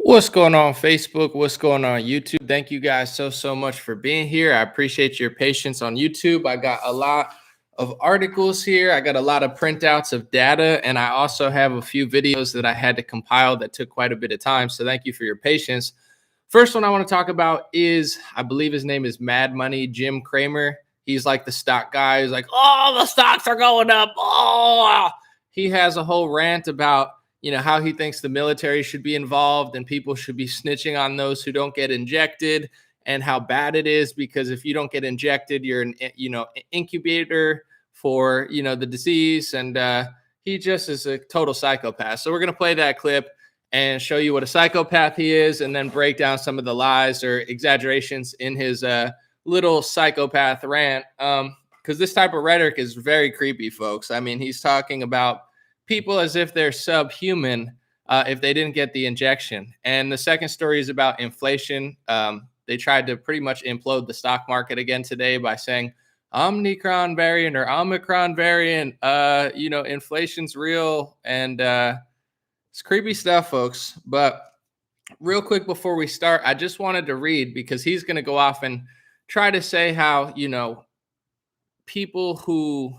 What's going on Facebook? What's going on YouTube? Thank you guys so much for being here. I appreciate your patience on YouTube. I got a lot of articles here. I got a lot of printouts of data, and I also have a few videos that I had to compile that took quite a bit of time. So thank you for your patience. First one I want to talk about is, I believe his name is Mad Money, Jim Cramer. He's like the stock guy. He's like, oh, the stocks are going up. Oh, he has a whole rant about how he thinks the military should be involved and people should be snitching on those who don't get injected, and how bad it is because if you don't get injected, you're an incubator for the disease. And he just is a total psychopath. So we're going to play that clip and show you what a psychopath he is, and then break down some of the lies or exaggerations in his little psychopath rant. Because this type of rhetoric is very creepy, folks. I mean, he's talking about people as if they're subhuman if they didn't get the injection. And the second story is about inflation. They tried to pretty much implode the stock market again today by saying Omicron variant or Omicron variant. Inflation's real, and it's creepy stuff, folks. But real quick before we start, I just wanted to read, because he's going to go off and try to say how people who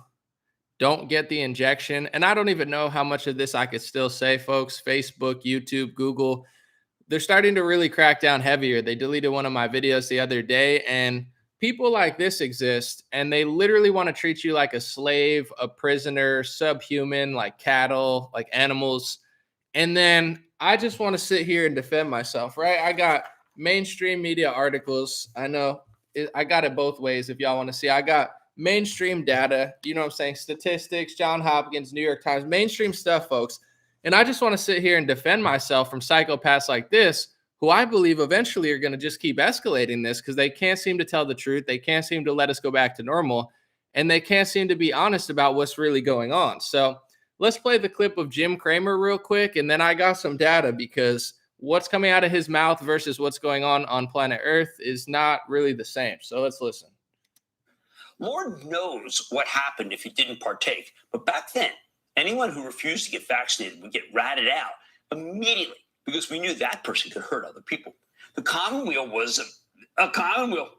don't get the injection. And I don't even know how much of this I could still say, folks. Facebook, YouTube, Google, they're starting to really crack down heavier. They deleted one of my videos the other day, and people like this exist, and they literally want to treat you like a slave, a prisoner, subhuman, like cattle, like animals. And then I just want to sit here and defend myself, right? I got mainstream media articles. I know I got it both ways. If y'all want to see, I got mainstream data, what I'm saying? Statistics, John Hopkins, New York Times, mainstream stuff, folks. And I just want to sit here and defend myself from psychopaths like this, who I believe eventually are going to just keep escalating this because they can't seem to tell the truth. They can't seem to let us go back to normal, and they can't seem to be honest about what's really going on. So let's play the clip of Jim Cramer real quick, and then I got some data, because what's coming out of his mouth versus what's going on planet Earth is not really the same. So let's listen. Lord knows what happened if you didn't partake. But back then, anyone who refused to get vaccinated would get ratted out immediately because we knew that person could hurt other people. The commonweal was a commonweal.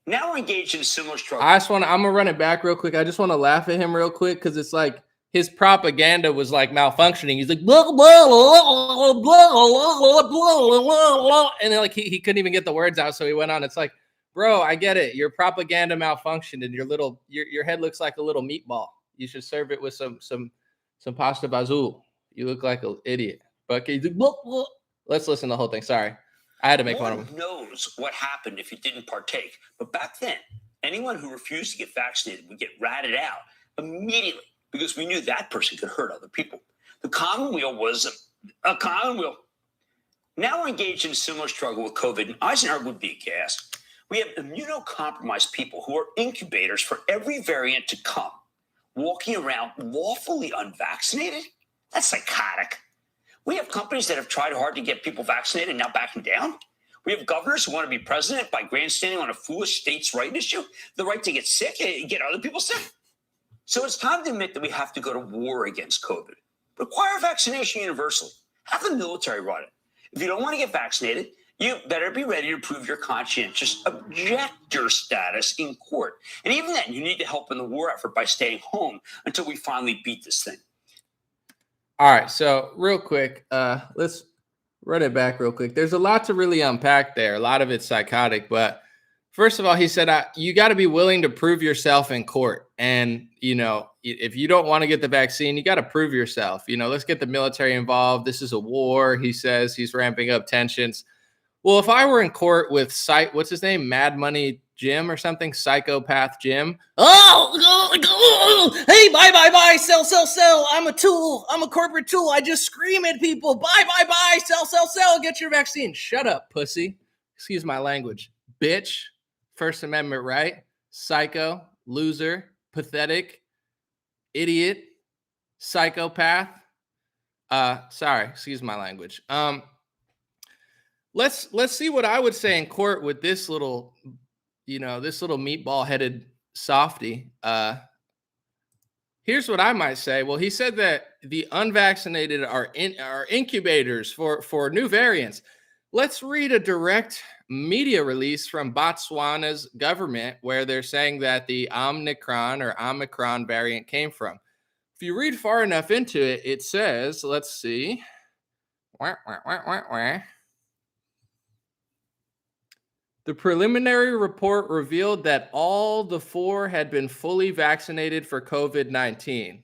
Now we're engaged in a similar struggle. I'm going to run it back real quick. I just want to laugh at him real quick because it's like his propaganda was like malfunctioning. He's like, blah, blah, blah, blah, blah, blah, blah, and then like he couldn't even get the words out. So he went on. It's like, bro, I get it. Your propaganda malfunctioned, and your head looks like a little meatball. You should serve it with some pasta bazool. You look like an idiot. But let's listen to the whole thing. Sorry, I had to make fun of him. Knows what happened if you didn't partake. But back then, anyone who refused to get vaccinated would get ratted out immediately because we knew that person could hurt other people. The commonweal was a commonweal. Now we're engaged in a similar struggle with COVID, and Eisenhower would be aghast. We have immunocompromised people who are incubators for every variant to come, walking around lawfully unvaccinated? That's psychotic. We have companies that have tried hard to get people vaccinated and now backing down. We have governors who want to be president by grandstanding on a foolish states' right issue, the right to get sick, get other people sick. So it's time to admit that we have to go to war against COVID. Require vaccination universally. Have the military run it. If you don't want to get vaccinated, you better be ready to prove your conscientious objector status in court. And even then, you need to help in the war effort by staying home until we finally beat this thing. All right, so real quick, let's run it back real quick. There's a lot to really unpack there. A lot of it's psychotic, but first of all, he said, you got to be willing to prove yourself in court. And, if you don't want to get the vaccine, you got to prove yourself. Let's get the military involved. This is a war. He says he's ramping up tensions. Well, if I were in court with what's his name? Mad Money Jim or something? Psychopath Jim. Oh, hey, buy, sell. I'm a tool. I'm a corporate tool. I just scream at people. Buy, sell. Get your vaccine. Shut up, pussy. Excuse my language. Bitch. First Amendment right. Psycho. Loser. Pathetic. Idiot. Psychopath. Sorry. Excuse my language. Let's see what I would say in court with this little, this little meatball-headed softy. Here's what I might say. Well, he said that the unvaccinated are incubators for new variants. Let's read a direct media release from Botswana's government where they're saying that the Omicron variant came from. If you read far enough into it, it says, let's see. The preliminary report revealed that all the 4 had been fully vaccinated for COVID-19.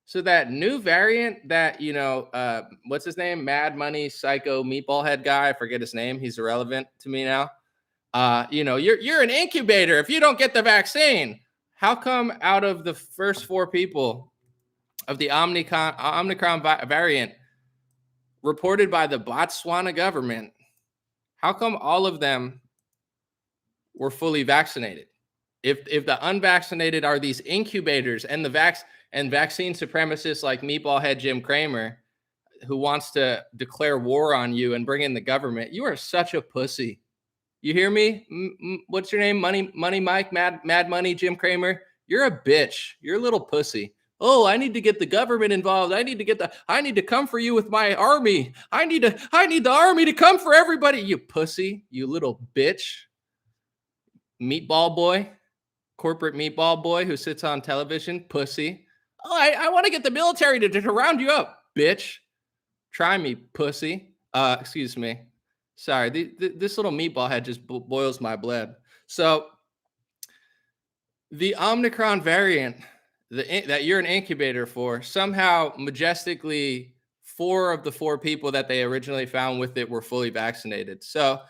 So that new variant that, what's his name? Mad Money Psycho Meatball Head guy. I forget his name. He's irrelevant to me now. You're an incubator if you don't get the vaccine. How come out of the first 4 people of the Omicron variant reported by the Botswana government, how come all of them were fully vaccinated? If the unvaccinated are these incubators and vaccine supremacists like Meatball Head Jim Cramer, who wants to declare war on you and bring in the government, you are such a pussy. You hear me? What's your name? Money Mike, Mad Money Jim Cramer. You're a bitch. You're a little pussy. Oh, I need to get the government involved. I need to come for you with my army. I need the army to come for everybody. You pussy, you little bitch. Meatball boy, corporate meatball boy who sits on television, pussy. Oh, I want to get the military to round you up, bitch. Try me, pussy. Excuse me. Sorry, this little meatball head just boils my blood. So the Omicron variant that you're an incubator for, somehow majestically 4 of the 4 people that they originally found with it were fully vaccinated. So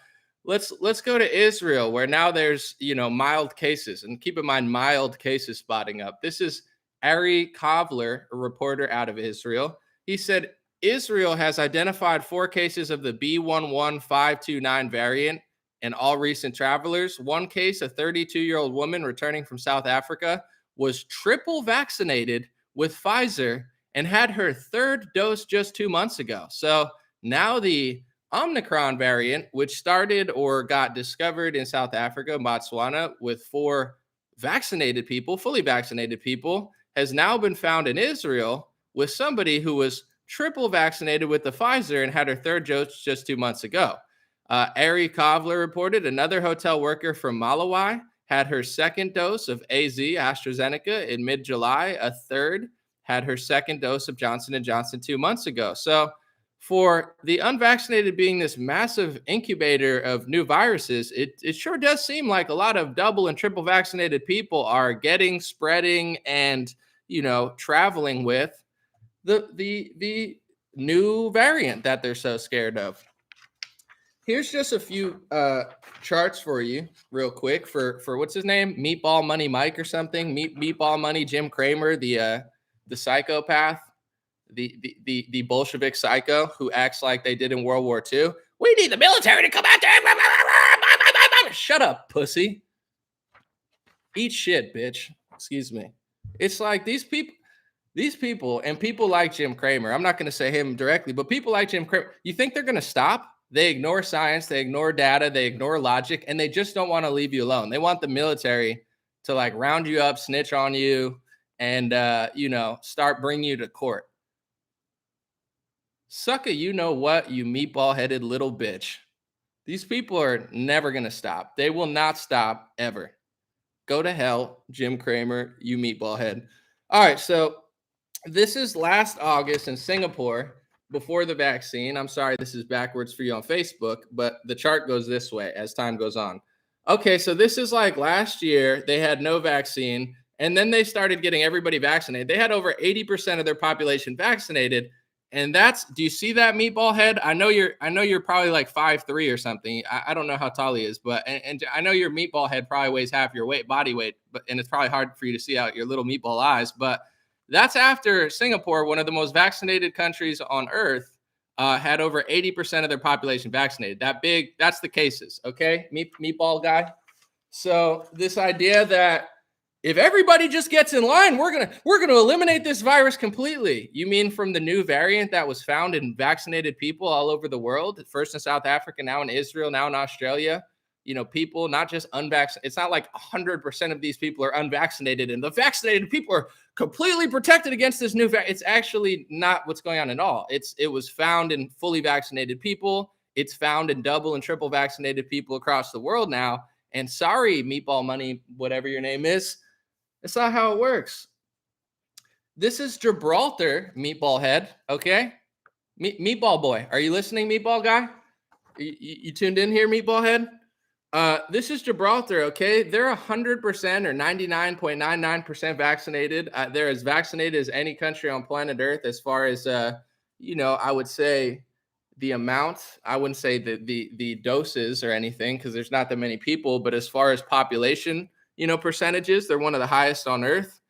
let's go to Israel, where now there's mild cases, and keep in mind mild cases spotting up. This is Ari Kovler, a reporter out of Israel. He said Israel has identified 4 cases of the B11529 variant in all recent travelers. One case, a 32-year-old woman returning from South Africa, was triple vaccinated with Pfizer and had her 3rd dose just 2 months ago. So now the Omicron variant, which started or got discovered in South Africa, Botswana, with 4 vaccinated people, fully vaccinated people, has now been found in Israel with somebody who was triple vaccinated with the Pfizer and had her 3rd dose just 2 months ago. Ari Kovler reported another hotel worker from Malawi had her 2nd dose of AstraZeneca in mid-July. A 3rd had her 2nd dose of Johnson & Johnson 2 months ago. So for the unvaccinated being this massive incubator of new viruses, it sure does seem like a lot of double and triple vaccinated people are getting, spreading, and traveling with the new variant that they're so scared of. Here's just a few charts for you real quick for what's his name? Meatball Money Mike or something. Meatball Money Jim Cramer, the psychopath, the Bolshevik psycho who acts like they did in World War II. We need the military to come out there. Shut up, pussy. Eat shit, bitch. Excuse me. It's like these people and people like Jim Cramer. I'm not going to say him directly, but people like Jim Cramer, you think they're going to stop? They ignore science, they ignore data, they ignore logic, and they just don't want to leave you alone. They want the military to round you up, snitch on you, and start bringing you to court. Sucker, you know what, you meatball-headed little bitch. These people are never going to stop. They will not stop ever. Go to hell, Jim Cramer, you meatball head. All right, so this is last August in Singapore before the vaccine. I'm sorry, this is backwards for you on Facebook, but the chart goes this way as time goes on. Okay, so this is like last year, they had no vaccine, and then they started getting everybody vaccinated. They had over 80% of their population vaccinated. And do you see that meatball head? I know you're probably like 5'3" or something. I don't know how tall he is, but and I know your meatball head probably weighs half your body weight, and it's probably hard for you to see out your little meatball eyes. But that's after Singapore, one of the most vaccinated countries on earth, had over 80% of their population vaccinated. That's the cases, okay? Meatball guy. So this idea that if everybody just gets in line, we're gonna eliminate this virus completely. You mean from the new variant that was found in vaccinated people all over the world, first in South Africa, now in Israel, now in Australia? people, not just unvaccinated. It's not like 100% of these people are unvaccinated and the vaccinated people are completely protected against this new it's actually not what's going on at all. It was found in fully vaccinated people. It's found in double and triple vaccinated people across the world now. And sorry, Meatball Money, whatever your name is, it's not how it works. This is Gibraltar, Meatball Head, okay? Meatball Boy, are you listening, Meatball Guy? You tuned in here, Meatball Head? This is Gibraltar, okay? They're 100% or 99.99% vaccinated. They're as vaccinated as any country on planet Earth as far as, I would say the amount. I wouldn't say the doses or anything because there's not that many people, but as far as population, percentages, they're one of the highest on Earth.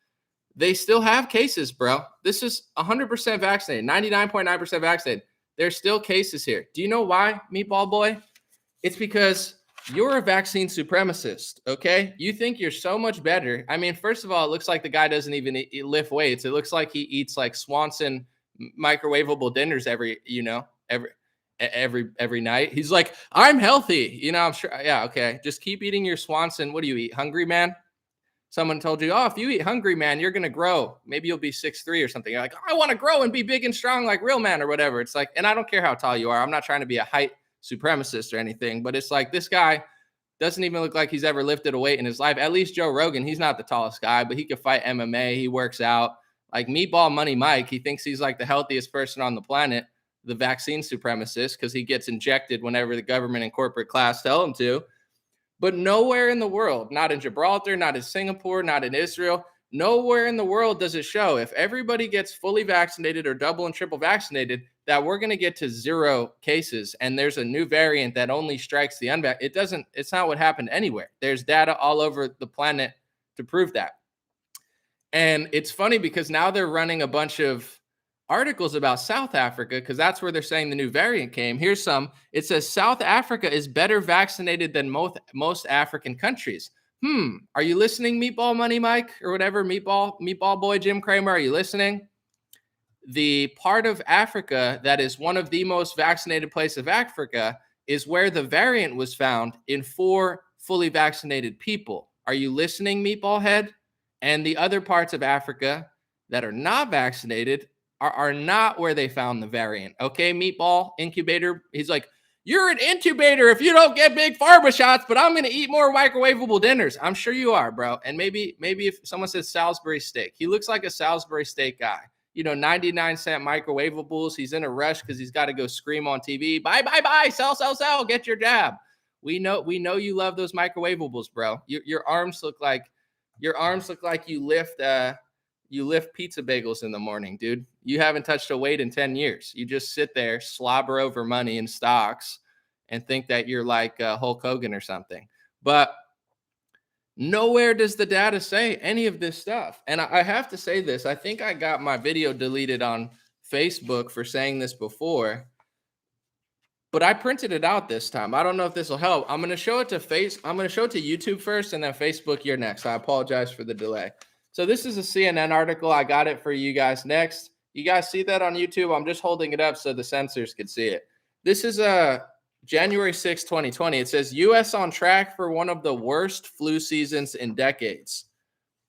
They still have cases, bro. This is 100% vaccinated, 99.9% vaccinated. There's still cases here. Do you know why, Meatball Boy? It's because you're a vaccine supremacist, okay? You think you're so much better. I mean, first of all, it looks like the guy doesn't even lift weights. It looks like he eats like Swanson microwavable dinners every night. He's like, I'm healthy. I'm sure. Yeah, okay. Just keep eating your Swanson. What do you eat? Hungry Man? Someone told you, if you eat Hungry Man, you're going to grow. Maybe you'll be 6'3" or something. You're like, I want to grow and be big and strong like Real Man or whatever. It's like, and I don't care how tall you are. I'm not trying to be a height supremacist or anything, but it's like this guy doesn't even look like he's ever lifted a weight in his life. At least Joe Rogan, he's not the tallest guy, but he could fight MMA. He works out. Like Meatball Money Mike, he thinks he's like the healthiest person on the planet, the vaccine supremacist, because he gets injected whenever the government and corporate class tell him to. But nowhere in the world, not in Gibraltar, not in Singapore, not in Israel, nowhere in the world does it show if everybody gets fully vaccinated or double and triple vaccinated that we're going to get to 0 cases. And there's a new variant that only strikes the unvaccinated. It's not what happened anywhere. There's data all over the planet to prove that. And it's funny because now they're running a bunch of articles about South Africa because that's where they're saying the new variant came. Here's some. It says South Africa is better vaccinated than most African countries. Are you listening, Meatball Money Mike or whatever, Meatball Boy Jim Cramer? Are you listening? The part of Africa that is one of the most vaccinated places of Africa is where the variant was found in 4 fully vaccinated people. Are you listening, Meatball Head? And the other parts of Africa that are not vaccinated are not where they found the variant. Okay, Meatball Incubator. He's like, you're an incubator if you don't get big pharma shots, but I'm going to eat more microwavable dinners. I'm sure you are, bro. And maybe if someone says Salisbury steak, he looks like a Salisbury steak guy. 99-cent microwavables. He's in a rush because he's got to go scream on TV. Buy, sell, get your jab. We know you love those microwavables, bro. Your arms look like you lift pizza bagels in the morning, dude. You haven't touched a weight in 10 years. You just sit there, slobber over money in stocks, and think that you're like Hulk Hogan or something. But nowhere does the data say any of this stuff. And I have to say this. I think I got my video deleted on Facebook for saying this before, but I printed it out this time. I don't know if this will help. I'm going to show it to YouTube first, and then Facebook, you're next. I apologize for the delay. So this is a CNN article. I got it for you guys next. You guys see that on YouTube? I'm just holding it up so the censors could see it. This is January 6, 2020. It says, U.S. on track for one of the worst flu seasons in decades.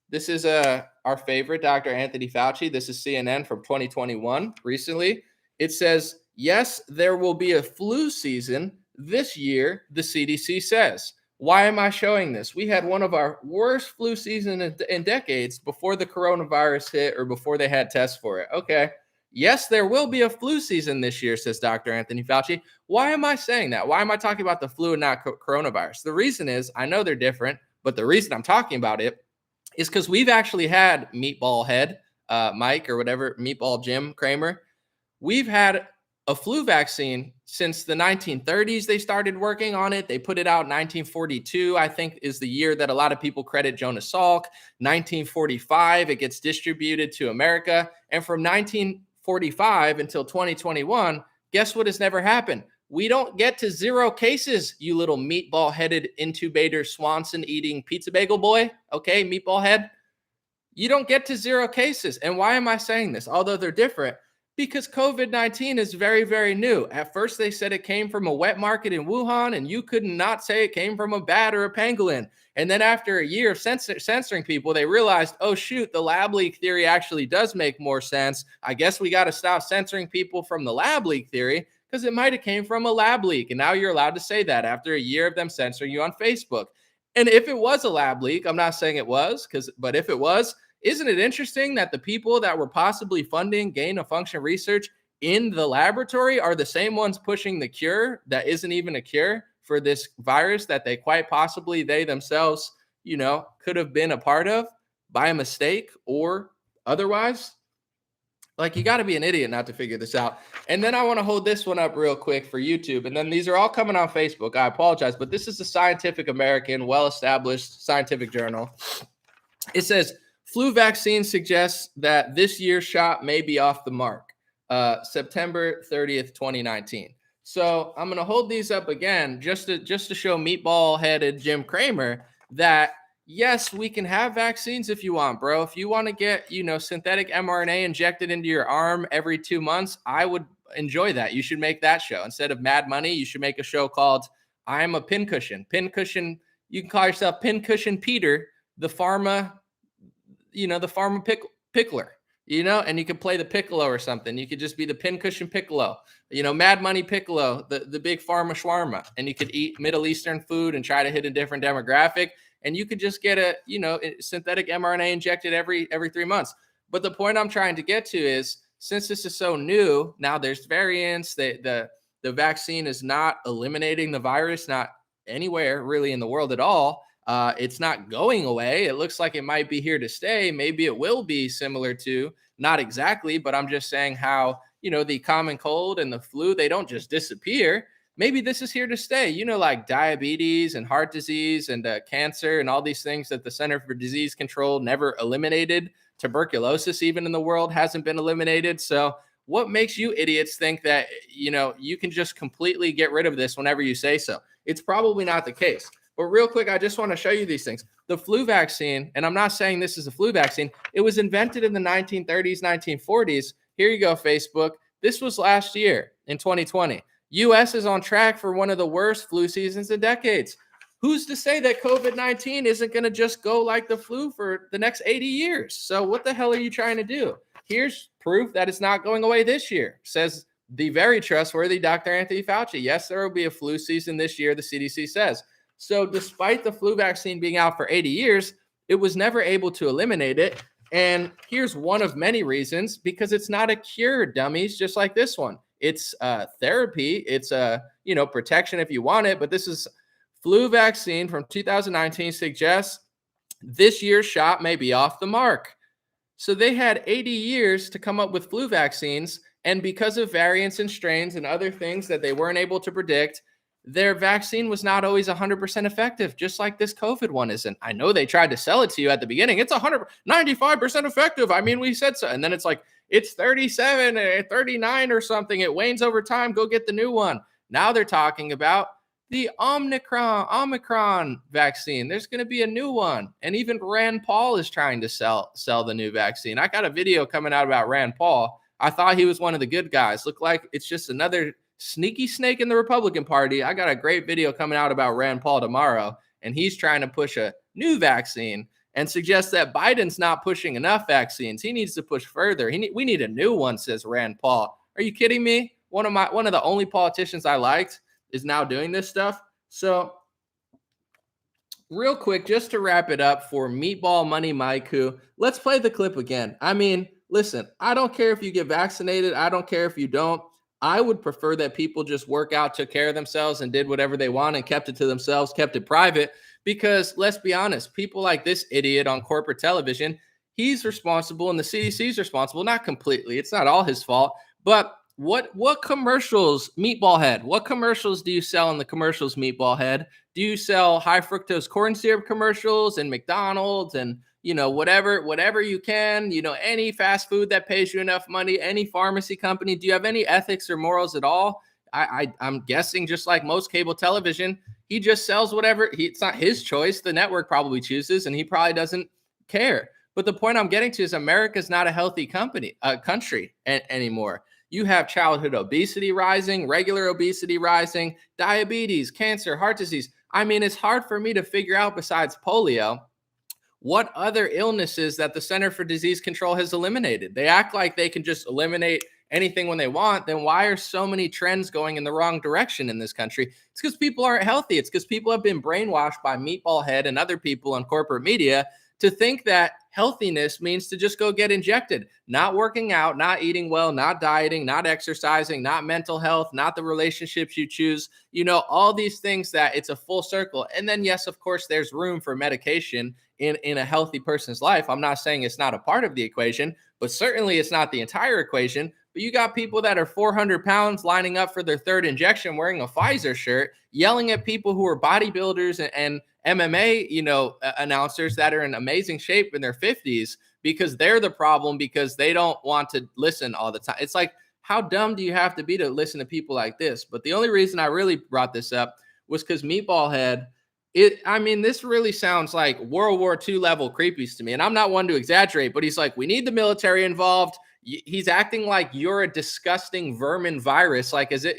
This is our favorite, Dr. Anthony Fauci. This is CNN from 2021 recently. It says, yes, there will be a flu season this year, the CDC says. Why am I showing this? We had one of our worst flu seasons in decades before the coronavirus hit or before they had tests for it. Okay. Yes, there will be a flu season this year, says Dr. Anthony Fauci. Why am I saying that? Why am I talking about the flu and not coronavirus? The reason is, I know they're different, but the reason I'm talking about it is because we've actually had Meatball Head, Mike or whatever, Meatball Jim Cramer. We've had a flu vaccine since the 1930s. They started working on it. They put it out in 1942, I think, is the year that a lot of people credit Jonas Salk. 1945, it gets distributed to America. And from 1945 until 2021, guess what has never happened? We don't get to 0 cases, you little meatball-headed intubator Swanson eating pizza bagel boy. Okay, meatball head. You don't get to 0 cases. And why am I saying this? Although they're different, Because COVID-19 is very, very new. At first, they said it came from a wet market in Wuhan, and you could not say it came from a bat or a pangolin. And then after a year of censoring people, they realized, oh, shoot, the lab leak theory actually does make more sense. I guess we got to stop censoring people from the lab leak theory because it might have came from a lab leak. And now you're allowed to say that after a year of them censoring you on Facebook. And if it was a lab leak, I'm not saying it was, but if it was, isn't it interesting that the people that were possibly funding gain of function research in the laboratory are the same ones pushing the cure that isn't even a cure for this virus that they quite possibly they themselves, could have been a part of by a mistake or otherwise? Like, you got to be an idiot not to figure this out. And then I want to hold this one up real quick for YouTube. And then these are all coming on Facebook. I apologize, but this is the Scientific American, well-established scientific journal. It says, flu vaccine suggests that this year's shot may be off the mark. September 30th, 2019. So I'm going to hold these up again just to show meatball-headed Jim Cramer that, yes, we can have vaccines if you want, bro. If you want to get, synthetic mRNA injected into your arm every 2 months, I would enjoy that. You should make that show. Instead of Mad Money, you should make a show called I'm a Pincushion. Pincushion, you can call yourself Pincushion Peter, the pharma pickler, and you could play the Piccolo or something. You could just be the Pincushion Piccolo, Mad Money Piccolo, the big pharma shawarma, and you could eat Middle Eastern food and try to hit a different demographic. And you could just get a, synthetic mRNA injected every 3 months. But the point I'm trying to get to is, since this is so new, now there's variants. The vaccine is not eliminating the virus, not anywhere really in the world at all. It's not going away. It looks like it might be here to stay. Maybe it will be similar to, not exactly, but I'm just saying how, the common cold and the flu, they don't just disappear. Maybe this is here to stay, like diabetes and heart disease and cancer and all these things that the Center for Disease Control never eliminated. Tuberculosis, even in the world, hasn't been eliminated. So what makes you idiots think that, you can just completely get rid of this whenever you say so? It's probably not the case. But real quick, I just want to show you these things. The flu vaccine, and I'm not saying this is a flu vaccine, it was invented in the 1930s, 1940s. Here you go, Facebook. This was last year in 2020. U.S. is on track for one of the worst flu seasons in decades. Who's to say that COVID-19 isn't going to just go like the flu for the next 80 years? So what the hell are you trying to do? Here's proof that it's not going away this year, says the very trustworthy Dr. Anthony Fauci. Yes, there will be a flu season this year, the CDC says. So despite the flu vaccine being out for 80 years, it was never able to eliminate it. And here's one of many reasons, because it's not a cure, dummies, just like this one. It's therapy. It's protection if you want it. But this is flu vaccine from 2019 suggests this year's shot may be off the mark. So they had 80 years to come up with flu vaccines. And because of variants and strains and other things that they weren't able to predict, their vaccine was not always 100% effective, just like this COVID one isn't. I know they tried to sell it to you at the beginning. It's 95% effective. I mean, we said so. And then it's like, it's 37 or 39 or something. It wanes over time. Go get the new one. Now they're talking about the Omicron vaccine. There's going to be a new one. And even Rand Paul is trying to sell the new vaccine. I got a video coming out about Rand Paul. I thought he was one of the good guys. Look like it's just another sneaky snake in the Republican Party. I got a great video coming out about Rand Paul tomorrow, and he's trying to push a new vaccine and suggests that Biden's not pushing enough vaccines. He needs to push further. We need a new one, says Rand Paul. Are you kidding me? One of the only politicians I liked is now doing this stuff. So real quick, just to wrap it up for Meatball Money Maiku, let's play the clip again. I mean, listen, I don't care if you get vaccinated. I don't care if you don't. I would prefer that people just work out, took care of themselves, and did whatever they want and kept it to themselves, kept it private. Because let's be honest, people like this idiot on corporate television, he's responsible and the CDC is responsible. Not completely. It's not all his fault. But what commercials, Meatball Head, what commercials do you sell in the commercials, Meatball Head? Do you sell high fructose corn syrup commercials and McDonald's and whatever you can, any fast food that pays you enough money, any pharmacy company? Do you have any ethics or morals at all? I'm guessing just like most cable television, he just sells whatever. It's not his choice. The network probably chooses, and he probably doesn't care. But the point I'm getting to is America's not a healthy country anymore. You have childhood obesity rising, regular obesity rising, diabetes, cancer, heart disease. I mean, it's hard for me to figure out, besides polio, what other illnesses that the Center for Disease Control has eliminated. They act like they can just eliminate anything when they want. Then why are so many trends going in the wrong direction in this country? It's because people aren't healthy. It's because people have been brainwashed by Meatball Head and other people in corporate media to think that healthiness means to just go get injected. Not working out, not eating well, not dieting, not exercising, not mental health, not the relationships you choose. All these things, that it's a full circle. And then, yes, of course, there's room for medication in a healthy person's life. I'm not saying it's not a part of the equation, but certainly it's not the entire equation. But you got people that are 400 pounds lining up for their third injection wearing a Pfizer shirt, yelling at people who are bodybuilders and MMA, announcers that are in amazing shape in their 50s because they're the problem, because they don't want to listen all the time. It's like, how dumb do you have to be to listen to people like this? But the only reason I really brought this up was because Meatball Head, this really sounds like World War II level creepies to me. And I'm not one to exaggerate, but he's like, we need the military involved. He's acting like you're a disgusting vermin virus. Like, is it,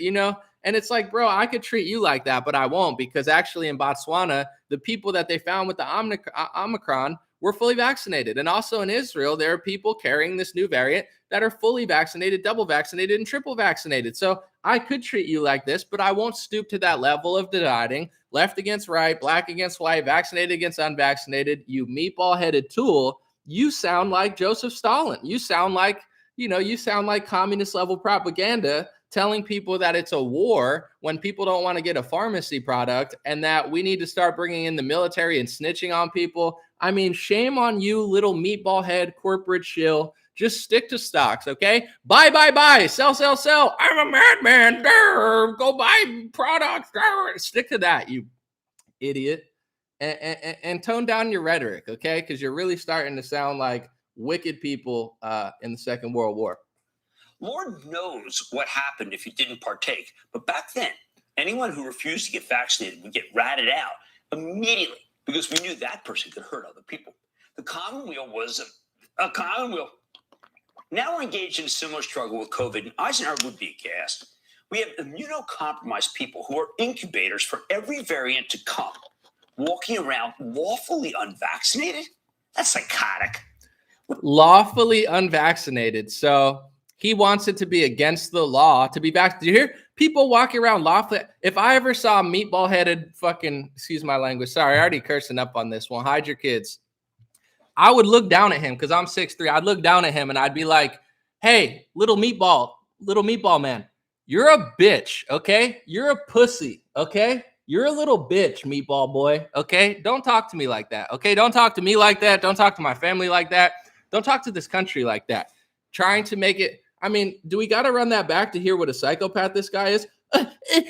And it's like, bro, I could treat you like that, but I won't, because actually in Botswana, the people that they found with the Omicron were fully vaccinated. And also in Israel, there are people carrying this new variant that are fully vaccinated, double vaccinated, and triple vaccinated. So I could treat you like this, but I won't stoop to that level of dividing left against right, black against white, vaccinated against unvaccinated. You meatball-headed tool. You sound like Joseph Stalin. You sound like communist level propaganda, telling people that it's a war when people don't want to get a pharmacy product, and that we need to start bringing in the military and snitching on people. I mean, shame on you, little meatball head corporate shill. Just stick to stocks, okay? Buy, sell, sell. I'm a madman. Go buy products. Stick to that, you idiot. And tone down your rhetoric, okay? Because you're really starting to sound like wicked people in the Second World War. Lord knows what happened if you didn't partake. But back then, anyone who refused to get vaccinated would get ratted out immediately because we knew that person could hurt other people. The Commonweal was a Commonweal. Now we're engaged in a similar struggle with COVID, and Eisenhower would be aghast. We have immunocompromised people who are incubators for every variant to come, walking around lawfully unvaccinated? That's psychotic. Lawfully unvaccinated. So he wants it to be against the law to be vaccinated. Do you hear people walking around lawfully? If I ever saw a meatball-headed fucking, excuse my language, sorry, I already cursing up on this one. Hide your kids. I would look down at him because I'm 6'3". I'd look down at him and I'd be like, hey, little meatball man, you're a bitch, okay? You're a pussy, okay? You're a little bitch, meatball boy, okay? Don't talk to me like that, okay? Don't talk to me like that. Don't talk to my family like that. Don't talk to this country like that. Trying to make it, do we got to run that back to hear what a psychopath this guy is?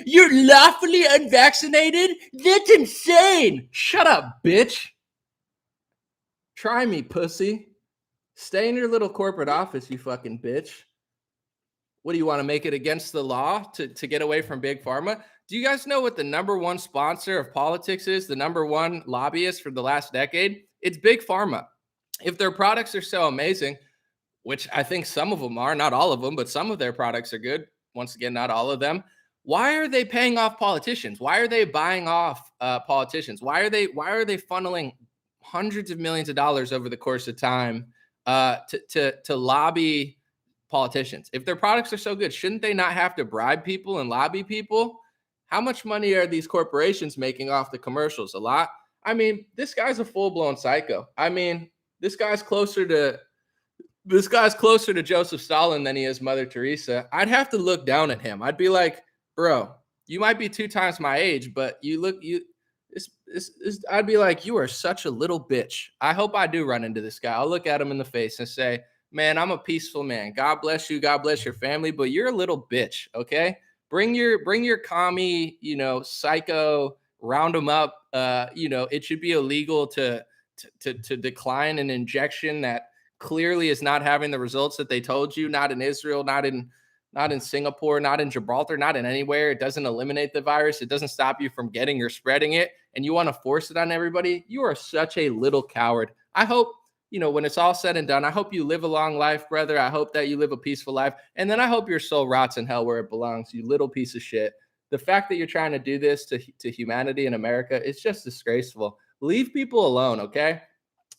You're lawfully unvaccinated? That's insane. Shut up, bitch. Try me, pussy. Stay in your little corporate office, you fucking bitch. What do you want to make it against the law to get away from Big Pharma? Do you guys know what the number one sponsor of politics is? The number one lobbyist for the last decade? It's Big Pharma. If their products are so amazing, which I think some of them are, not all of them, but some of their products are good. Once again, not all of them. Why are they paying off politicians? Why are they buying off politicians? Why are they funneling hundreds of millions of dollars over the course of time to lobby politicians? If their products are so good, shouldn't they not have to bribe people and lobby people? How much money are these corporations making off the commercials? A lot. This guy's a full-blown psycho. This guy's closer to Joseph Stalin than he is Mother Teresa. I'd have to look down at him. I'd be like, bro, you might be 2 times my age, but I'd be like, you are such a little bitch. I hope I do run into this guy. I'll look at him in the face and say, man, I'm a peaceful man. God bless you. God bless your family, but you're a little bitch. Okay. Bring your commie, psycho, round them up. It should be illegal to decline an injection that clearly is not having the results that they told you. Not in Israel, not in Singapore, not in Gibraltar, not in anywhere. It doesn't eliminate the virus. It doesn't stop you from getting or spreading it. And you want to force it on everybody. You are such a little coward. I hope when it's all said and done, I hope you live a long life, brother. I hope that you live a peaceful life. And then I hope your soul rots in hell where it belongs, you little piece of shit. The fact that you're trying to do this to humanity in America, it's just disgraceful. Leave people alone, okay?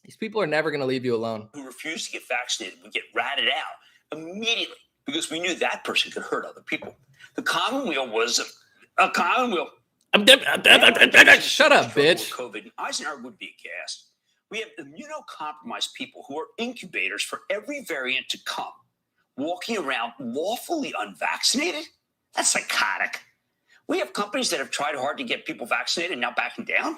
These people are never going to leave you alone. Who refused to get vaccinated would get ratted out immediately because we knew that person could hurt other people. The Commonweal was a Commonweal. Shut up, bitch. COVID, Eisenhower would be aghast. We have immunocompromised people who are incubators for every variant to come, walking around lawfully unvaccinated? That's psychotic. We have companies that have tried hard to get people vaccinated and now backing down.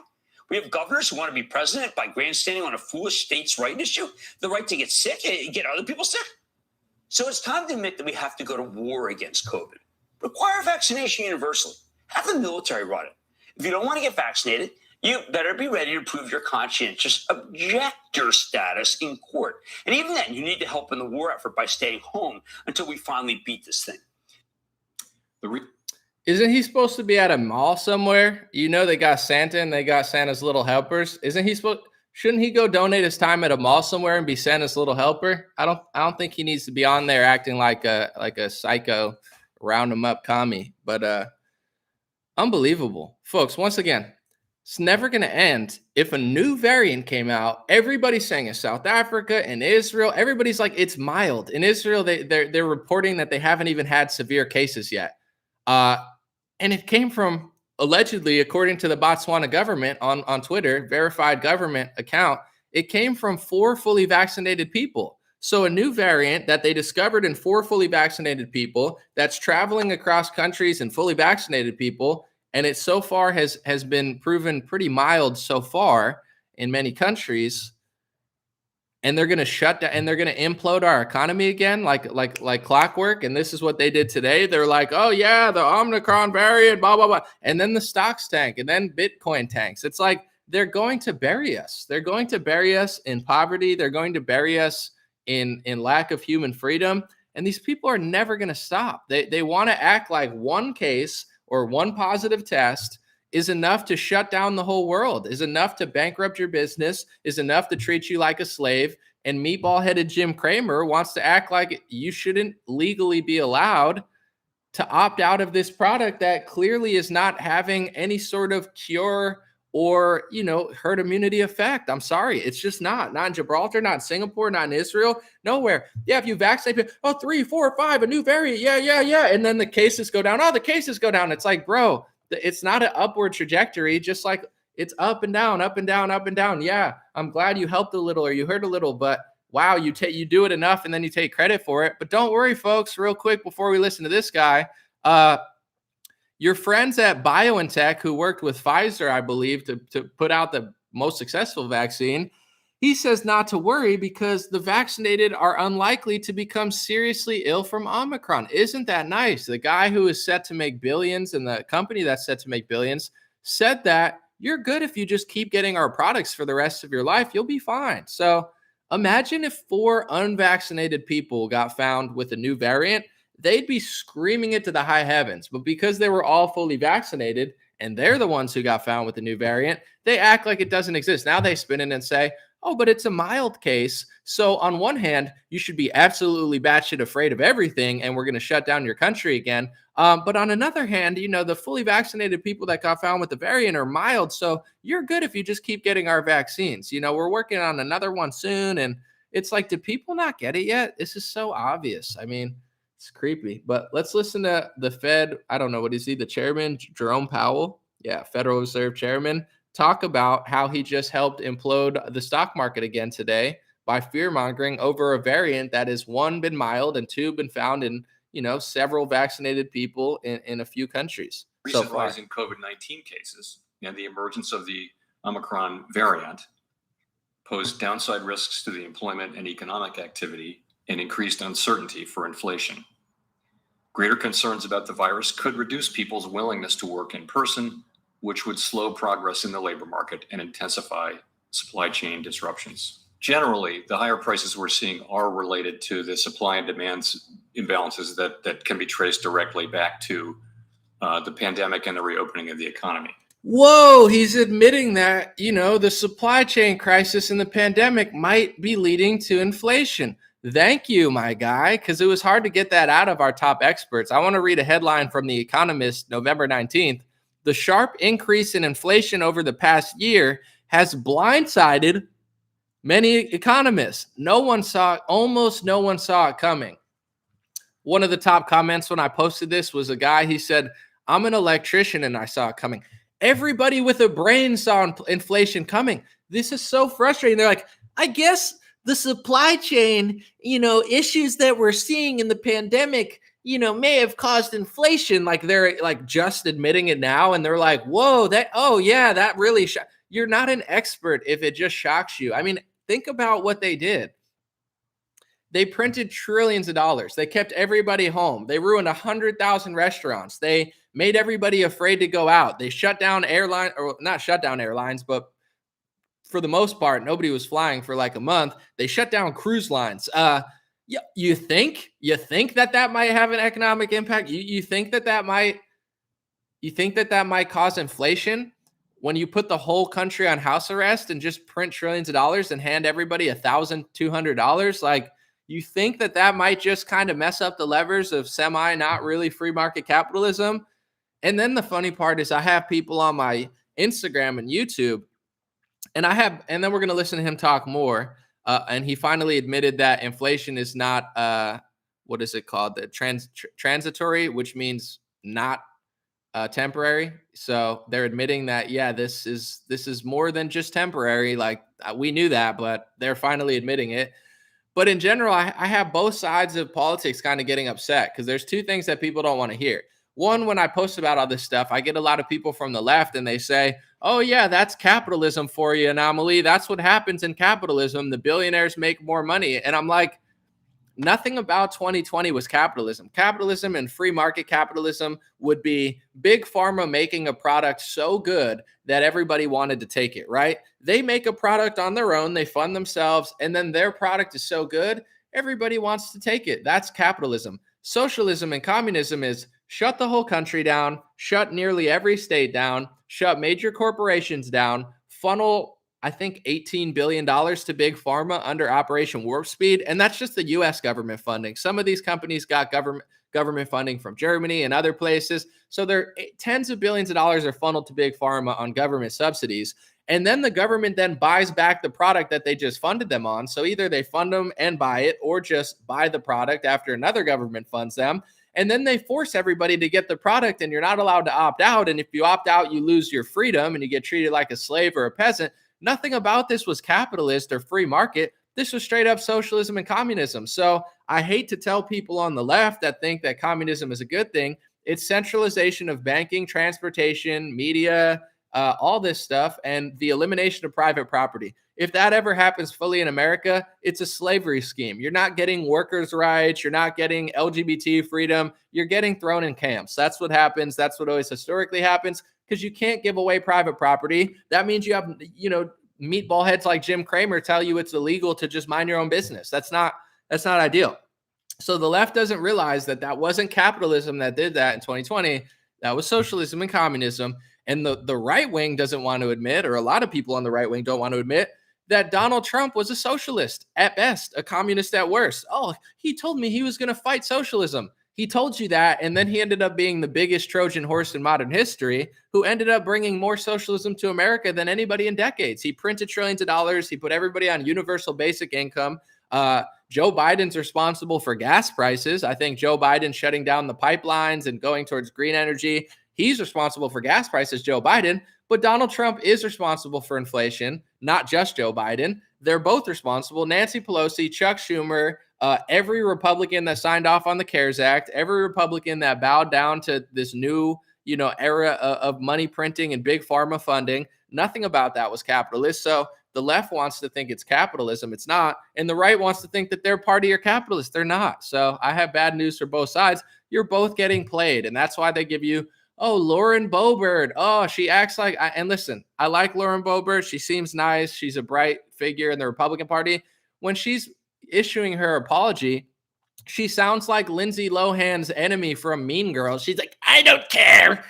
We have governors who want to be president by grandstanding on a foolish states' right issue, the right to get sick and get other people sick. So it's time to admit that we have to go to war against COVID. Require vaccination universally. Have the military run it. If you don't want to get vaccinated, you better be ready to prove your conscientious objector status in court. And even then, you need to help in the war effort by staying home until we finally beat this thing. Isn't he supposed to be at a mall somewhere? They got Santa and they got Santa's little helpers. Shouldn't he go donate his time at a mall somewhere and be Santa's little helper? I don't think he needs to be on there acting like a psycho, round him up commie. But unbelievable. Folks, once again, it's never going to end. If a new variant came out, everybody's saying it's South Africa and Israel. Everybody's like, it's mild. In Israel, they're reporting that they haven't even had severe cases yet. And it came from, allegedly, according to the Botswana government on Twitter, verified government account, it came from 4 fully vaccinated people. So a new variant that they discovered in 4 fully vaccinated people that's traveling across countries and fully vaccinated people, and it so far has been proven pretty mild so far in many countries. And they're going to shut down and they're going to implode our economy again, like clockwork. And this is what they did today. They're like, oh yeah, the Omicron variant, blah, blah, blah. And then the stocks tank and then Bitcoin tanks. It's like, they're going to bury us. They're going to bury us in poverty. They're going to bury us in lack of human freedom. And these people are never going to stop. They want to act like one case or one positive test is enough to shut down the whole world, is enough to bankrupt your business, is enough to treat you like a slave. And meatball-headed Jim Cramer wants to act like you shouldn't legally be allowed to opt out of this product that clearly is not having any sort of cure or, herd immunity effect. I'm sorry. It's just not in Gibraltar, not in Singapore, not in Israel, nowhere. Yeah, if you vaccinate, 3, 4, 5, a new variant. Yeah. And then the cases go down. The cases go down. It's like, bro, it's not an upward trajectory, just like it's up and down, up and down, up and down. Yeah, I'm glad you helped a little or you hurt a little, but wow, you do it enough and then you take credit for it. But don't worry, folks, real quick before we listen to this guy. Your friends at BioNTech, who worked with Pfizer, I believe, to put out the most successful vaccine, he says not to worry because the vaccinated are unlikely to become seriously ill from Omicron. Isn't that nice? The guy who is set to make billions and the company that's set to make billions said that you're good if you just keep getting our products for the rest of your life. You'll be fine. So imagine if 4 unvaccinated people got found with a new variant. They'd be screaming it to the high heavens. But because they were all fully vaccinated and they're the ones who got found with the new variant, they act like it doesn't exist. Now they spin in and say, oh, but it's a mild case. So on one hand, you should be absolutely batshit afraid of everything and we're going to shut down your country again. But on another hand, the fully vaccinated people that got found with the variant are mild. So you're good if you just keep getting our vaccines. We're working on another one soon. And it's like, do people not get it yet? This is so obvious. I mean, it's creepy. But let's listen to the Fed. I don't know. What is he? The chairman, Jerome Powell. Yeah, Federal Reserve chairman. Talk about how he just helped implode the stock market again today by fear-mongering over a variant that has, 1, been mild and 2, been found in, several vaccinated people in a few countries. Recent rise in COVID-19 cases and the emergence of the Omicron variant pose downside risks to the employment and economic activity and increased uncertainty for inflation. Greater concerns about the virus could reduce people's willingness to work in person, which would slow progress in the labor market and intensify supply chain disruptions. Generally, the higher prices we're seeing are related to the supply and demand imbalances that can be traced directly back to the pandemic and the reopening of the economy. Whoa, he's admitting that, the supply chain crisis and the pandemic might be leading to inflation. Thank you, my guy, because it was hard to get that out of our top experts. I want to read a headline from The Economist, November 19th. The sharp increase in inflation over the past year has blindsided many economists. Almost no one saw it coming. One of the top comments when I posted this was a guy, he said, I'm an electrician and I saw it coming. Everybody with a brain saw inflation coming. This is so frustrating. They're like, I guess the supply chain, issues that we're seeing in the pandemic, may have caused inflation. Like they're like just admitting it now. And they're like, whoa, that really, you're not an expert if it just shocks you. I mean, think about what they did. They printed trillions of dollars. They kept everybody home. They ruined 100,000 restaurants. They made everybody afraid to go out. They shut down not shut down airlines, but for the most part, nobody was flying for like a month. They shut down cruise lines. You think that might have an economic impact? You think that might cause inflation when you put the whole country on house arrest and just print trillions of dollars and hand everybody $1,200? Like, you think that might just kind of mess up the levers of not really free market capitalism? And then the funny part is I have people on my Instagram and YouTube, and then we're going to listen to him talk more. And he finally admitted that inflation is not, what is it called? The transitory, which means not temporary. So they're admitting that, yeah, this is more than just temporary. Like we knew that, but they're finally admitting it. But in general, I have both sides of politics kind of getting upset because there's two things that people don't want to hear. One, when I post about all this stuff, I get a lot of people from the left and they say, oh, yeah, that's capitalism for you, Anomaly. That's what happens in capitalism. The billionaires make more money. And I'm like, nothing about 2020 was capitalism. Capitalism and free market capitalism would be big pharma making a product so good that everybody wanted to take it, right? They make a product on their own, they fund themselves, and then their product is so good, everybody wants to take it. That's capitalism. Socialism and communism is shut the whole country down, shut nearly every state down, shut major corporations down, funnel, I think, $18 billion to big pharma under Operation Warp Speed. And that's just the US government funding. Some of these companies got government funding from Germany and other places. So they're tens of billions of dollars are funneled to big pharma on government subsidies. And then the government then buys back the product that they just funded them on. So either they fund them and buy it or just buy the product after another government funds them. And then they force everybody to get the product and you're not allowed to opt out. And if you opt out, you lose your freedom and you get treated like a slave or a peasant. Nothing about this was capitalist or free market. This was straight up socialism and communism. So I hate to tell people on the left that think that communism is a good thing. It's centralization of banking, transportation, media, all this stuff, and the elimination of private property. If that ever happens fully in America, it's a slavery scheme. You're not getting workers' rights. You're not getting LGBT freedom. You're getting thrown in camps. That's what happens. That's what always historically happens because you can't give away private property. That means you have, meatball heads like Jim Cramer tell you it's illegal to just mind your own business. That's not ideal. So the left doesn't realize that wasn't capitalism that did that in 2020. That was socialism and communism. And the right wing doesn't want to admit, or a lot of people on the right wing don't want to admit, that Donald Trump was a socialist at best, a communist at worst. Oh, he told me he was going to fight socialism. He told you that, and then he ended up being the biggest Trojan horse in modern history, who ended up bringing more socialism to America than anybody in decades. He printed trillions of dollars. He put everybody on universal basic income. Joe Biden's responsible for gas prices. I think Joe Biden shutting down the pipelines and going towards green energy. He's responsible for gas prices, Joe Biden, but Donald Trump is responsible for inflation, not just Joe Biden. They're both responsible. Nancy Pelosi, Chuck Schumer, every Republican that signed off on the CARES Act, every Republican that bowed down to this new, era of money printing and big pharma funding, nothing about that was capitalist. So the left wants to think it's capitalism. It's not. And the right wants to think that their party are capitalists. They're not. So I have bad news for both sides. You're both getting played. And that's why they give you, oh, Lauren Boebert. Oh, she acts like, and listen, I like Lauren Boebert. She seems nice. She's a bright figure in the Republican Party. When she's issuing her apology, she sounds like Lindsay Lohan's enemy from Mean Girls. She's like, I don't care.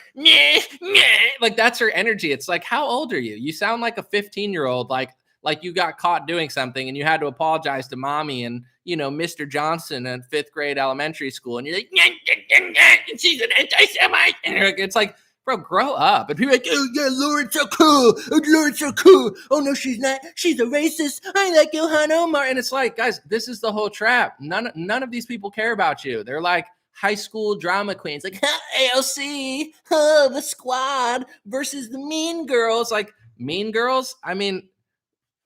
Like like that's her energy. It's like, how old are you? You sound like a 15-year-old, like you got caught doing something and you had to apologize to mommy and, you know, Mr. Johnson in 5th grade elementary school. And you're like, she's an anti-Semite. And you're like, it's like, bro, grow up. And people are like, oh, yeah, Lauren's so cool. Oh, Lauren's so cool. Oh, no, she's not. She's a racist. I like Ilhan Omar. And it's like, guys, this is the whole trap. None of these people care about you. They're like high school drama queens, like AOC, the Squad versus the Mean Girls. Like, Mean Girls, I mean,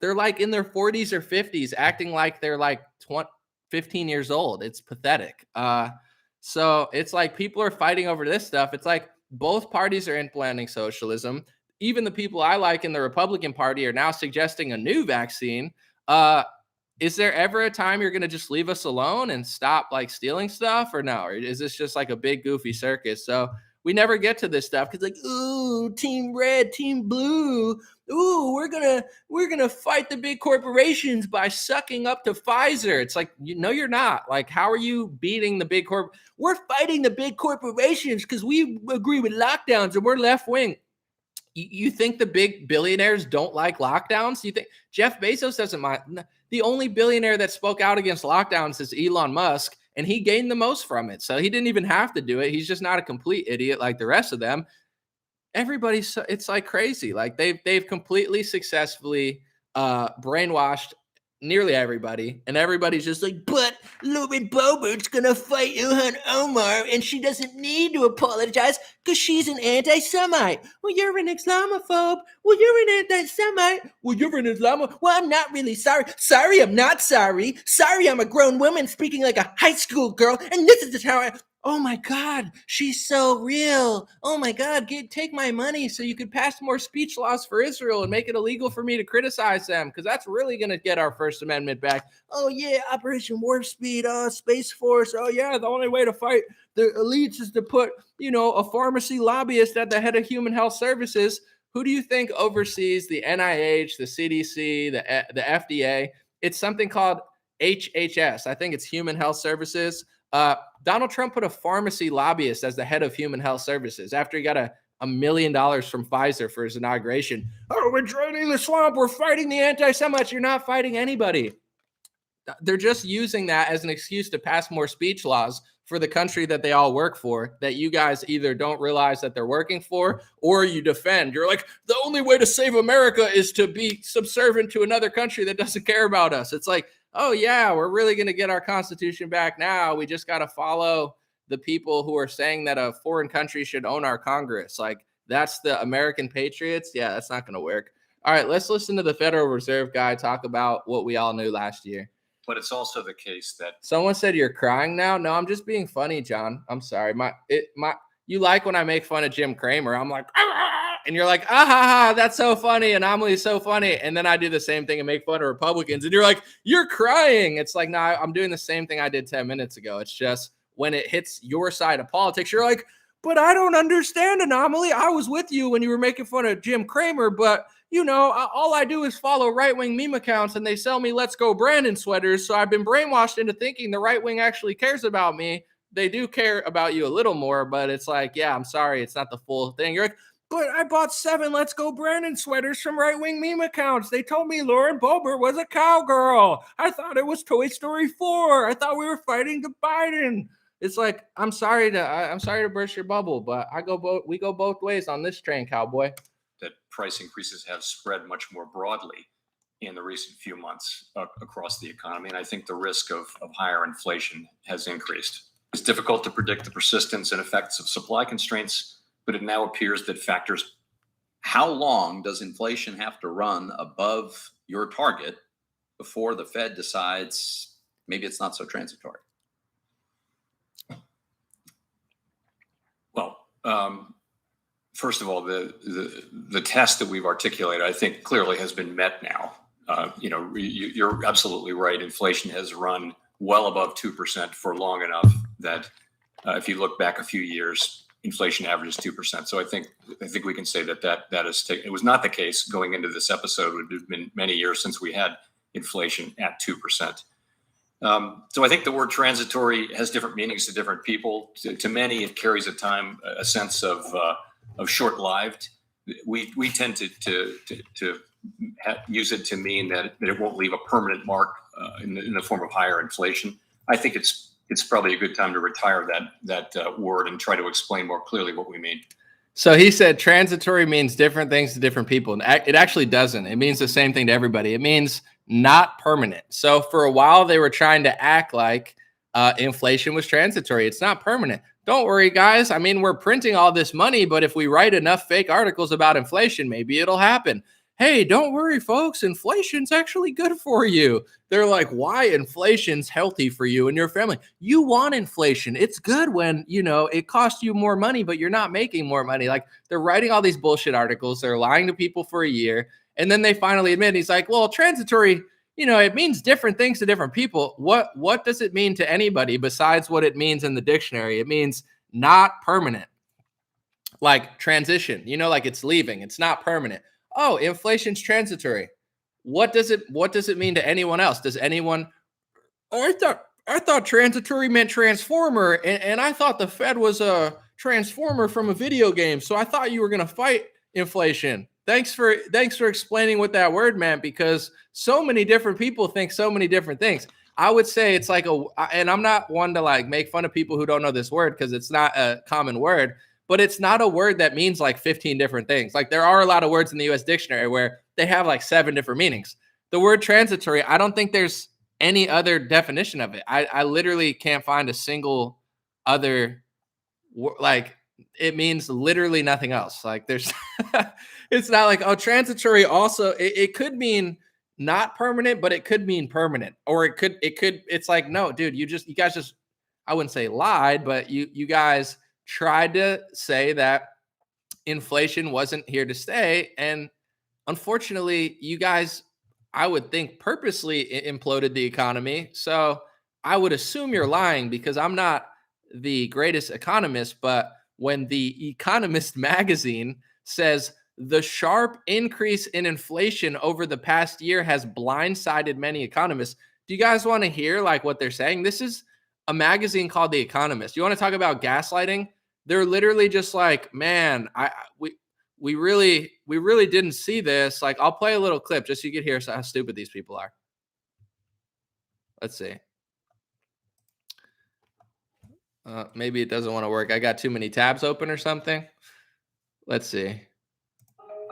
they're like in their 40s or 50s acting like they're like 15 years old. It's pathetic. So it's like people are fighting over this stuff. It's like both parties are implementing socialism. Even the people I like in the Republican Party are now suggesting a new vaccine. Is there ever a time you're going to just leave us alone and stop like stealing stuff, or no? Or is this just like a big goofy circus? So we never get to this stuff because, like, ooh, team red, team blue. Ooh, we're gonna fight the big corporations by sucking up to Pfizer. It's like, you're not. Like, how are you beating the big corp? We're fighting the big corporations because we agree with lockdowns and we're left wing. You think the big billionaires don't like lockdowns? You think Jeff Bezos doesn't mind? The only billionaire that spoke out against lockdowns is Elon Musk, and he gained the most from it. So he didn't even have to do it. He's just not a complete idiot like the rest of them. Everybody's, it's like crazy. Like they've completely successfully brainwashed nearly everybody, and everybody's just like, but Lauren Boebert's gonna fight Ilhan Omar and she doesn't need to apologize because she's an anti-Semite. Well, you're an Islamophobe. Well, you're an anti-Semite. Well, you're an Islamophobe. Well, I'm not really sorry. Sorry, I'm not sorry. Sorry, I'm a grown woman speaking like a high school girl, and this is just how I... Oh my God, she's so real. Oh my God, take my money so you could pass more speech laws for Israel and make it illegal for me to criticize them, because that's really going to get our First Amendment back. Oh yeah, Operation Warp Speed, Space Force. Oh yeah, the only way to fight the elites is to put, a pharmacy lobbyist at the head of Human Health Services. Who do you think oversees the NIH, the CDC, the FDA? It's something called HHS. I think it's Human Health Services. Donald Trump put a pharmacy lobbyist as the head of Human Health Services after he got $1 million from Pfizer for his inauguration. Oh, we're draining the swamp. We're fighting the anti-Semites. You're not fighting anybody. They're just using that as an excuse to pass more speech laws for the country that they all work for, that you guys either don't realize that they're working for or you defend. You're like, the only way to save America is to be subservient to another country that doesn't care about us. It's like, oh yeah, we're really going to get our Constitution back now. We just got to follow the people who are saying that a foreign country should own our Congress. Like, that's the American patriots. Yeah, that's not going to work. All right, let's listen to the Federal Reserve guy talk about what we all knew last year. But it's also the case that someone said you're crying now. No, I'm just being funny, John. I'm sorry. You like when I make fun of Jim Cramer. I'm like, and you're like, that's so funny. Anomaly's so funny. And then I do the same thing and make fun of Republicans. And you're like, you're crying. It's like, no, I'm doing the same thing I did 10 minutes ago. It's just when it hits your side of politics, you're like, but I don't understand, Anomaly. I was with you when you were making fun of Jim Cramer, but all I do is follow right-wing meme accounts and they sell me Let's Go Brandon sweaters. So I've been brainwashed into thinking the right wing actually cares about me. They do care about you a little more, but it's like, yeah, I'm sorry. It's not the full thing. You're like, but I bought 7 Let's Go Brandon sweaters from right-wing meme accounts. They told me Lauren Boebert was a cowgirl. I thought it was Toy Story 4. I thought we were fighting the Biden. It's like, I'm sorry to burst your bubble, but we go both ways on this train, cowboy. That price increases have spread much more broadly in the recent few months across the economy. And I think the risk of higher inflation has increased. It's difficult to predict the persistence and effects of supply constraints, but it now appears that factors. How long does inflation have to run above your target before the Fed decides maybe it's not so transitory? Well, first of all, the test that we've articulated, I think, clearly has been met now. You're absolutely right. Inflation has run well above 2% for long enough that if you look back a few years, inflation averages 2%. So I think we can say that is it was not the case going into this episode. It would have been many years since we had inflation at 2%. So I think the word transitory has different meanings to different people. To many, it carries a sense of short-lived. we tend to use it to mean that it won't leave a permanent mark in the form of higher inflation. I think it's probably a good time to retire that word and try to explain more clearly what we mean. So he said transitory means different things to different people. And it actually doesn't. It means the same thing to everybody. It means not permanent. So for a while, they were trying to act like inflation was transitory. It's not permanent. Don't worry, guys. I mean, we're printing all this money, but if we write enough fake articles about inflation, maybe it'll happen. Hey, don't worry, folks. Inflation's actually good for you. They're like, why? Inflation's healthy for you and your family. You want inflation. It's good when, it costs you more money, but you're not making more money. Like, they're writing all these bullshit articles. They're lying to people for a year. And then they finally admit, he's like, well, transitory, it means different things to different people. What does it mean to anybody besides what it means in the dictionary? It means not permanent. Like transition, like it's leaving. It's not permanent. Oh, inflation's transitory. What does it mean to anyone else? Does anyone? Oh, I thought transitory meant transformer, and I thought the Fed was a transformer from a video game. So I thought you were gonna fight inflation. Thanks for explaining what that word meant, because so many different people think so many different things. I would say it's like and I'm not one to like make fun of people who don't know this word because it's not a common word. But it's not a word that means like 15 different things. Like there are a lot of words in the US dictionary where they have like 7 different meanings. The word transitory, I don't think there's any other definition of it. I literally can't find a single other, like it means literally nothing else. Like there's, it's not like, oh, transitory also, it could mean not permanent, but it could mean permanent. Or it's like, no, dude, you guys just, I wouldn't say lied, but you guys tried to say that inflation wasn't here to stay. And unfortunately, you guys, I would think, purposely imploded the economy. So I would assume you're lying because I'm not the greatest economist. But when the Economist magazine says the sharp increase in inflation over the past year has blindsided many economists, do you guys want to hear like what they're saying? This is a magazine called The Economist. You want to talk about gaslighting? They're literally just like, man, we really didn't see this. Like, I'll play a little clip just so you can hear how stupid these people are. Let's see. Maybe it doesn't want to work. I got too many tabs open or something. Let's see.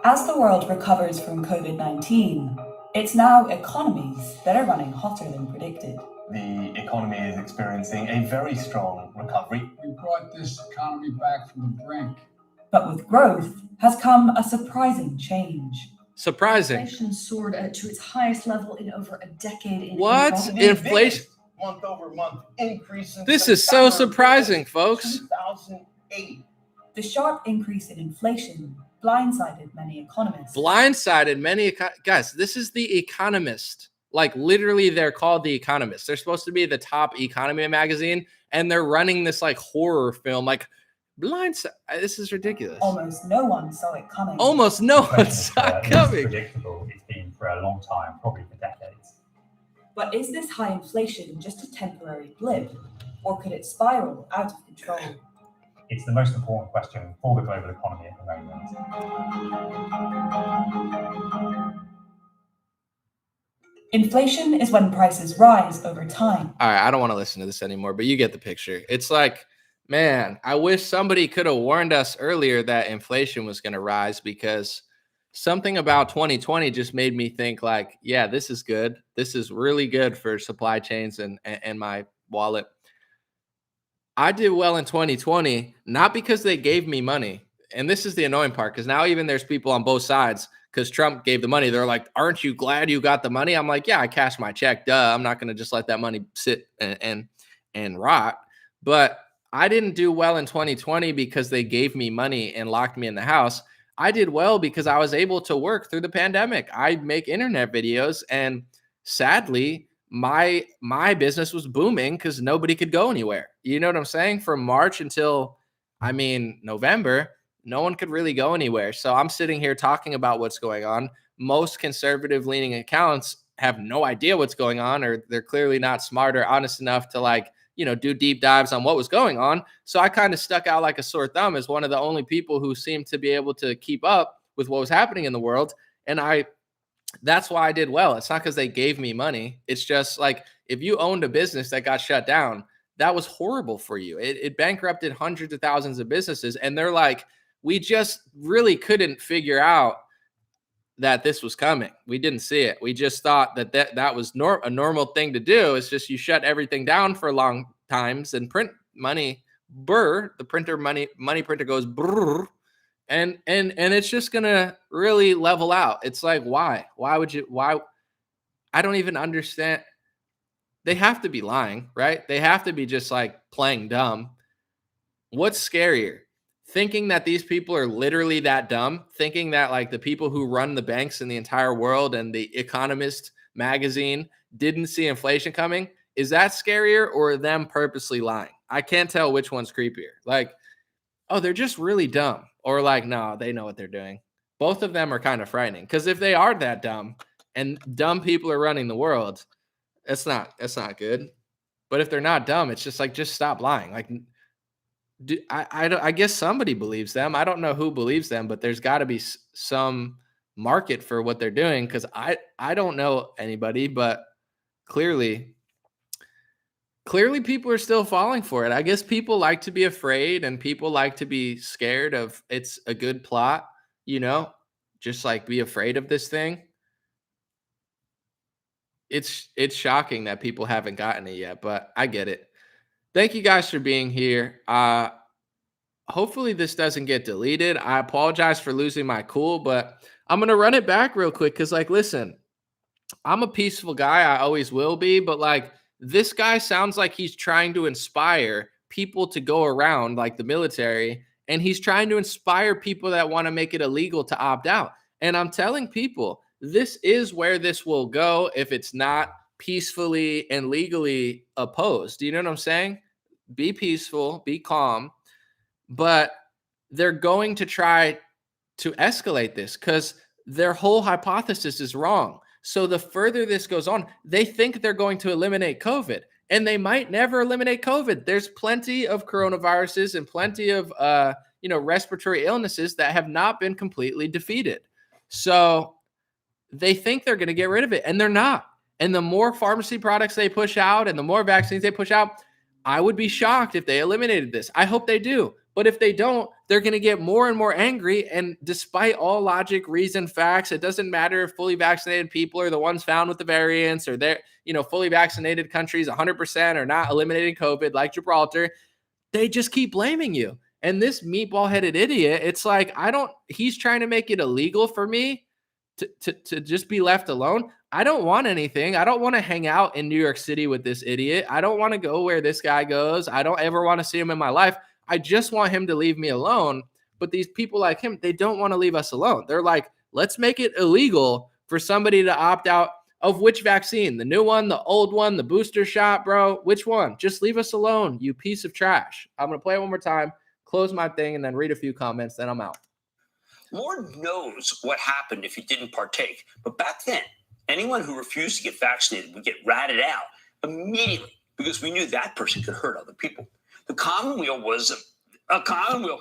As the world recovers from COVID-19, it's now economies that are running hotter than predicted. The economy is experiencing a very strong recovery. We brought this economy back from the brink. But with growth has come a surprising change. Surprising. Inflation soared to its highest level in over a decade. What? Inflation? Month over month increase. This is so surprising, folks. 2008. The sharp increase in inflation blindsided many economists. Guys, this is The Economist. Like literally they're called The Economist. They're supposed to be the top economy magazine, and they're running this like horror film, like Blindside. This is ridiculous. Almost no one saw it coming. Almost no one saw it coming. It's predictable. It's been for a long time, probably for decades. But is this high inflation just a temporary blip, or could it spiral out of control? It's the most important question for the global economy at the moment. Inflation is when prices rise over time. All right, I don't want to listen to this anymore, but you get the picture. It's like, man, I wish somebody could have warned us earlier that inflation was going to rise, because something about 2020 just made me think like, yeah, this is good. This is really good for supply chains and my wallet. I did well in 2020, not because they gave me money. And this is the annoying part, because now even there's people on both sides, because Trump gave the money. They're like, aren't you glad you got the money? I'm like, yeah, I cashed my check. Duh. I'm not going to just let that money sit and rot. But I didn't do well in 2020 because they gave me money and locked me in the house. I did well because I was able to work through the pandemic. I make internet videos, and sadly, my business was booming because nobody could go anywhere. You know what I'm saying? From March until, November, no one could really go anywhere. So I'm sitting here talking about what's going on. Most conservative leaning accounts have no idea what's going on, or they're clearly not smart or honest enough to do deep dives on what was going on. So I kind of stuck out like a sore thumb as one of the only people who seemed to be able to keep up with what was happening in the world. And that's why I did well. It's not because they gave me money. It's just like, if you owned a business that got shut down, that was horrible for you. It bankrupted hundreds of thousands of businesses. And they're like, we just really couldn't figure out that this was coming. We didn't see it. We just thought that was a normal thing to do. It's just you shut everything down for long times and print money, the money printer goes brr, and it's just gonna really level out. It's like, why I don't even understand. They have to be lying, right? They have to be just like playing dumb. What's scarier? Thinking that these people are literally that dumb, thinking that like the people who run the banks in the entire world and the Economist magazine didn't see inflation coming, is that scarier, or them purposely lying? I can't tell which one's creepier. Like, oh, they're just really dumb, or like, no, they know what they're doing. Both of them are kind of frightening, because if they are that dumb and dumb people are running the world, it's not good. But if they're not dumb, it's just like, just stop lying. Like, I guess somebody believes them. I don't know who believes them, but there's got to be some market for what they're doing, because I don't know anybody, but clearly people are still falling for it. I guess people like to be afraid, and people like to be scared of, it's a good plot, just like be afraid of this thing. It's shocking that people haven't gotten it yet, but I get it. Thank you guys for being here. Hopefully this doesn't get deleted. I apologize for losing my cool, but I'm going to run it back real quick, because like, listen, I'm a peaceful guy. I always will be, but like, this guy sounds like he's trying to inspire people to go around like the military, and he's trying to inspire people that want to make it illegal to opt out. And I'm telling people, this is where this will go if it's not peacefully and legally opposed. Do you know what I'm saying? Be peaceful, be calm, but they're going to try to escalate this because their whole hypothesis is wrong. So the further this goes on, they think they're going to eliminate COVID, and they might never eliminate COVID. There's plenty of coronaviruses and plenty of respiratory illnesses that have not been completely defeated. So they think they're going to get rid of it, and they're not. And the more pharmacy products they push out and the more vaccines they push out, I would be shocked if they eliminated this. I hope they do. But if they don't, they're going to get more and more angry. And despite all logic, reason, facts, it doesn't matter if fully vaccinated people are the ones found with the variants, or they're, fully vaccinated countries 100% are not eliminating COVID like Gibraltar. They just keep blaming you. And this meatball-headed idiot, it's like, he's trying to make it illegal for me to just be left alone. I don't want anything. I don't want to hang out in New York City with this idiot. I don't want to go where this guy goes. I don't ever want to see him in my life. I just want him to leave me alone. But these people like him, they don't want to leave us alone. They're like, let's make it illegal for somebody to opt out of which vaccine? The new one, the old one, the booster shot, bro? Which one? Just leave us alone, you piece of trash. I'm going to play it one more time, close my thing, and then read a few comments, then I'm out. Lord knows what happened if you didn't partake. But back then, anyone who refused to get vaccinated would get ratted out immediately because we knew that person could hurt other people. The Commonweal was a Commonweal.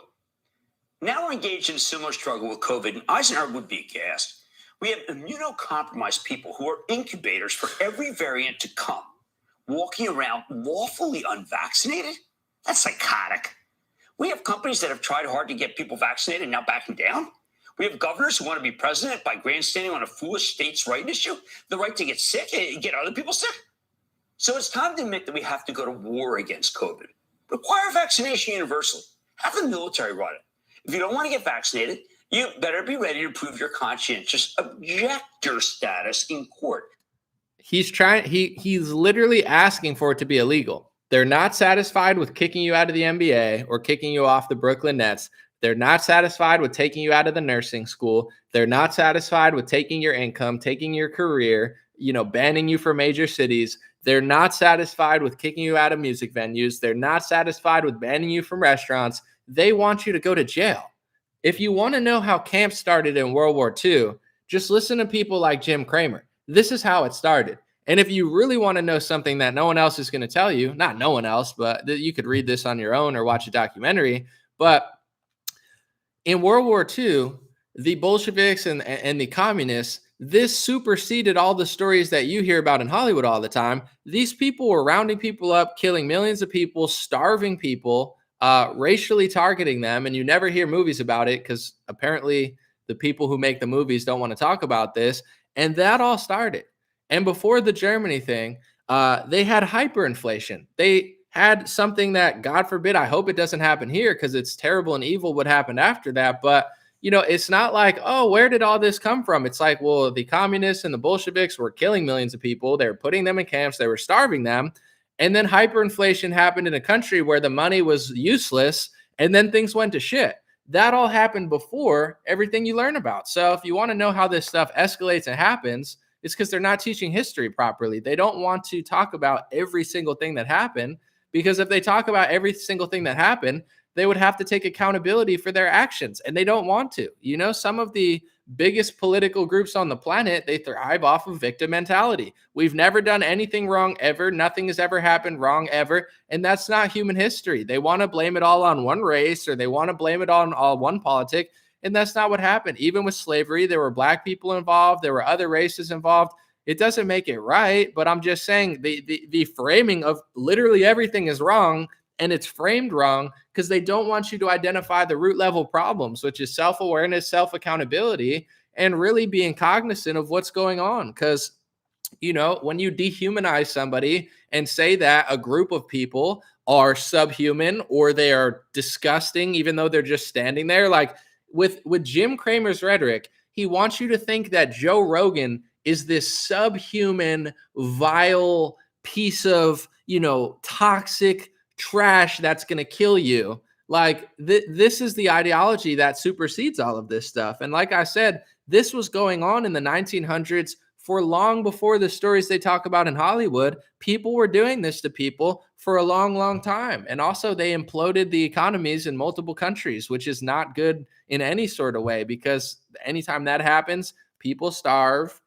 Now we're engaged in a similar struggle with COVID, and Eisenhower would be aghast. We have immunocompromised people who are incubators for every variant to come, walking around lawfully unvaccinated? That's psychotic. We have companies that have tried hard to get people vaccinated and now backing down. We have governors who want to be president by grandstanding on a foolish states' right issue, the right to get sick and get other people sick. So it's time to admit that we have to go to war against COVID. Require vaccination universally. Have the military run it. If you don't want to get vaccinated, you better be ready to prove your conscientious objector status in court. He's literally asking for it to be illegal. They're not satisfied with kicking you out of the NBA or kicking you off the Brooklyn Nets. They're not satisfied with taking you out of the nursing school. They're not satisfied with taking your income, taking your career, banning you from major cities. They're not satisfied with kicking you out of music venues. They're not satisfied with banning you from restaurants. They want you to go to jail. If you want to know how camps started in World War II, just listen to people like Jim Cramer. This is how it started. And if you really want to know something that no one else is going to tell you, not no one else, but you could read this on your own or watch a documentary. But in World War II, the Bolsheviks and the communists, this superseded all the stories that you hear about in Hollywood all the time. These people were rounding people up, killing millions of people, starving people, racially targeting them. And you never hear movies about it because apparently the people who make the movies don't want to talk about this. And that all started. And before the Germany thing, they had hyperinflation. They had something that, God forbid, I hope it doesn't happen here because it's terrible and evil what happened after that. But it's not like, oh, where did all this come from? It's like, well, the communists and the Bolsheviks were killing millions of people. They were putting them in camps. They were starving them. And then hyperinflation happened in a country where the money was useless. And then things went to shit. That all happened before everything you learn about. So if you want to know how this stuff escalates and happens, it's because they're not teaching history properly. They don't want to talk about every single thing that happened, because if they talk about every single thing that happened, they would have to take accountability for their actions, and they don't want to. Some of the biggest political groups on the planet, they thrive off of victim mentality. We've never done anything wrong ever. Nothing has ever happened wrong ever. And that's not human history. They want to blame it all on one race, or they want to blame it on one politic. And that's not what happened. Even with slavery, there were black people involved. There were other races involved. It doesn't make it right, but I'm just saying the framing of literally everything is wrong, and it's framed wrong because they don't want you to identify the root level problems, which is self-awareness, self-accountability, and really being cognizant of what's going on. Because, when you dehumanize somebody and say that a group of people are subhuman or they are disgusting, even though they're just standing there, like with Jim Cramer's rhetoric, he wants you to think that Joe Rogan is this subhuman, vile piece of, toxic trash that's going to kill you. Like this is the ideology that supersedes all of this stuff. And like I said, this was going on in the 1900s for long before the stories they talk about in Hollywood. People were doing this to people for a long, long time. And also they imploded the economies in multiple countries, which is not good in any sort of way, because anytime that happens, people starve,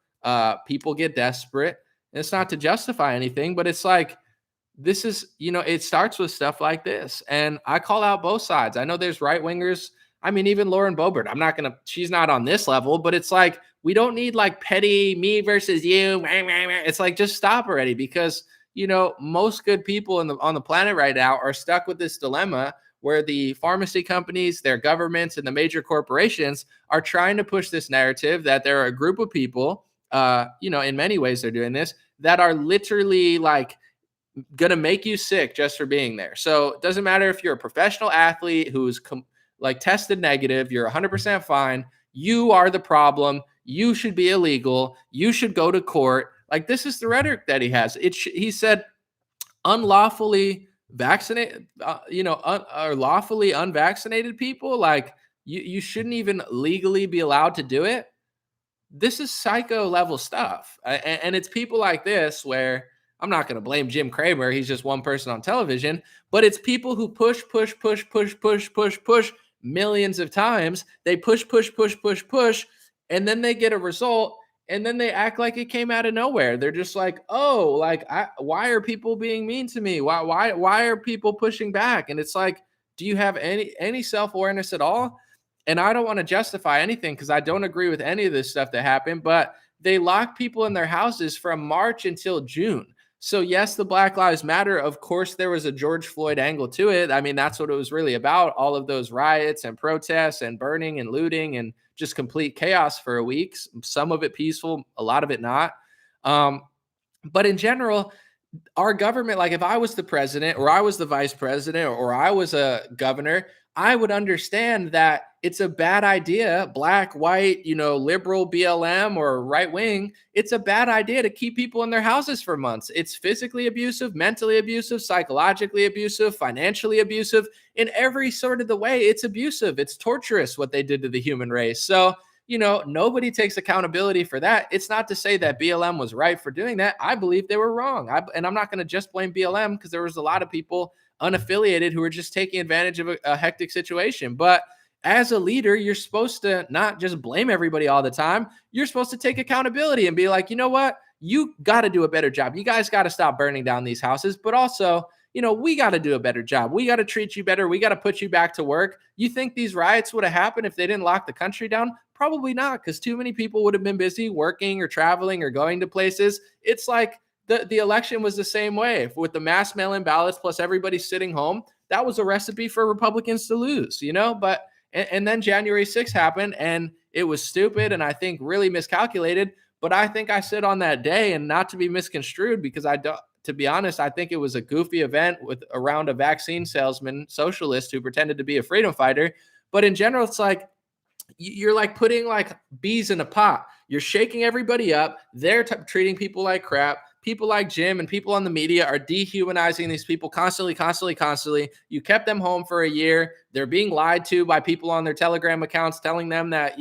people get desperate. And it's not to justify anything, but it's like, this is, it starts with stuff like this. And I call out both sides. I know there's right wingers. I mean, even Lauren Boebert, she's not on this level, but it's like, we don't need like petty me versus you. It's like, just stop already, because, most good people on the planet right now are stuck with this dilemma where the pharmacy companies, their governments, and the major corporations are trying to push this narrative that there are a group of people, in many ways they're doing this, that are literally like gonna make you sick just for being there. So it doesn't matter if you're a professional athlete who's tested negative, you're 100% fine. You are the problem. You should be illegal. You should go to court. Like, this is the rhetoric that he has. He said unlawfully vaccinated, or lawfully unvaccinated people, like you shouldn't even legally be allowed to do it. This is psycho level stuff. And it's people like this where I'm not going to blame Jim Cramer. He's just one person on television, but it's people who push millions of times. They push, and then they get a result, and then they act like it came out of nowhere. They're just like, oh, like, why are people being mean to me? Why are people pushing back? And it's like, do you have any self-awareness at all? And I don't want to justify anything because I don't agree with any of this stuff that happened, but they locked people in their houses from March until June. So yes, the Black Lives Matter, of course, there was a George Floyd angle to it. I mean, that's what it was really about. All of those riots and protests and burning and looting and just complete chaos for a week. Some of it peaceful, a lot of it not. But in general, our government, like if I was the president or I was the vice president or I was a governor, I would understand that it's a bad idea, black, white, liberal, BLM, or right wing. It's a bad idea to keep people in their houses for months. It's physically abusive, mentally abusive, psychologically abusive, financially abusive. In every sort of the way, it's abusive. It's torturous what they did to the human race. So, nobody takes accountability for that. It's not to say that BLM was right for doing that. I believe they were wrong. And I'm not going to just blame BLM because there was a lot of people unaffiliated who were just taking advantage of a hectic situation. But as a leader, you're supposed to not just blame everybody all the time. You're supposed to take accountability and be like, you know what? You got to do a better job. You guys got to stop burning down these houses. But also, we got to do a better job. We got to treat you better. We got to put you back to work. You think these riots would have happened if they didn't lock the country down? Probably not, because too many people would have been busy working or traveling or going to places. It's like the election was the same way with the mass mail-in ballots plus everybody sitting home. That was a recipe for Republicans to lose, but and then January 6th happened, and it was stupid and I think really miscalculated. But I think I said on that day, and not to be misconstrued, because to be honest, I think it was a goofy event around a vaccine salesman, socialist who pretended to be a freedom fighter. But in general, it's like you're like putting like bees in a pot. You're shaking everybody up. They're treating people like crap. People like Jim and people on the media are dehumanizing these people constantly. You kept them home for a year. They're being lied to by people on their Telegram accounts telling them that,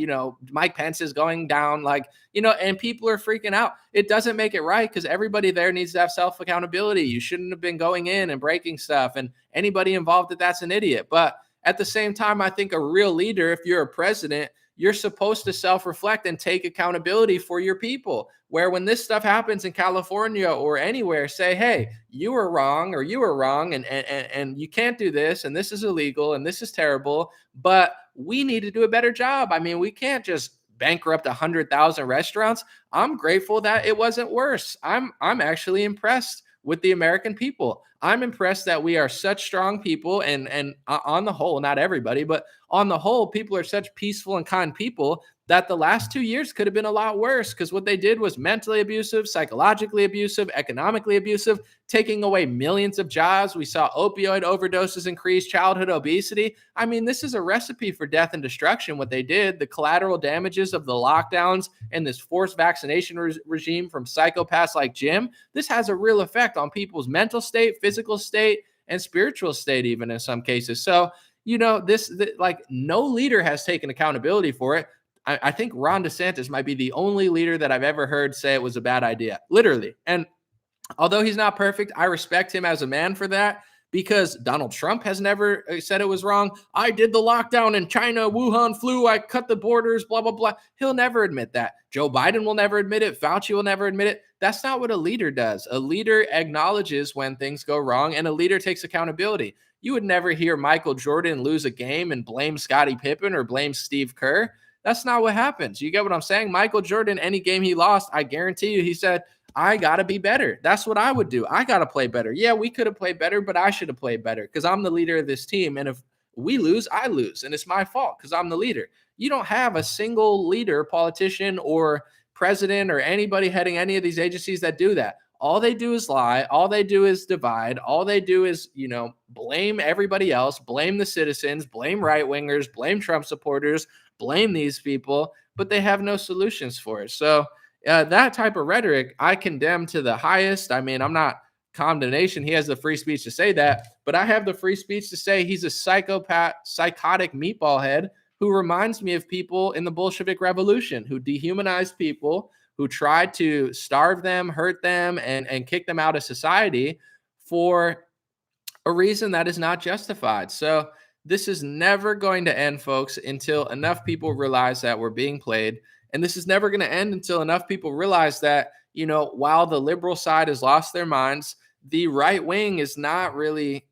Mike Pence is going down, and people are freaking out. It doesn't make it right, because everybody there needs to have self-accountability. You shouldn't have been going in and breaking stuff, and anybody involved that's an idiot. But at the same time, I think a real leader, if you're a president, you're supposed to self-reflect and take accountability for your people, where when this stuff happens in California or anywhere, say, hey, you were wrong, and you can't do this, and this is illegal, and this is terrible, but we need to do a better job. I mean, we can't just bankrupt 100,000 restaurants. I'm grateful that it wasn't worse. I'm actually impressed with the American people. I'm impressed that we are such strong people, and on the whole, not everybody, but on the whole, people are such peaceful and kind people that the last 2 years could have been a lot worse, because what they did was mentally abusive, psychologically abusive, economically abusive, taking away millions of jobs. We saw opioid overdoses increase, childhood obesity. I mean, this is a recipe for death and destruction, what they did. The collateral damages of the lockdowns and this forced vaccination regime from psychopaths like Jim, this has a real effect on people's mental state, physical state, and spiritual state, even in some cases. So, this no leader has taken accountability for it. I think Ron DeSantis might be the only leader that I've ever heard say it was a bad idea, literally. And although he's not perfect, I respect him as a man for that, because Donald Trump has never said it was wrong. I did the lockdown in China, Wuhan flu, I cut the borders, blah, blah, blah. He'll never admit that. Joe Biden will never admit it. Fauci will never admit it. That's not what a leader does. A leader acknowledges when things go wrong, and a leader takes accountability. You would never hear Michael Jordan lose a game and blame Scottie Pippen or blame Steve Kerr. That's not what happens. You get what I'm saying? Michael Jordan, any game he lost, I guarantee you, he said, I got to be better. That's what I would do. I got to play better. Yeah, we could have played better, but I should have played better, because I'm the leader of this team. And if we lose, I lose. And it's my fault, because I'm the leader. You don't have a single leader, politician, or president, or anybody heading any of these agencies that do that. All they do is lie. All they do is divide. All they do is, blame everybody else, blame the citizens, blame right-wingers, blame Trump supporters, blame these people, but they have no solutions for it. So that type of rhetoric, I condemn to the highest. I mean, I'm not condemnation. He has the free speech to say that, but I have the free speech to say he's a psychopath, psychotic meatball head who reminds me of people in the Bolshevik Revolution who dehumanized people, who tried to starve them, hurt them, and kick them out of society for a reason that is not justified. So this is never going to end, folks, until enough people realize that we're being played. And this is never going to end until enough people realize that, while the liberal side has lost their minds, the right wing is not really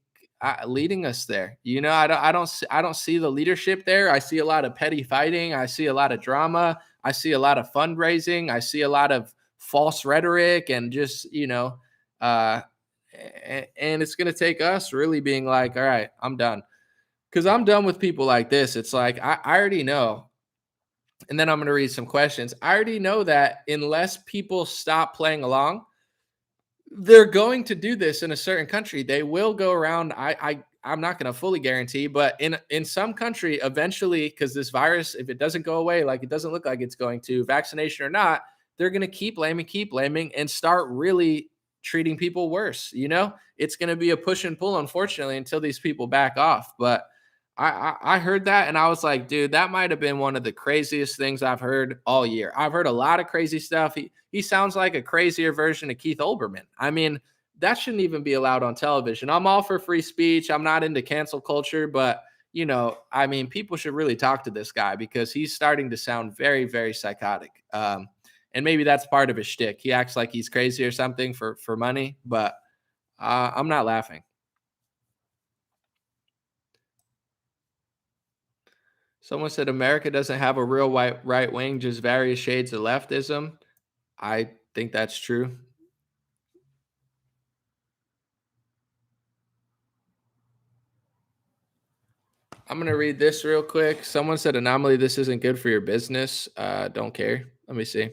leading us there. I don't see the leadership there. I see a lot of petty fighting. I see a lot of drama. I see a lot of fundraising. I see a lot of false rhetoric, and just, and it's going to take us really being like, all right, I'm done. Because I'm done with people like this. It's like, I already know. And then I'm going to read some questions. I already know that unless people stop playing along, they're going to do this in a certain country. They will go around. I'm not going to fully guarantee, but in some country, eventually, because this virus, if it doesn't go away, like it doesn't look like it's going to, vaccination or not, they're going to keep blaming, and start really treating people worse. It's going to be a push and pull, unfortunately, until these people back off. But I heard that, and I was like, dude, that might have been one of the craziest things I've heard all year. I've heard a lot of crazy stuff. He sounds like a crazier version of Keith Olbermann. I mean, that shouldn't even be allowed on television. I'm all for free speech. I'm not into cancel culture, but people should really talk to this guy, because he's starting to sound very, very psychotic. And maybe that's part of his shtick. He acts like he's crazy or something for money, but I'm not laughing. Someone said America doesn't have a real white right wing, just various shades of leftism. I think that's true. I'm going to read this real quick. Someone said, Anomaly, this isn't good for your business. Don't care. Let me see.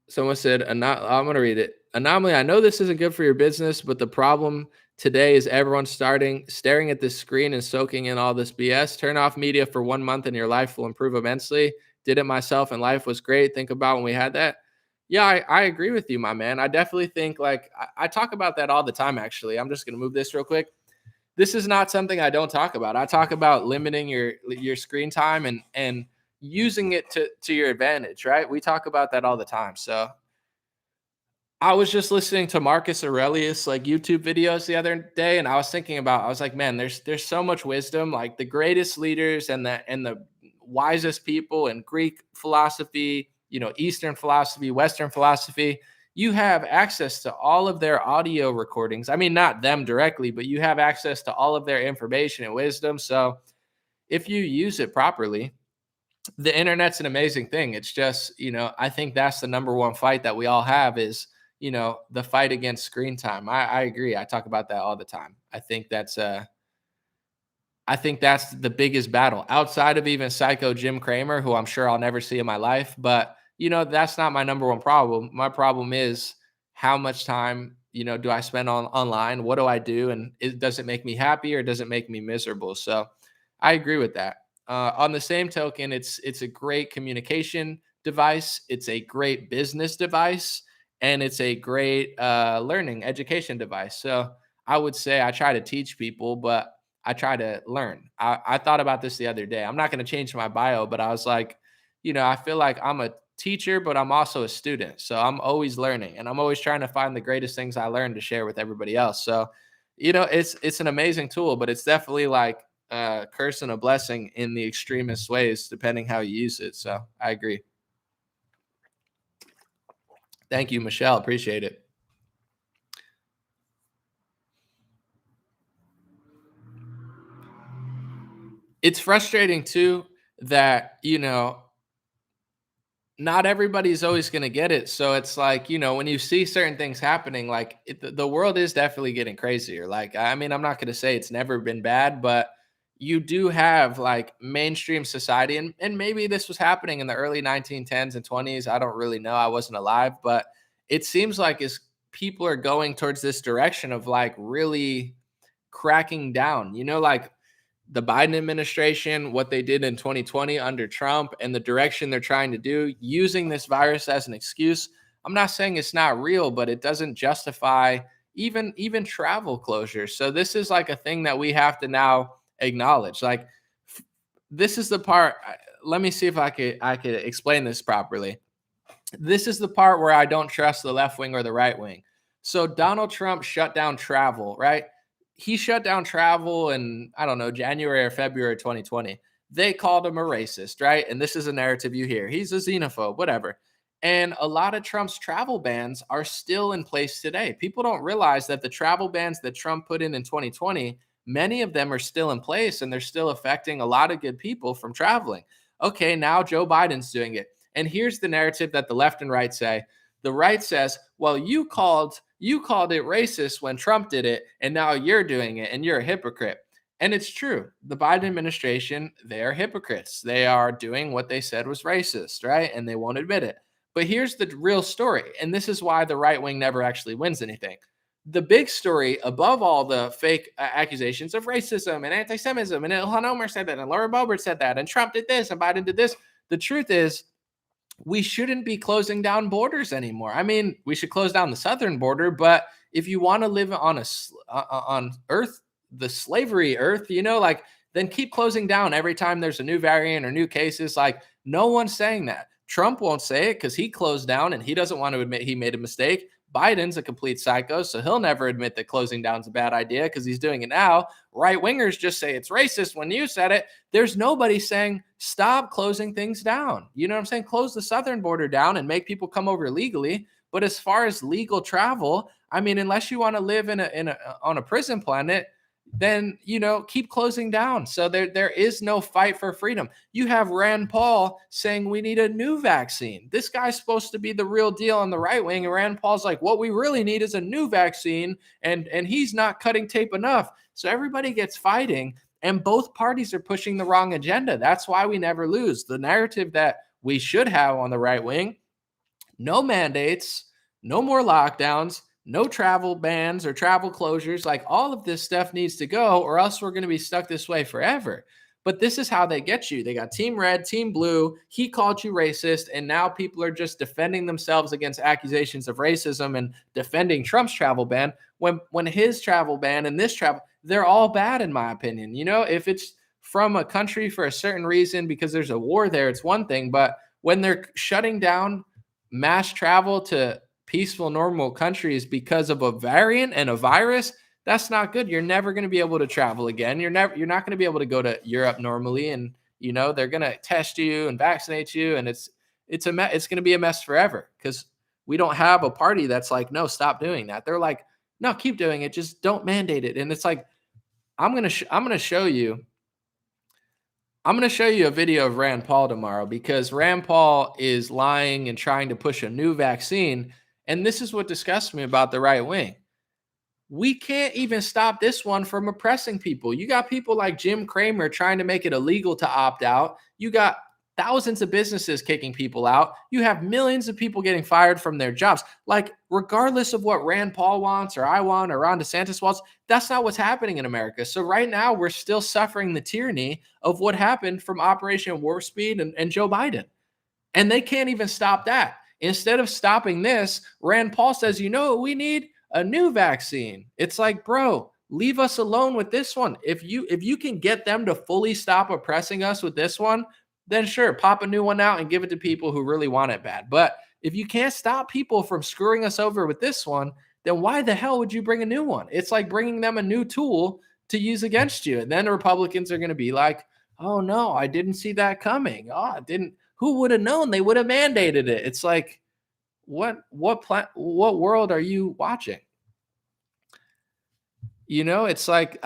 Someone said, I'm going to read it. Anomaly, I know this isn't good for your business, but the problem today is everyone staring at this screen and soaking in all this BS. Turn off media for 1 month and your life will improve immensely. Did it myself and life was great. Think about when we had that. Yeah, I agree with you, my man. I definitely think I talk about that all the time, actually. I'm just going to move this real quick. This is not something I don't talk about. I talk about limiting your screen time and using it to your advantage, right? We talk about that all the time. So I was just listening to Marcus Aurelius YouTube videos the other day, and I was thinking about, I was like, man, there's so much wisdom. Like the greatest leaders and the wisest people in Greek philosophy, Eastern philosophy, Western philosophy, you have access to all of their audio recordings. I mean, not them directly, but you have access to all of their information and wisdom. So if you use it properly, the internet's an amazing thing. It's just, I think that's the number one fight that we all have is, the fight against screen time. I agree. I talk about that all the time. I think that's the biggest battle outside of even psycho Jim Cramer, who I'm sure I'll never see in my life. But that's not my number one problem. My problem is how much time, do I spend online? What do I do? And does it make me happy or does it make me miserable? So I agree with that. On the same token, it's a great communication device. It's a great business device, and it's a great learning education device. So I would say I try to teach people, but I try to learn. I thought about this the other day. I'm not going to change my bio, but I was like, I feel like I'm a teacher, but I'm also a student. So I'm always learning and I'm always trying to find the greatest things I learned to share with everybody else. So, it's an amazing tool, but it's definitely like a curse and a blessing in the extremest ways, depending how you use it. So I agree. Thank you, Michelle. Appreciate it. It's frustrating too that, not everybody's always going to get it. So it's like, when you see certain things happening, the world is definitely getting crazier. I'm not going to say it's never been bad, but you do have mainstream society. And maybe this was happening in the early 1910s and 20s. I don't really know. I wasn't alive, but it seems like as people are going towards this direction of really cracking down, the Biden administration, what they did in 2020 under Trump and the direction they're trying to do, using this virus as an excuse. I'm not saying it's not real, but it doesn't justify even travel closures. So this is a thing that we have to now acknowledge. This is the part. Let me see if I could explain this properly. This is the part where I don't trust the left wing or the right wing. So Donald Trump shut down travel, right? He shut down travel in, I don't know, January or February 2020. They called him a racist, right? And this is a narrative you hear. He's a xenophobe, whatever. And a lot of Trump's travel bans are still in place today. People don't realize that the travel bans that Trump put in 2020, many of them are still in place and they're still affecting a lot of good people from traveling. Okay, now Joe Biden's doing it. And here's the narrative that the left and right say. The right says, well, you called it racist when Trump did it, and now you're doing it, and you're a hypocrite. And it's true. The Biden administration, they are hypocrites. They are doing what they said was racist, right? And they won't admit it. But here's the real story, and this is why the right wing never actually wins anything. The big story, above all the fake accusations of racism and anti-Semitism, and Ilhan Omar said that, and Laura Boebert said that, and Trump did this, and Biden did this. The truth is, we shouldn't be closing down borders anymore. I mean, we should close down the southern border, but if you want to live on Earth, the slavery Earth, then keep closing down every time there's a new variant or new cases. No one's saying that. Trump won't say it because he closed down and he doesn't want to admit he made a mistake. Biden's a complete psycho, so he'll never admit that closing down is a bad idea because he's doing it now. Right-wingers just say it's racist when you said it. There's nobody saying stop closing things down. You know what I'm saying? Close the southern border down and make people come over legally. But as far as legal travel, unless you want to live on a prison planet, then, keep closing down. So there is no fight for freedom. You have Rand Paul saying we need a new vaccine. This guy's supposed to be the real deal on the right wing. And Rand Paul's like, what we really need is a new vaccine. And he's not cutting tape enough. So everybody gets fighting, and both parties are pushing the wrong agenda. That's why we never lose. The narrative that we should have on the right wing: no mandates, no more lockdowns, no travel bans or travel closures. Like, all of this stuff needs to go, or else we're going to be stuck this way forever. But this is how they get you. They got Team Red, Team Blue. He called you racist, and now people are just defending themselves against accusations of racism and defending Trump's travel ban when his travel ban and this travel, they're all bad in my opinion. If it's from a country for a certain reason because there's a war there, it's one thing. But when they're shutting down mass travel to peaceful, normal countries because of a variant and a virus, that's not good. You're never going to be able to travel again. You're not going to be able to go to Europe normally, and they're going to test you and vaccinate you, and it's going to be a mess forever, because we don't have a party that's like, no, stop doing that. They're like, no, keep doing it, just don't mandate it. And it's like, I'm going to show you a video of Rand Paul tomorrow, because Rand Paul is lying and trying to push a new vaccine. And this is what disgusts me about the right wing. We can't even stop this one from oppressing people. You got people like Jim Cramer trying to make it illegal to opt out. You got thousands of businesses kicking people out. You have millions of people getting fired from their jobs. Like, regardless of what Rand Paul wants, or I want, or Ron DeSantis wants, that's not what's happening in America. So right now, we're still suffering the tyranny of what happened from Operation Warp Speed and Joe Biden. And they can't even stop that. Instead of stopping this, Rand Paul says, we need a new vaccine. It's like, bro, leave us alone with this one. If you can get them to fully stop oppressing us with this one, then sure, pop a new one out and give it to people who really want it bad. But if you can't stop people from screwing us over with this one, then why the hell would you bring a new one? It's like bringing them a new tool to use against you. And then the Republicans are going to be like, oh no, I didn't see that coming. Who would have known? They would have mandated it. It's like, what world are you watching? It's like,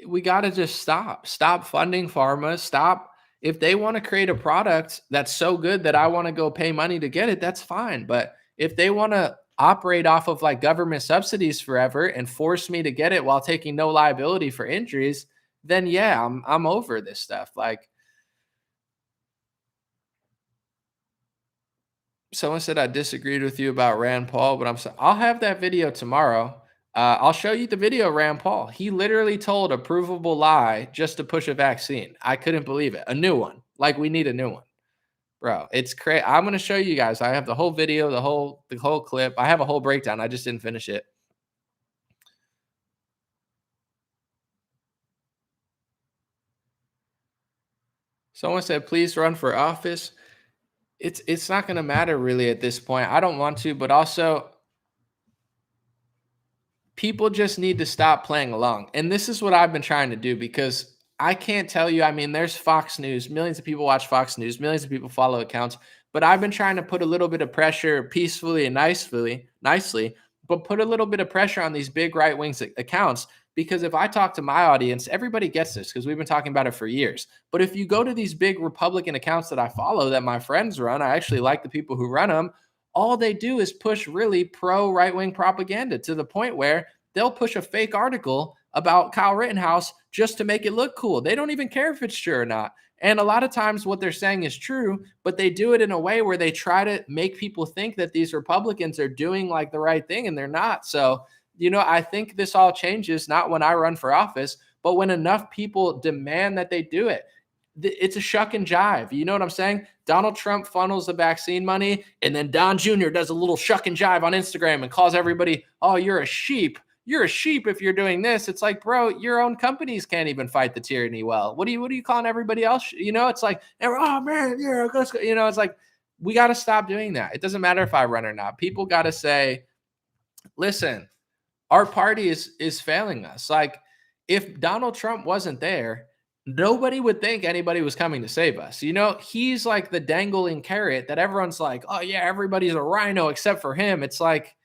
we got to just stop funding pharma. Stop. If they want to create a product that's so good that I want to go pay money to get it, that's fine. But if they want to operate off of like government subsidies forever and force me to get it while taking no liability for injuries, then yeah, I'm over this stuff. Like, someone said I disagreed with you about Rand Paul, but I'll have that video tomorrow. I'll show you the video of Rand Paul. He literally told a provable lie just to push a vaccine. I couldn't believe it. A new one. Like, we need a new one. Bro, it's crazy. I'm going to show you guys. I have the whole video, the whole clip. I have a whole breakdown. I just didn't finish it. Someone said, please run for office. It's not going to matter really at this point. I don't want to, but also people just need to stop playing along. And this is what I've been trying to do, because I can't tell you, I mean, there's Fox News, millions of people watch Fox News, millions of people follow accounts, but I've been trying to put a little bit of pressure peacefully and nicely, but put a little bit of pressure on these big right-wing accounts. Because if I talk to my audience, everybody gets this, because we've been talking about it for years. But if you go to these big Republican accounts that I follow, that my friends run, I actually like the people who run them, all they do is push really pro right-wing propaganda, to the point where they'll push a fake article about Kyle Rittenhouse just to make it look cool. They don't even care if it's true or not. And a lot of times what they're saying is true, but they do it in a way where they try to make people think that these Republicans are doing like the right thing, and they're not. So, I think this all changes, not when I run for office, but when enough people demand that they do it. It's a shuck and jive. You know what I'm saying? Donald Trump funnels the vaccine money, and then Don Jr. does a little shuck and jive on Instagram and calls everybody, oh, you're a sheep. You're a sheep if you're doing this. It's like, bro, your own companies can't even fight the tyranny well. What are you calling everybody else? It's like, oh man, yeah, let's go. It's like, we got to stop doing that. It doesn't matter if I run or not. People got to say, listen, our party is failing us. Like, if Donald Trump wasn't there, nobody would think anybody was coming to save us. He's like the dangling carrot that everyone's like, oh yeah, everybody's a rhino except for him. It's like,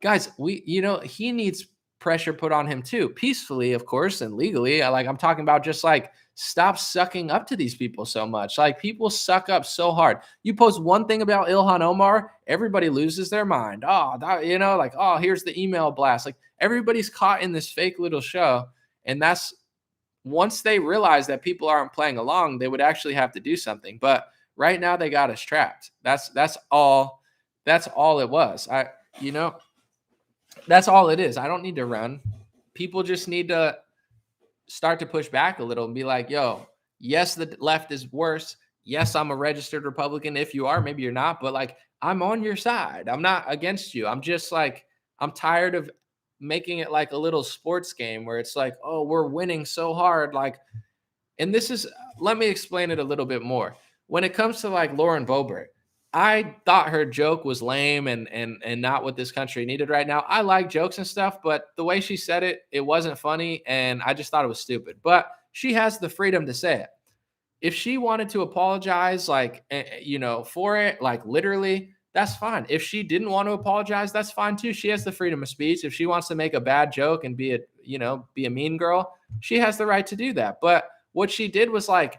guys, he needs pressure put on him too, peacefully, of course, and legally. I'm talking about just like, stop sucking up to these people so much. Like, people suck up so hard. You post one thing about Ilhan Omar, everybody loses their mind. Oh, that, you know, like, oh, here's the email blast. Like, everybody's caught in this fake little show. And that's, once they realize that people aren't playing along, they would actually have to do something. But right now they got us trapped. That's all it was. That's all it is. I don't need to run. People just need to start to push back a little and be like, yo, yes, the left is worse. Yes, I'm a registered Republican. If you are, maybe you're not, but like, I'm on your side. I'm not against you. I'm just like, I'm tired of making it like a little sports game where it's like, oh, we're winning so hard. Like, and this is, let me explain it a little bit more. When it comes to like Lauren Boebert, I thought her joke was lame and not what this country needed right now. I like jokes and stuff, but the way she said it, it wasn't funny, and I just thought it was stupid. But she has the freedom to say it. If she wanted to apologize, like, for it, like literally, that's fine. If she didn't want to apologize, that's fine too. She has the freedom of speech. If she wants to make a bad joke and be a mean girl, she has the right to do that. But what she did was like,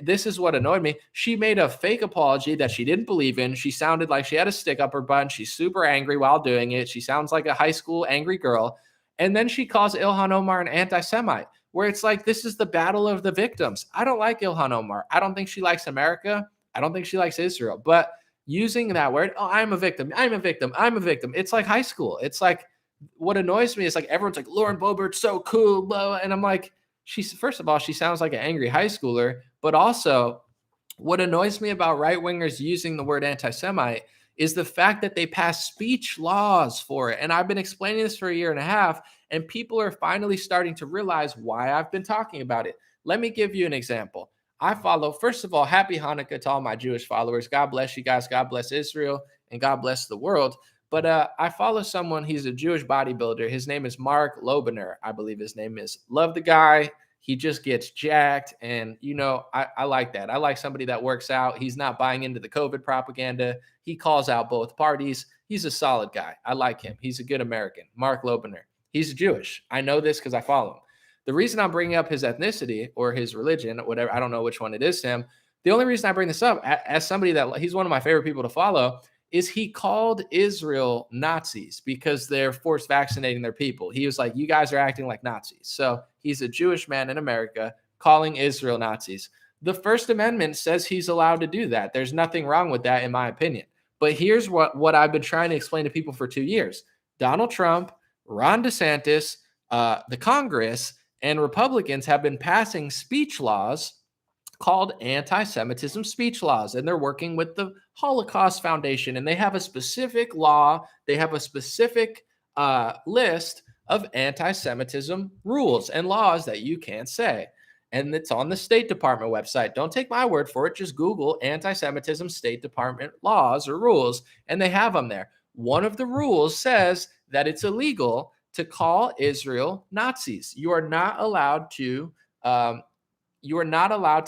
this is what annoyed me. She made a fake apology that she didn't believe in. She sounded like she had a stick up her butt. She's super angry while doing it. She sounds like a high school angry girl. And then she calls Ilhan Omar an anti-Semite, where it's like, this is the battle of the victims. I don't like Ilhan Omar. I don't think she likes America. I don't think she likes Israel. But using that word, oh, I'm a victim. I'm a victim. I'm a victim. It's like high school. It's like, what annoys me is like, everyone's like, Lauren Boebert's so cool. Blah. And I'm like, first of all, she sounds like an angry high schooler. But also, what annoys me about right-wingers using the word anti-Semite is the fact that they pass speech laws for it. And I've been explaining this for a year and a half, and people are finally starting to realize why I've been talking about it. Let me give you an example. I follow, first of all, happy Hanukkah to all my Jewish followers. God bless you guys. God bless Israel, and God bless the world. But I follow someone, he's a Jewish bodybuilder. His name is Mark Lobener, I believe his name is. Love the guy. He just gets jacked. And, I like that. I like somebody that works out. He's not buying into the COVID propaganda. He calls out both parties. He's a solid guy. I like him. He's a good American. Mark Lobener. He's Jewish. I know this because I follow him. The reason I'm bringing up his ethnicity or his religion, whatever, I don't know which one it is to him. The only reason I bring this up as somebody that he's one of my favorite people to follow is he called Israel Nazis because they're forced vaccinating their people. He was like, you guys are acting like Nazis. So he's a Jewish man in America calling Israel Nazis. The First Amendment says he's allowed to do that. There's nothing wrong with that, in my opinion. But here's what I've been trying to explain to people for 2 years. Donald Trump, Ron DeSantis, the Congress, and Republicans have been passing speech laws called anti-Semitism speech laws, and they're working with the Holocaust Foundation, and they have a specific law. They have a specific list of anti-Semitism rules and laws that you can't say, and it's on the State Department website. Don't take my word for it. Just Google anti-Semitism State Department laws or rules, and they have them there. One of the rules says that it's illegal to call Israel Nazis. You are not allowed to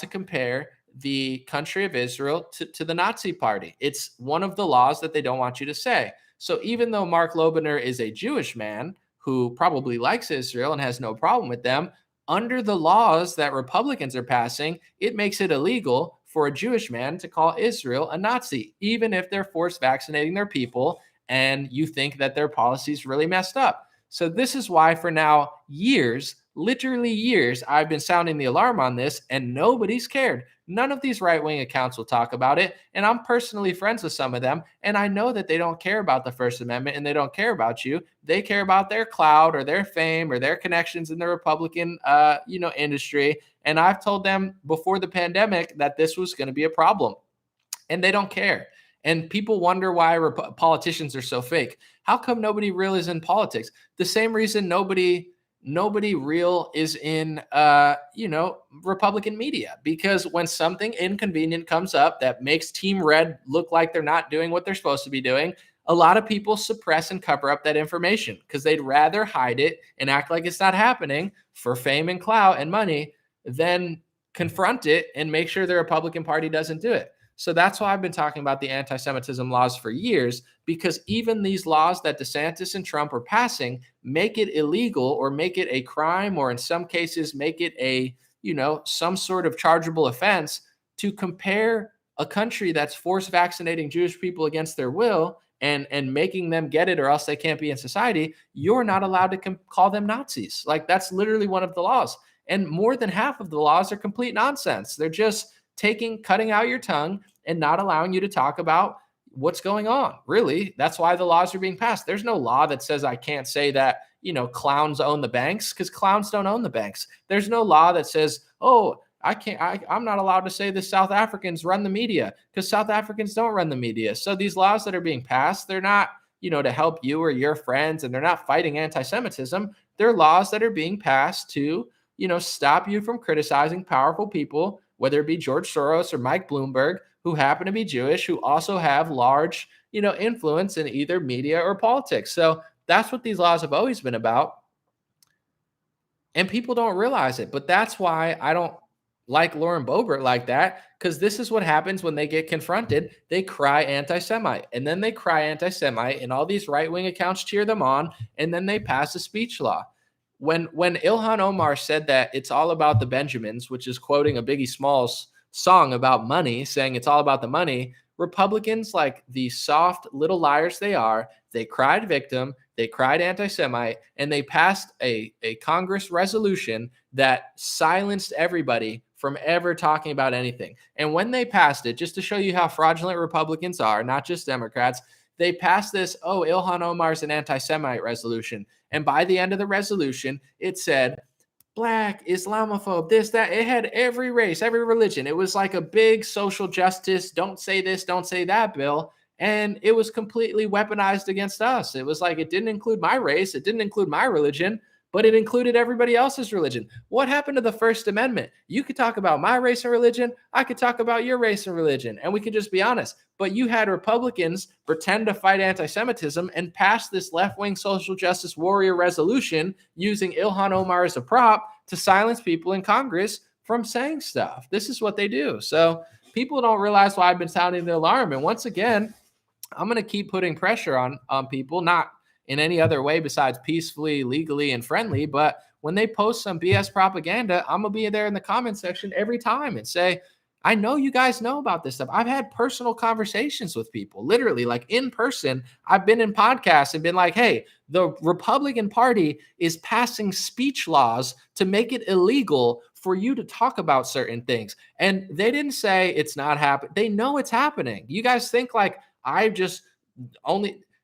compare the country of Israel to the Nazi party. It's one of the laws that they don't want you to say. So even though Mark Lobener is a Jewish man who probably likes Israel and has no problem with them, under the laws that Republicans are passing, it makes it illegal for a Jewish man to call Israel a Nazi, even if they're forced vaccinating their people and you think that their policy is really messed up. So this is why for now, years, literally years, I've been sounding the alarm on this and nobody's cared. None of these right-wing accounts will talk about it. And I'm personally friends with some of them. And I know that they don't care about the First Amendment and they don't care about you. They care about their clout or their fame or their connections in the Republican, industry. And I've told them before the pandemic that this was going to be a problem and they don't care. And people wonder why politicians are so fake. How come nobody real is in politics? The same reason nobody real is in, Republican media, because when something inconvenient comes up that makes Team Red look like they're not doing what they're supposed to be doing, a lot of people suppress and cover up that information because they'd rather hide it and act like it's not happening for fame and clout and money than confront it and make sure the Republican Party doesn't do it. So that's why I've been talking about the anti-Semitism laws for years, because even these laws that DeSantis and Trump are passing make it illegal or make it a crime, or in some cases make it a, some sort of chargeable offense to compare a country that's force vaccinating Jewish people against their will and making them get it or else they can't be in society. You're not allowed to call them Nazis. Like, that's literally one of the laws. And more than half of the laws are complete nonsense. They're just cutting out your tongue and not allowing you to talk about what's going on. Really, that's why the laws are being passed. There's no law that says I can't say that, clowns own the banks, because clowns don't own the banks. There's no law that says, oh, I'm not allowed to say the South Africans run the media, because South Africans don't run the media. So these laws that are being passed, they're not, to help you or your friends, and they're not fighting anti-Semitism. They're laws that are being passed to, stop you from criticizing powerful people, whether it be George Soros or Mike Bloomberg, who happen to be Jewish, who also have large, influence in either media or politics. So that's what these laws have always been about. And people don't realize it. But that's why I don't like Lauren Boebert like that, because this is what happens when they get confronted. They cry anti-Semite, and then they cry anti-Semite, and all these right-wing accounts cheer them on, and then they pass a speech law. When Ilhan Omar said that it's all about the Benjamins, which is quoting a Biggie Smalls song about money, saying it's all about the money, Republicans, like the soft little liars they are, they cried victim, they cried anti-Semite, and they passed a Congress resolution that silenced everybody from ever talking about anything. And when they passed it, just to show you how fraudulent Republicans are, not just Democrats, they passed this, Ilhan Omar's an anti-Semite resolution. And by the end of the resolution, it said, Black, Islamophobe, this, that. It had every race, every religion. It was like a big social justice, don't say this, don't say that bill. And it was completely weaponized against us. It was like, it didn't include my race, it didn't include my religion, but it included everybody else's religion. What happened to the First Amendment? You could talk about my race and religion, I could talk about your race and religion, and we could just be honest. But you had Republicans pretend to fight anti-Semitism and pass this left-wing social justice warrior resolution using Ilhan Omar as a prop to silence people in Congress from saying stuff. This is what they do. So people don't realize why I've been sounding the alarm. And once again, I'm going to keep putting pressure on people, not in any other way besides peacefully, legally, and friendly. But when they post some BS propaganda, I'm going to be there in the comment section every time and say, I know you guys know about this stuff. I've had personal conversations with people, literally, like in person. I've been in podcasts and been like, hey, the Republican Party is passing speech laws to make it illegal for you to talk about certain things. And they didn't say it's not happening. They know it's happening. You guys think like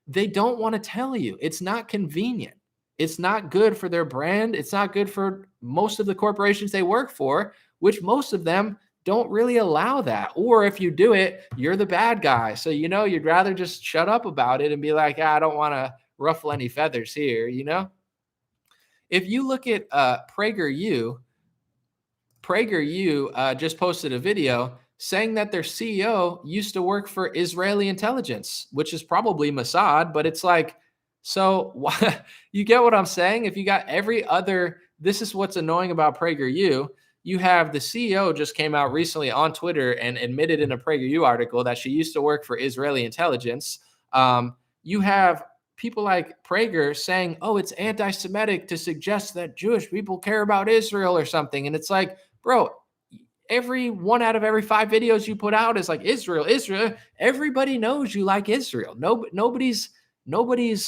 they don't want to tell you. It's not convenient. It's not good for their brand. It's not good for most of the corporations they work for, which most of them don't really allow that. Or if you do it, you're the bad guy. So, you'd rather just shut up about it and be like, I don't want to ruffle any feathers here, If you look at PragerU just posted a video saying that their CEO used to work for Israeli intelligence, which is probably Mossad, but it's like, so you get what I'm saying? If you got this is what's annoying about PragerU. You have the CEO just came out recently on Twitter and admitted in a PragerU article that she used to work for Israeli intelligence. You have people like Prager saying, it's anti-Semitic to suggest that Jewish people care about Israel or something. And it's like, bro, every 1 out of every 5 videos you put out is like Israel. Everybody knows you like Israel. Nobody's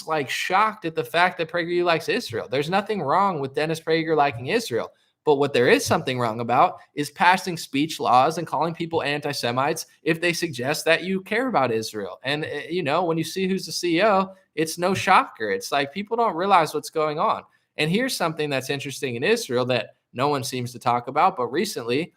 like shocked at the fact that PragerU likes Israel. There's nothing wrong with Dennis Prager liking Israel. But what there is something wrong about is passing speech laws and calling people anti-Semites if they suggest that you care about Israel. And, when you see who's the CEO, it's no shocker. It's like people don't realize what's going on. And here's something that's interesting in Israel that no one seems to talk about. But recently,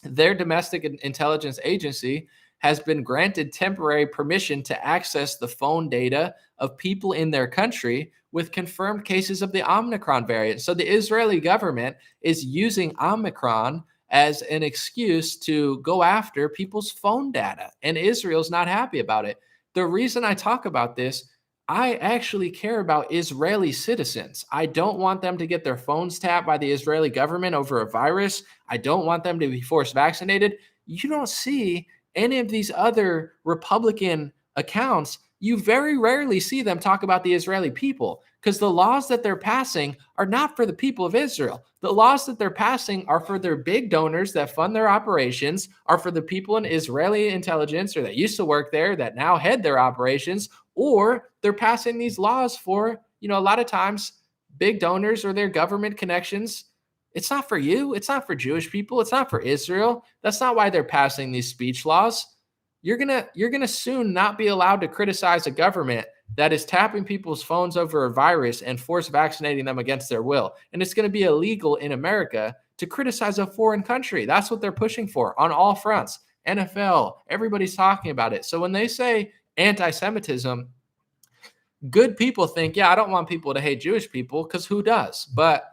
their domestic intelligence agency has been granted temporary permission to access the phone data of people in their country with confirmed cases of the Omicron variant. So the Israeli government is using Omicron as an excuse to go after people's phone data, and Israel's not happy about it. The reason I talk about this, I actually care about Israeli citizens. I don't want them to get their phones tapped by the Israeli government over a virus. I don't want them to be forced vaccinated. You don't see any of these other Republican accounts, you very rarely see them talk about the Israeli people, because the laws that they're passing are not for the people of Israel. The laws that they're passing are for their big donors that fund their operations, are for the people in Israeli intelligence or that used to work there that now head their operations, or they're passing these laws for, a lot of times big donors or their government connections. It's not for you. It's not for Jewish people. It's not for Israel. That's not why they're passing these speech laws. You're gonna soon not be allowed to criticize a government that is tapping people's phones over a virus and force vaccinating them against their will. And it's going to be illegal in America to criticize a foreign country. That's what they're pushing for on all fronts. NFL, everybody's talking about it. So when they say anti-Semitism, good people think, yeah, I don't want people to hate Jewish people, because who does? But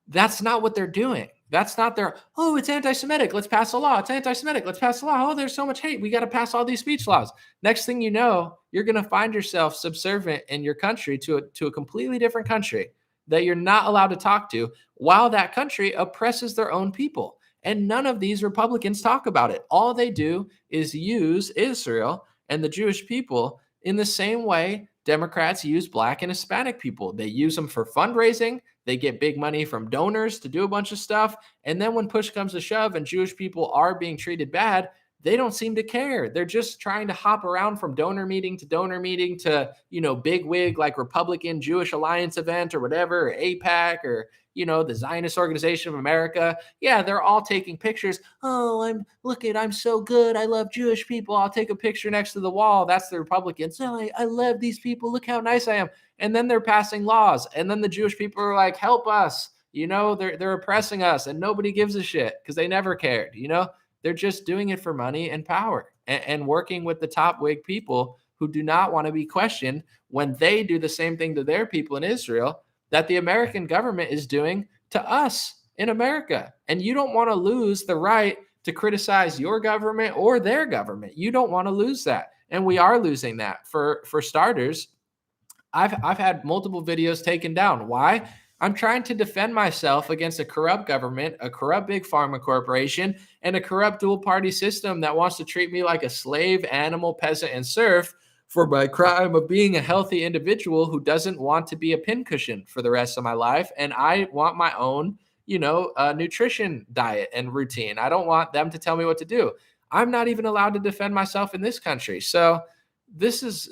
that's not what they're doing. That's not their, oh, it's anti-Semitic, let's pass a law. It's anti-Semitic, let's pass a law. Oh, there's so much hate, we got to pass all these speech laws. Next thing you know, you're going to find yourself subservient in your country to a completely different country that you're not allowed to talk to, while that country oppresses their own people. And none of these Republicans talk about it. All they do is use Israel and the Jewish people in the same way Democrats use Black and Hispanic people. They use them for fundraising. They get big money from donors to do a bunch of stuff. And then when push comes to shove and Jewish people are being treated bad, they don't seem to care. They're just trying to hop around from donor meeting to, big wig like Republican Jewish Alliance event or whatever, or AIPAC, or, the Zionist Organization of America. Yeah, they're all taking pictures. Oh, I'm so good. I love Jewish people. I'll take a picture next to the wall. That's the Republicans. Oh, I love these people. Look how nice I am. And then they're passing laws. And then the Jewish people are like, help us. They're oppressing us, and nobody gives a shit because they never cared. They're just doing it for money and power, and working with the top wig people who do not want to be questioned when they do the same thing to their people in Israel that the American government is doing to us in America. And you don't want to lose the right to criticize your government or their government. You don't want to lose that. And we are losing that. For starters, I've had multiple videos taken down. Why? I'm trying to defend myself against a corrupt government, a corrupt big pharma corporation, and a corrupt dual party system that wants to treat me like a slave, animal, peasant, and serf for my crime of being a healthy individual who doesn't want to be a pincushion for the rest of my life. And I want my own, nutrition diet and routine. I don't want them to tell me what to do. I'm not even allowed to defend myself in this country. So this is,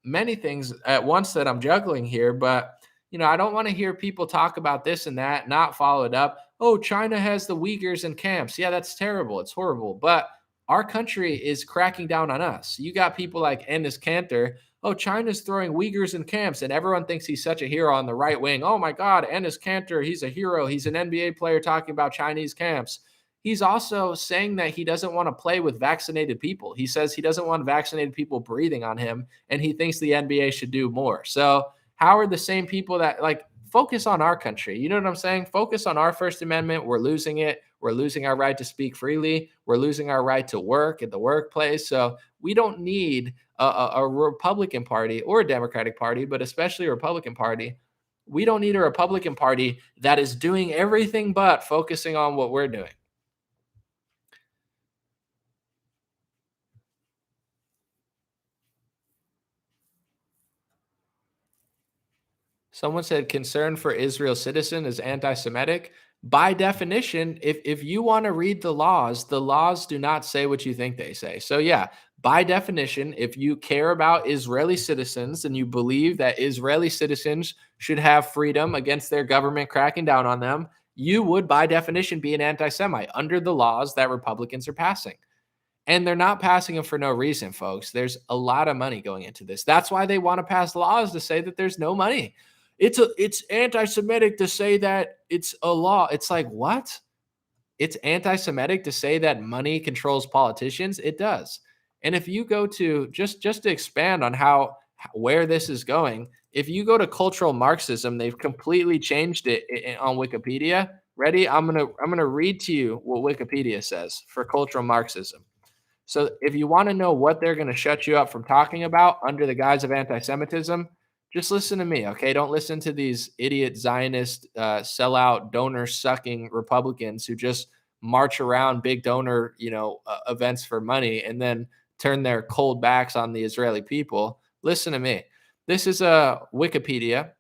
many things at once that I'm juggling here, but I don't want to hear people talk about this and that, not follow it up. Oh, China has the Uyghurs in camps. Yeah, that's terrible. It's horrible. But our country is cracking down on us. You got people like Enes Kanter. Oh, China's throwing Uyghurs in camps, and everyone thinks he's such a hero on the right wing. Oh my God, Enes Kanter, he's a hero. He's an NBA player talking about Chinese camps. He's also saying that he doesn't want to play with vaccinated people. He says he doesn't want vaccinated people breathing on him, and he thinks the NBA should do more. So how are the same people that focus on our country? You know what I'm saying? Focus on our First Amendment. We're losing it. We're losing our right to speak freely. We're losing our right to work at the workplace. So we don't need a Republican Party or a Democratic Party, but especially a Republican Party. We don't need a Republican Party that is doing everything but focusing on what we're doing. Someone said concern for Israel citizen is anti-Semitic. By definition, if you want to read the laws do not say what you think they say. So yeah, by definition, if you care about Israeli citizens and you believe that Israeli citizens should have freedom against their government cracking down on them, you would by definition be an anti-Semite under the laws that Republicans are passing. And they're not passing them for no reason, folks. There's a lot of money going into this. That's why they want to pass laws to say that there's no money. It's anti-Semitic to say that it's a law. It's like, what? It's anti-Semitic to say that money controls politicians? It does. And if you go to just to expand on where this is going, if you go to cultural Marxism, they've completely changed it on Wikipedia. Ready? I'm gonna read to you what Wikipedia says for cultural Marxism. So if you want to know what they're going to shut you up from talking about under the guise of anti-Semitism, just listen to me, okay? Don't listen to these idiot Zionist, sellout, donor-sucking Republicans who just march around big donor, events for money and then turn their cold backs on the Israeli people. Listen to me. This is a Wikipedia.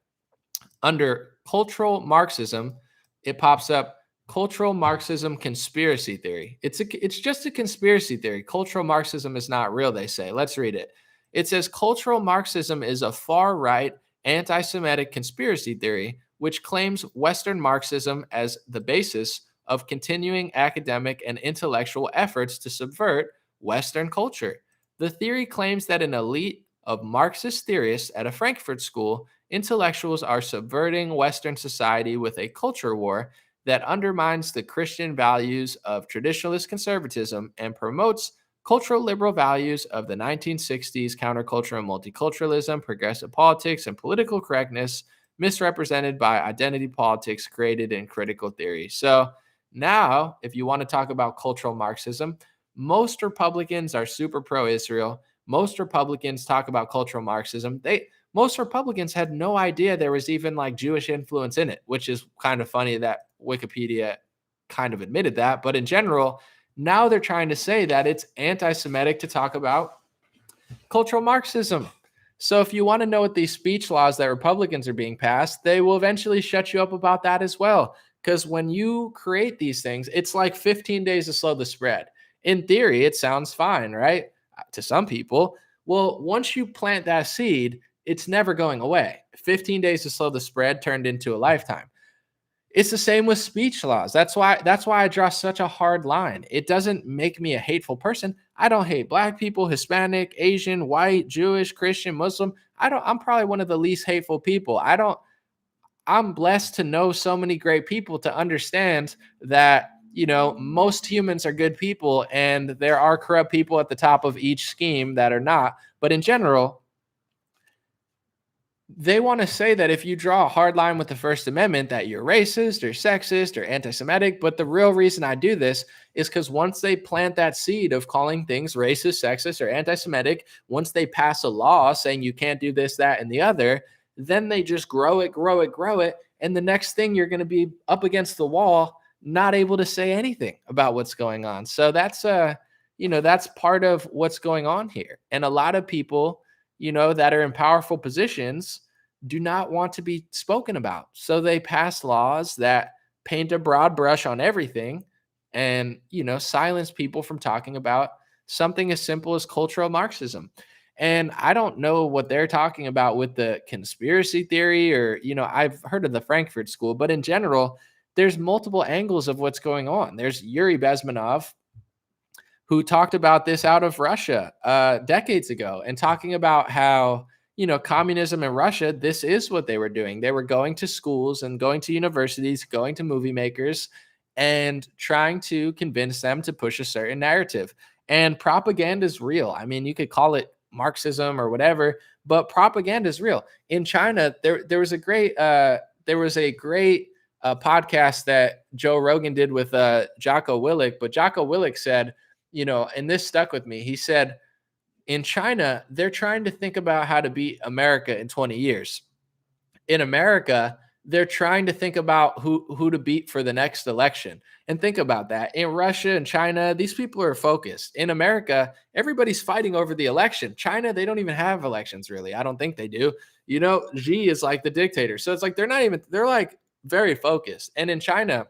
Under cultural Marxism, it pops up cultural Marxism conspiracy theory. It's just a conspiracy theory. Cultural Marxism is not real, they say. Let's read it. It says cultural Marxism is a far-right anti-Semitic conspiracy theory which claims Western Marxism as the basis of continuing academic and intellectual efforts to subvert Western culture. The theory claims that an elite of Marxist theorists at a Frankfurt school, intellectuals are subverting Western society with a culture war that undermines the Christian values of traditionalist conservatism and promotes cultural liberal values of the 1960s counterculture and multiculturalism, progressive politics, and political correctness, misrepresented by identity politics created in critical theory. So now, if you want to talk about cultural Marxism, most Republicans are super pro-Israel. Most Republicans talk about cultural Marxism. Most Republicans had no idea there was even like Jewish influence in it, which is kind of funny that Wikipedia kind of admitted that. But in general, now they're trying to say that it's anti-Semitic to talk about cultural Marxism. So if you want to know what these speech laws that Republicans are being passed, they will eventually shut you up about that as well. Because when you create these things, it's like 15 days to slow the spread. In theory, it sounds fine, right? To some people. Well, once you plant that seed, it's never going away. 15 days to slow the spread turned into a lifetime. It's the same with speech laws. That's why I draw such a hard line. It doesn't make me a hateful person. I don't hate black people, Hispanic, Asian, white, Jewish, Christian, Muslim. I'm probably one of the least hateful people. I'm blessed to know so many great people to understand that, most humans are good people and there are corrupt people at the top of each scheme that are not. But in general, they want to say that if you draw a hard line with the First Amendment, that you're racist or sexist or anti-Semitic. But the real reason I do this is because once they plant that seed of calling things racist, sexist, or anti-Semitic, once they pass a law saying you can't do this, that, and the other, then they just grow it. And the next thing you're going to be up against the wall, not able to say anything about what's going on. So that's part of what's going on here. And a lot of people, that are in powerful positions do not want to be spoken about. So they pass laws that paint a broad brush on everything and, silence people from talking about something as simple as cultural Marxism. And I don't know what they're talking about with the conspiracy theory or, I've heard of the Frankfurt School, but in general, there's multiple angles of what's going on. There's Yuri Bezmenov, who talked about this out of Russia decades ago and talking about how, communism in Russia, this is what they were doing. They were going to schools and going to universities, going to movie makers and trying to convince them to push a certain narrative. And propaganda is real. I mean, you could call it Marxism or whatever, but propaganda is real. In China, there was a great podcast that Joe Rogan did with Jocko Willink, but Jocko Willink said, and this stuck with me. He said, in China, they're trying to think about how to beat America in 20 years. In America, they're trying to think about who to beat for the next election. And think about that. In Russia and China, these people are focused. In America, everybody's fighting over the election. China, they don't even have elections, really. I don't think they do. Xi is like the dictator. So it's like they're like very focused. And in China,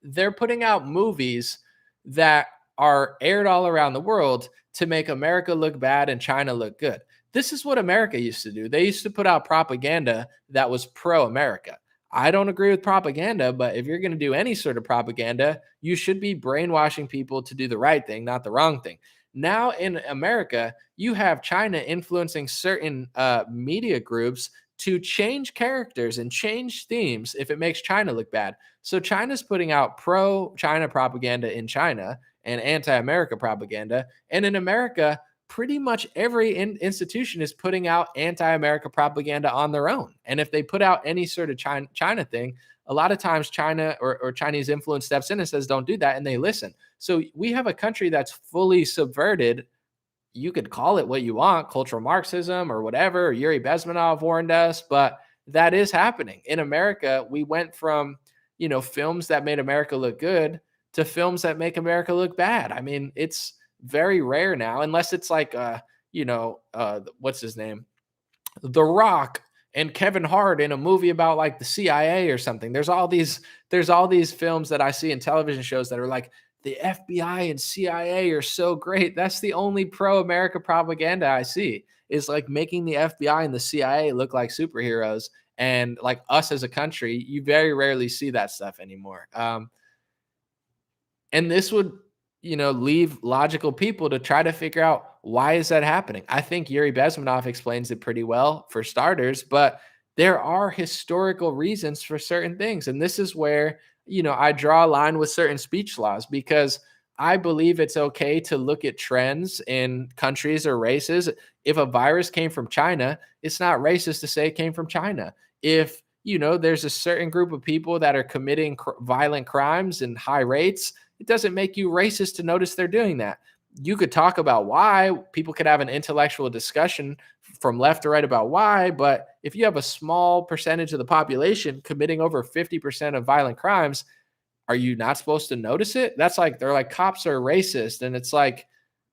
they're putting out movies that are aired all around the world to make America look bad and China look good. This is what America used to do. They used to put out propaganda that was pro-America. I don't agree with propaganda, but if you're going to do any sort of propaganda, you should be brainwashing people to do the right thing, not the wrong thing. Now in America, you have China influencing certain media groups to change characters and change themes if it makes China look bad. So China's putting out pro-China propaganda in China and anti-America propaganda. And in America, pretty much every institution is putting out anti-America propaganda on their own. And if they put out any sort of China thing, a lot of times China or Chinese influence steps in and says, don't do that. And they listen. So we have a country that's fully subverted. You could call it what you want, cultural Marxism or whatever. Yuri Bezmenov warned us, but that is happening. In America, we went from, films that made America look good to films that make America look bad. I mean, it's very rare now, unless it's like, what's his name? The Rock and Kevin Hart in a movie about like the CIA or something. There's all these films that I see in television shows that are like the FBI and CIA are so great. That's the only pro-America propaganda I see, is like making the FBI and the CIA look like superheroes. And like us as a country, you very rarely see that stuff anymore. And this would, leave logical people to try to figure out, why is that happening? I think Yuri Bezmenov explains it pretty well, for starters, but there are historical reasons for certain things. And this is where, I draw a line with certain speech laws, because I believe it's okay to look at trends in countries or races. If a virus came from China, it's not racist to say it came from China. If, there's a certain group of people that are committing violent crimes in high rates, it doesn't make you racist to notice they're doing that. You could talk about why. People could have an intellectual discussion from left to right about why. But if you have a small percentage of the population committing over 50% of violent crimes, are you not supposed to notice it? That's like, they're like, cops are racist. And it's like,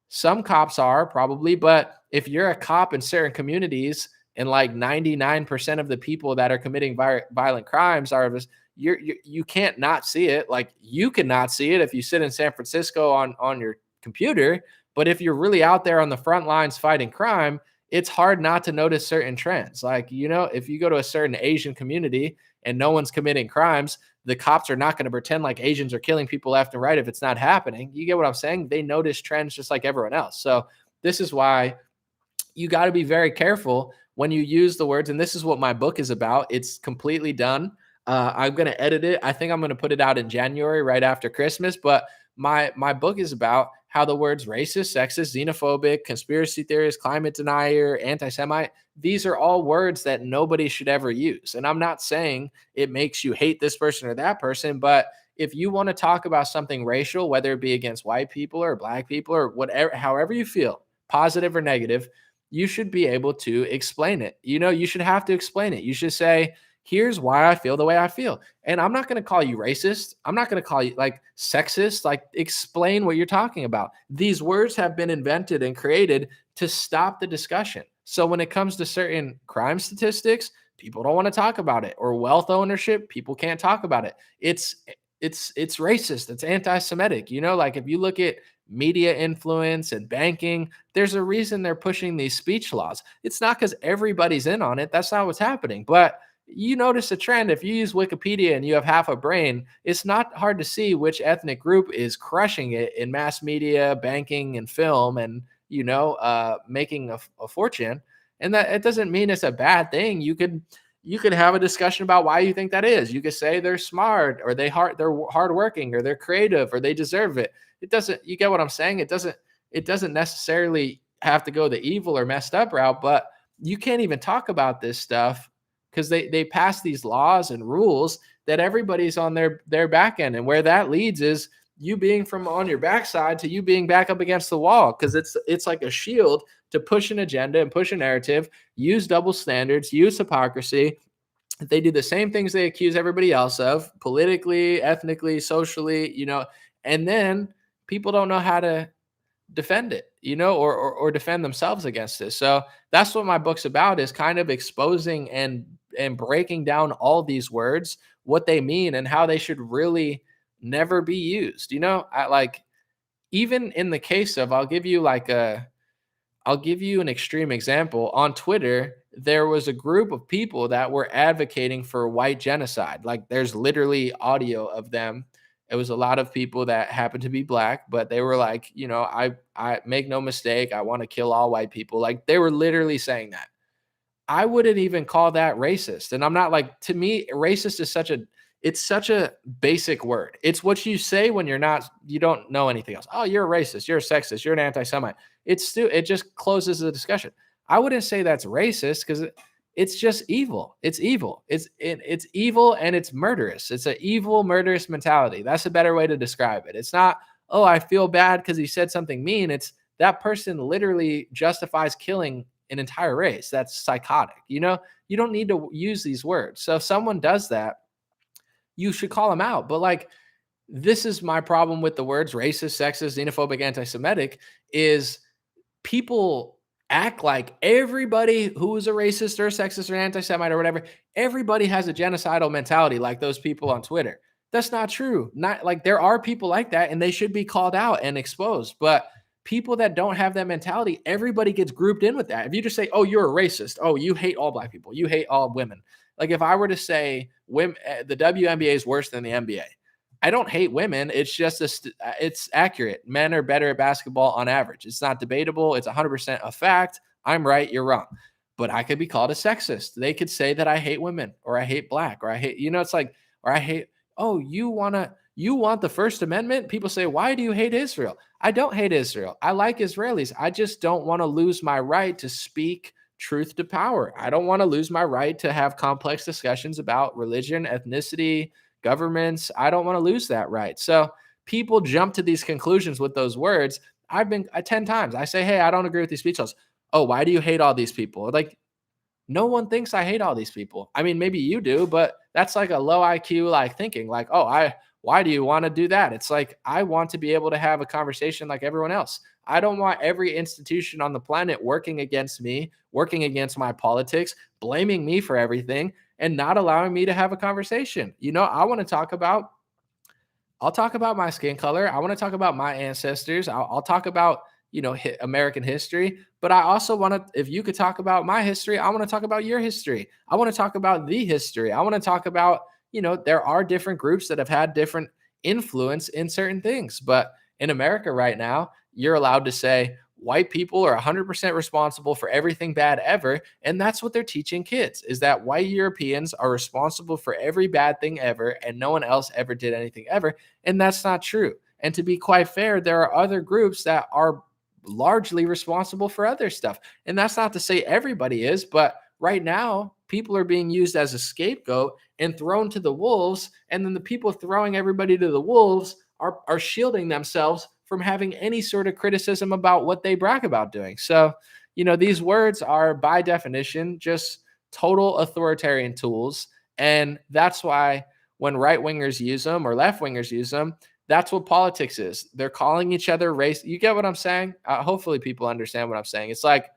some cops are probably, but if you're a cop in certain communities and like 99% of the people that are committing violent crimes are you can't not see it. Like, you cannot see it if you sit in San Francisco on your computer, but if you're really out there on the front lines fighting crime, it's hard not to notice certain trends. Like, if you go to a certain Asian community and no one's committing crimes, the cops are not going to pretend like Asians are killing people left and right if it's not happening. You get what I'm saying? They notice trends just like everyone else. So this is why you got to be very careful when you use the words. And this is what my book is about. It's completely done. I'm going to edit it. I think I'm going to put it out in January, right after Christmas. But my book is about how the words racist, sexist, xenophobic, conspiracy theorist, climate denier, anti-Semite, these are all words that nobody should ever use. And I'm not saying it makes you hate this person or that person, but if you want to talk about something racial, whether it be against white people or black people or whatever, however you feel, positive or negative, you should be able to explain it. You should have to explain it. You should say, here's why I feel the way I feel. And I'm not going to call you racist. I'm not going to call you like sexist. Like, explain what you're talking about. These words have been invented and created to stop the discussion. So when it comes to certain crime statistics, people don't want to talk about it, or wealth ownership, people can't talk about it. It's racist. It's anti-Semitic. Like, if you look at media influence and banking, there's a reason they're pushing these speech laws. It's not because everybody's in on it. That's not what's happening. But you notice a trend. If you use Wikipedia and you have half a brain, it's not hard to see which ethnic group is crushing it in mass media, banking, and film, and making a fortune. And that it doesn't mean it's a bad thing. You could have a discussion about why you think that is. You could say they're smart, or they're hardworking, or they're creative, or they deserve it. It doesn't. You get what I'm saying? It doesn't necessarily have to go the evil or messed up route. But you can't even talk about this stuff, because they pass these laws and rules that everybody's on their back end. And where that leads is you being from on your backside to you being back up against the wall, because it's like a shield to push an agenda and push a narrative, use double standards, use hypocrisy. They do the same things they accuse everybody else of, politically, ethnically, socially, and then people don't know how to defend it, or defend themselves against this. So that's what my book's about, is kind of exposing and breaking down all these words, what they mean, and how they should really never be used. Even in the case of, I'll give you an extreme example. On Twitter, there was a group of people that were advocating for white genocide. Like, there's literally audio of them. It was a lot of people that happened to be black, but they were like, I make no mistake, I want to kill all white people. Like, they were literally saying that. I wouldn't even call that racist. And I'm not like, to me, racist is such a basic word. It's what you say when you don't know anything else. Oh, you're a racist, you're a sexist, you're an anti-Semite. It just closes the discussion. I wouldn't say that's racist, because it's just evil. It's evil. It's evil, and it's murderous. It's an evil, murderous mentality. That's a better way to describe it. It's not, oh, I feel bad because he said something mean. It's that person literally justifies killing an entire race. That's psychotic. You don't need to use these words. So if someone does that, you should call them out. But like, this is my problem with the words racist, sexist, xenophobic, anti-Semitic is people act like everybody who is a racist or a sexist or anti-Semite or whatever, everybody has a genocidal mentality like those people on Twitter. That's not true. Not like there are people like that and they should be called out and exposed. But people that don't have that mentality, everybody gets grouped in with that. If you just say, oh, you're a racist. Oh, you hate all black people. You hate all women. Like if I were to say women, the WNBA is worse than the NBA. I don't hate women. It's just it's accurate. Men are better at basketball on average. It's not debatable. It's 100% a fact. I'm right. You're wrong. But I could be called a sexist. They could say that I hate women or I hate black or I hate, it's like, or I hate, oh, you want the First Amendment? People say, why do you hate Israel? I don't hate Israel. I like Israelis. I just don't want to lose my right to speak truth to power. I don't want to lose my right to have complex discussions about religion, ethnicity, governments. I don't want to lose that right. So people jump to these conclusions with those words. I've been 10 times. I say, hey, I don't agree with these speech laws. Oh, why do you hate all these people? Like, no one thinks I hate all these people. I mean, maybe you do, but that's like a low IQ like thinking. Like, oh, why do you want to do that? It's like I want to be able to have a conversation like everyone else. I don't want every institution on the planet working against me, working against my politics, blaming me for everything, and not allowing me to have a conversation. I'll talk about my skin color. I want to talk about my ancestors. I'll talk about, American history, but I also want to, if you could talk about my history, I want to talk about your history. I want to talk about the history. I want to talk about, there are different groups that have had different influence in certain things, but in America right now, you're allowed to say, white people are 100% responsible for everything bad ever. And that's what they're teaching kids, is that white Europeans are responsible for every bad thing ever and no one else ever did anything ever. And that's not true. And to be quite fair, there are other groups that are largely responsible for other stuff. And that's not to say everybody is, but right now people are being used as a scapegoat and thrown to the wolves. And then the people throwing everybody to the wolves are shielding themselves from having any sort of criticism about what they brag about doing. So, these words are by definition just total authoritarian tools. And that's why when right-wingers use them or left-wingers use them, that's what politics is. They're calling each other race. You get what I'm saying? Hopefully people understand what I'm saying. It's like,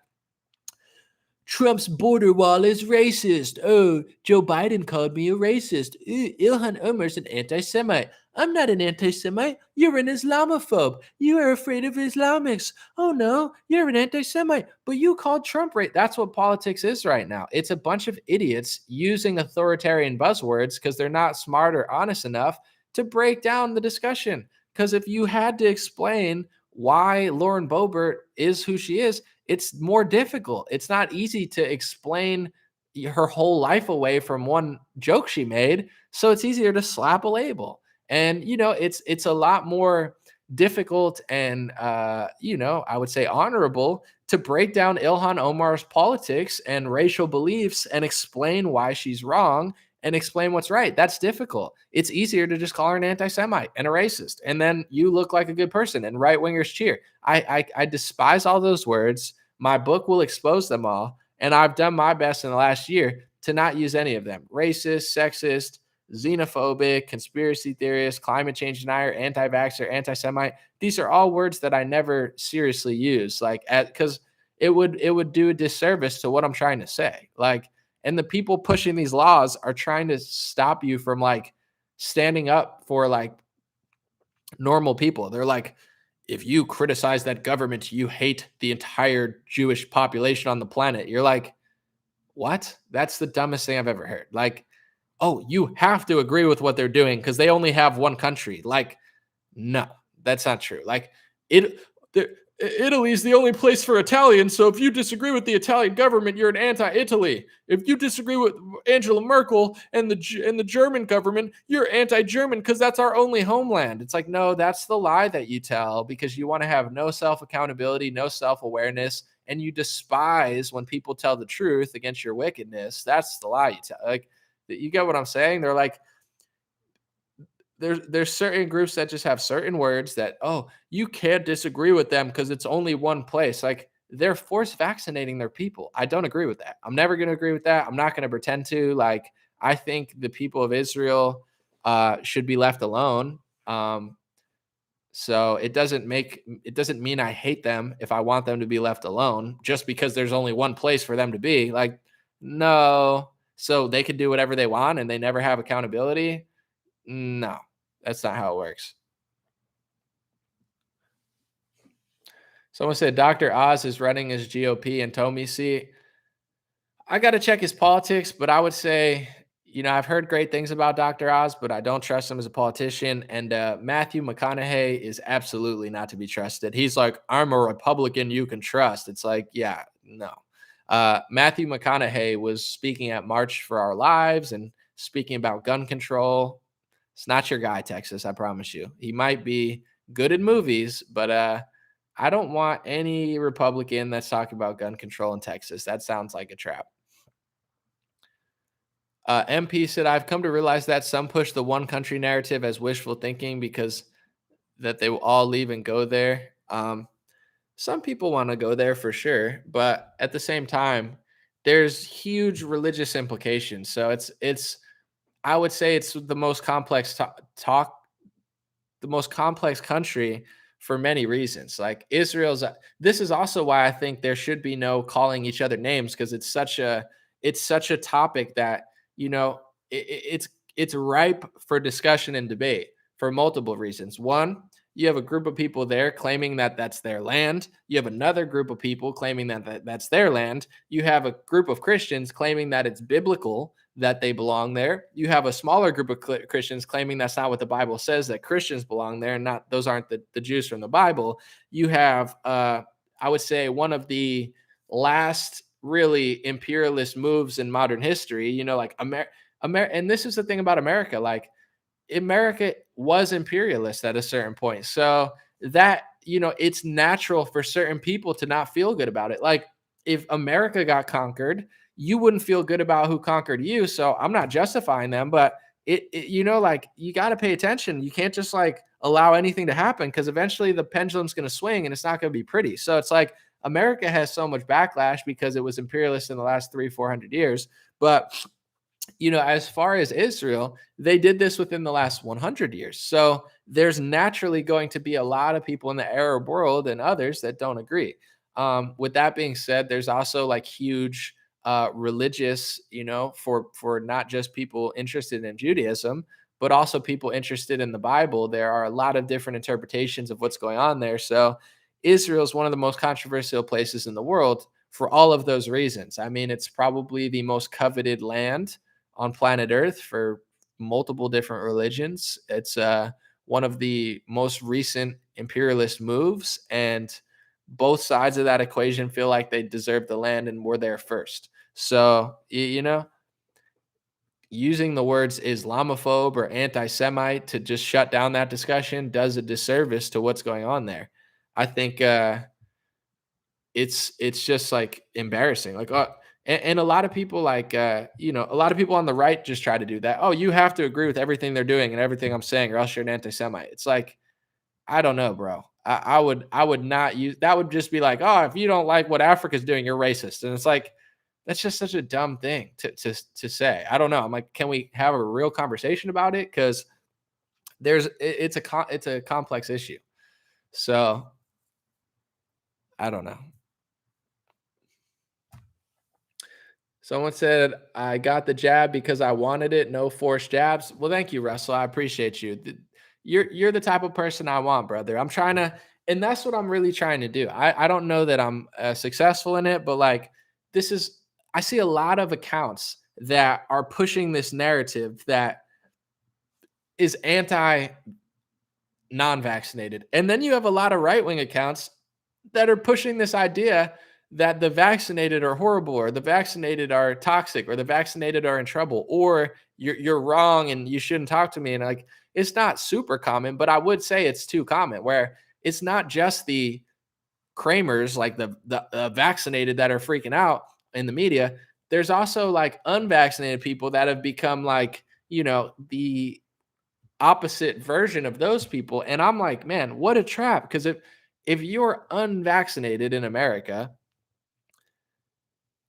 Trump's border wall is racist. Oh, Joe Biden called me a racist. Ooh, Ilhan Omar's an anti-Semite. I'm not an anti-Semite. You're an Islamophobe. You are afraid of Islamics. Oh no, you're an anti-Semite. But you called Trump right. That's what politics is right now. It's a bunch of idiots using authoritarian buzzwords because they're not smart or honest enough to break down the discussion. Because if you had to explain why Lauren Boebert is who she is, it's more difficult. It's not easy to explain her whole life away from one joke she made. So it's easier to slap a label. And, it's a lot more difficult and, I would say honorable to break down Ilhan Omar's politics and racial beliefs and explain why she's wrong and explain what's right. That's difficult. It's easier to just call her an anti-Semite and a racist. And then you look like a good person and right-wingers cheer. I despise all those words. My book will expose them all. And I've done my best in the last year to not use any of them. Racist, sexist, xenophobic, conspiracy theorist, climate change denier, anti-vaxxer, anti-Semite. These are all words that I never seriously use, because it would do a disservice to what I'm trying to say. And the people pushing these laws are trying to stop you from standing up for normal people. They're like, if you criticize that government, you hate the entire Jewish population on the planet. You're like, what? That's the dumbest thing I've ever heard. Oh, you have to agree with what they're doing because they only have one country. No, that's not true. Italy's the only place for Italians. So if you disagree with the Italian government, you're an anti-Italy. If you disagree with Angela Merkel and the German government, you're anti-German because that's our only homeland. It's like, no, that's the lie that you tell because you want to have no self-accountability, no self-awareness, and you despise when people tell the truth against your wickedness. That's the lie you tell. You get what I'm saying? They're like, there's certain groups that just have certain words that, oh, you can't disagree with them because it's only one place. They're force vaccinating their people. I don't agree with that. I'm never going to agree with that. I'm not going to pretend to. I think the people of Israel should be left alone. So it doesn't mean I hate them if I want them to be left alone just because there's only one place for them to be. Like, no. So they could do whatever they want and they never have accountability. No, that's not how it works. Someone said Dr. Oz is running as GOP and Tomi seat. I got to check his politics, but I would say, I've heard great things about Dr. Oz, but I don't trust him as a politician. And Matthew McConaughey is absolutely not to be trusted. He's like, I'm a Republican you can trust. It's like, yeah, no. Matthew McConaughey was speaking at March for Our Lives and speaking about gun control. It's not your guy, Texas, I promise you. He might be good in movies, but I don't want any Republican that's talking about gun control in Texas. That sounds like a trap. MP said, I've come to realize that some push the one country narrative as wishful thinking because that they will all leave and go there. Some people want to go there for sure, but at the same time, there's huge religious implications. So I would say it's the most complex the most complex country for many reasons. Like this is also why I think there should be no calling each other names, because it's such a topic that, it's ripe for discussion and debate for multiple reasons. One, you have a group of people there claiming that that's their land. You have another group of people claiming that that's their land. You have a group of Christians claiming that it's biblical that they belong there. You have a smaller group of Christians claiming that's not what the Bible says, that Christians belong there, and those aren't the Jews from the Bible. You have, I would say, one of the last really imperialist moves in modern history, like and this is the thing about America, like America was imperialist at a certain point. So that, it's natural for certain people to not feel good about it. Like if America got conquered, you wouldn't feel good about who conquered you. So I'm not justifying them, but like you got to pay attention. You can't just like allow anything to happen, because eventually the pendulum's going to swing and it's not going to be pretty. So it's like America has so much backlash because it was imperialist in the last 300-400 years. But, as far as Israel, they did this within the last 100 years. So there's naturally going to be a lot of people in the Arab world and others that don't agree. With that being said, there's also like huge religious, for not just people interested in Judaism, but also people interested in the Bible. There are a lot of different interpretations of what's going on there. So Israel is one of the most controversial places in the world for all of those reasons. I mean, it's probably the most coveted land on planet Earth for multiple different religions. It's one of the most recent imperialist moves, and both sides of that equation feel like they deserve the land and were there first. So, using the words Islamophobe or anti-Semite to just shut down that discussion does a disservice to what's going on there. I think it's just like embarrassing. Like, and a lot of people like, a lot of people on the right just try to do that. Oh, you have to agree with everything they're doing and everything I'm saying, or else you're an anti-Semite. It's like, I don't know, bro. I would not use that. Would just be like, oh, if you don't like what Africa's doing, you're racist. And it's like, that's just such a dumb thing to say. I don't know. I'm like, can we have a real conversation about it? Because it's a complex issue. So I don't know. Someone said, I got the jab because I wanted it. No forced jabs. Well, thank you, Russell. I appreciate you. You're the type of person I want, brother. I'm trying to, and that's what I'm really trying to do. I don't know that I'm successful in it, but like I see a lot of accounts that are pushing this narrative that is anti non-vaccinated. And then you have a lot of right-wing accounts that are pushing this idea that the vaccinated are horrible, or the vaccinated are toxic, or the vaccinated are in trouble, or you're wrong and you shouldn't talk to me. And like, it's not super common, but I would say it's too common, where it's not just the Kramers, like the vaccinated, that are freaking out in the media. There's also like unvaccinated people that have become like, the opposite version of those people. And I'm like, man, what a trap. Because if you're unvaccinated in America,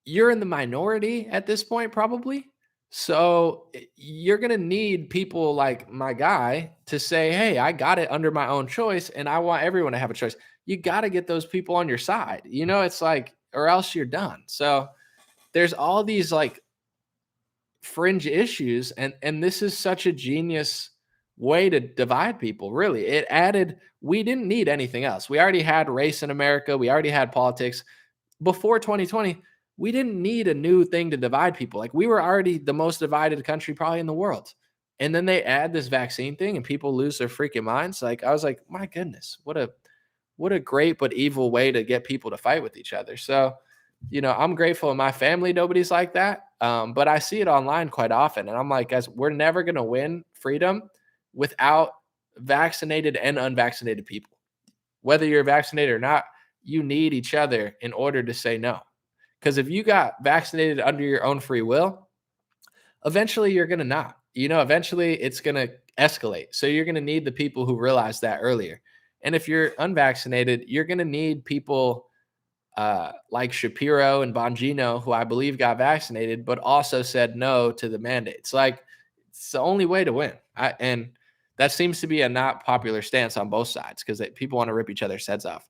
you're in the minority at this point, probably. So you're going to need people like my guy to say, hey, I got it under my own choice and I want everyone to have a choice. You got to get those people on your side. It's like, or else you're done. So there's all these like fringe issues, and this is such a genius way to divide people. Really, we didn't need anything else. We already had race in America. We already had politics before 2020. We didn't need a new thing to divide people. Like, we were already the most divided country probably in the world. And then they add this vaccine thing and people lose their freaking minds. Like, I was like, my goodness, what a great but evil way to get people to fight with each other. So, I'm grateful in my family nobody's like that. But I see it online quite often. And I'm like, guys, we're never going to win freedom without vaccinated and unvaccinated people. Whether you're vaccinated or not, you need each other in order to say no. Because if you got vaccinated under your own free will, eventually you're going to not. Eventually it's going to escalate. So you're going to need the people who realized that earlier. And if you're unvaccinated, you're going to need people like Shapiro and Bongino, who I believe got vaccinated, but also said no to the mandates. Like, it's the only way to win. And that seems to be a not popular stance on both sides because people want to rip each other's heads off.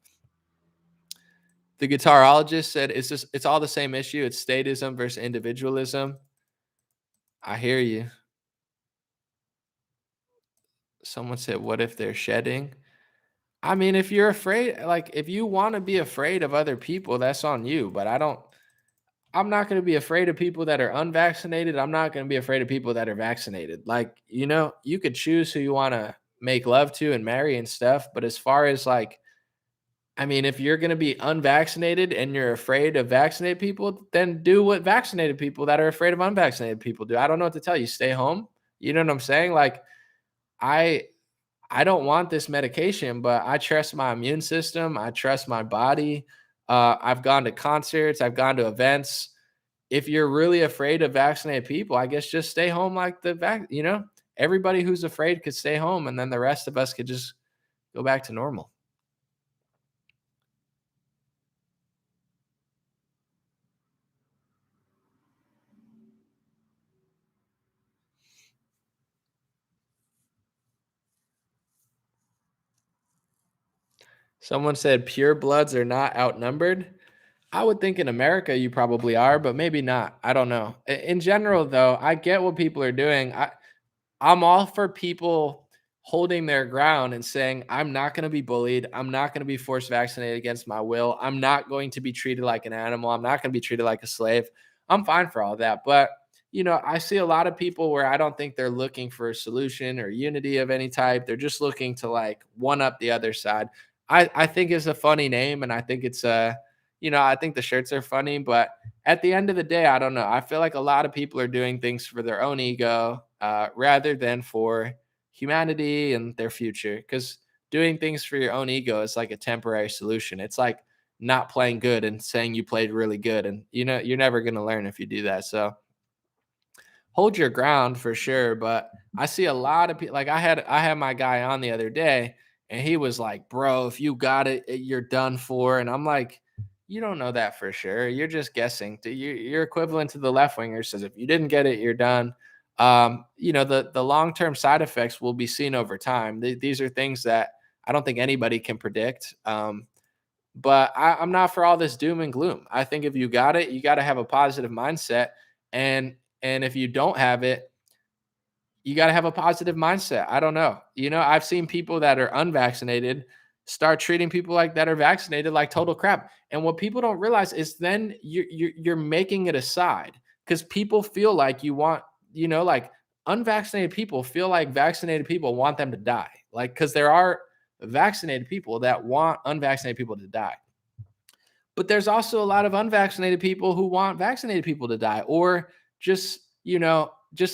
The guitarologist said it's all the same issue. It's statism versus individualism. I hear you. Someone said, what if they're shedding? I mean, if you're afraid, like if you want to be afraid of other people, that's on you. But I'm not going to be afraid of people that are unvaccinated. I'm not going to be afraid of people that are vaccinated. Like, you could choose who you want to make love to and marry and stuff. But as far as like, I mean, if you're going to be unvaccinated and you're afraid of vaccinated people, then do what vaccinated people that are afraid of unvaccinated people do. I don't know what to tell you. Stay home. You know what I'm saying? Like, I don't want this medication, but I trust my immune system. I trust my body. I've gone to concerts. I've gone to events. If you're really afraid of vaccinated people, I guess just stay home like everybody who's afraid could stay home, and then the rest of us could just go back to normal. Someone said pure bloods are not outnumbered. I would think in America you probably are, but maybe not. I don't know. In general, though, I get what people are doing. I'm all for people holding their ground and saying, I'm not going to be bullied. I'm not going to be forced vaccinated against my will. I'm not going to be treated like an animal. I'm not going to be treated like a slave. I'm fine for all that. But, I see a lot of people where I don't think they're looking for a solution or unity of any type. They're just looking to like one up the other side. I think it's a funny name, and I think it's I think the shirts are funny, but at the end of the day, I don't know. I feel like a lot of people are doing things for their own ego rather than for humanity and their future. Because doing things for your own ego is like a temporary solution. It's like not playing good and saying you played really good, and you're never going to learn if you do that. So hold your ground for sure. But I see a lot of people. Like I had my guy on the other day, and he was like, "Bro, if you got it, you're done for." And I'm like, you don't know that for sure. You're just guessing. You're equivalent to the left winger says if you didn't get it, you're done. The long-term side effects will be seen over time. These are things that I don't think anybody can predict. But I'm not for all this doom and gloom. I think if you got it, you got to have a positive mindset. And if you don't have it, you got to have a positive mindset. I don't know. I've seen people that are unvaccinated start treating people like that are vaccinated like total crap. And what people don't realize is then you're making it aside because people feel like like unvaccinated people feel like vaccinated people want them to die. Like, because there are vaccinated people that want unvaccinated people to die. But there's also a lot of unvaccinated people who want vaccinated people to die, or just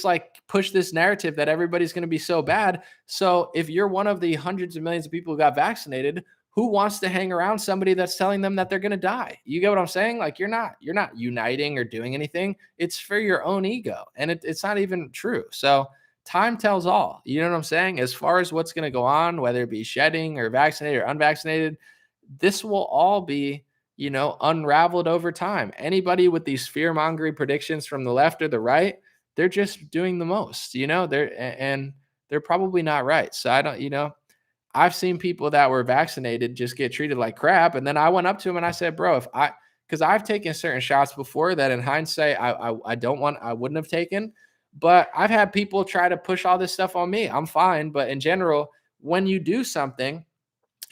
like push this narrative that everybody's going to be so bad. So if you're one of the hundreds of millions of people who got vaccinated, who wants to hang around somebody that's telling them that they're going to die? You get what I'm saying? Like you're not uniting or doing anything. It's for your own ego. And it's not even true. So time tells all. You know what I'm saying? As far as what's going to go on, whether it be shedding or vaccinated or unvaccinated, this will all be unraveled over time. Anybody with these fear-mongering predictions from the left or the right, they're just doing the most, and they're probably not right. So I don't, I've seen people that were vaccinated just get treated like crap. And then I went up to him and I said, bro, because I've taken certain shots before that in hindsight, I wouldn't have taken, but I've had people try to push all this stuff on me. I'm fine. But in general, when you do something,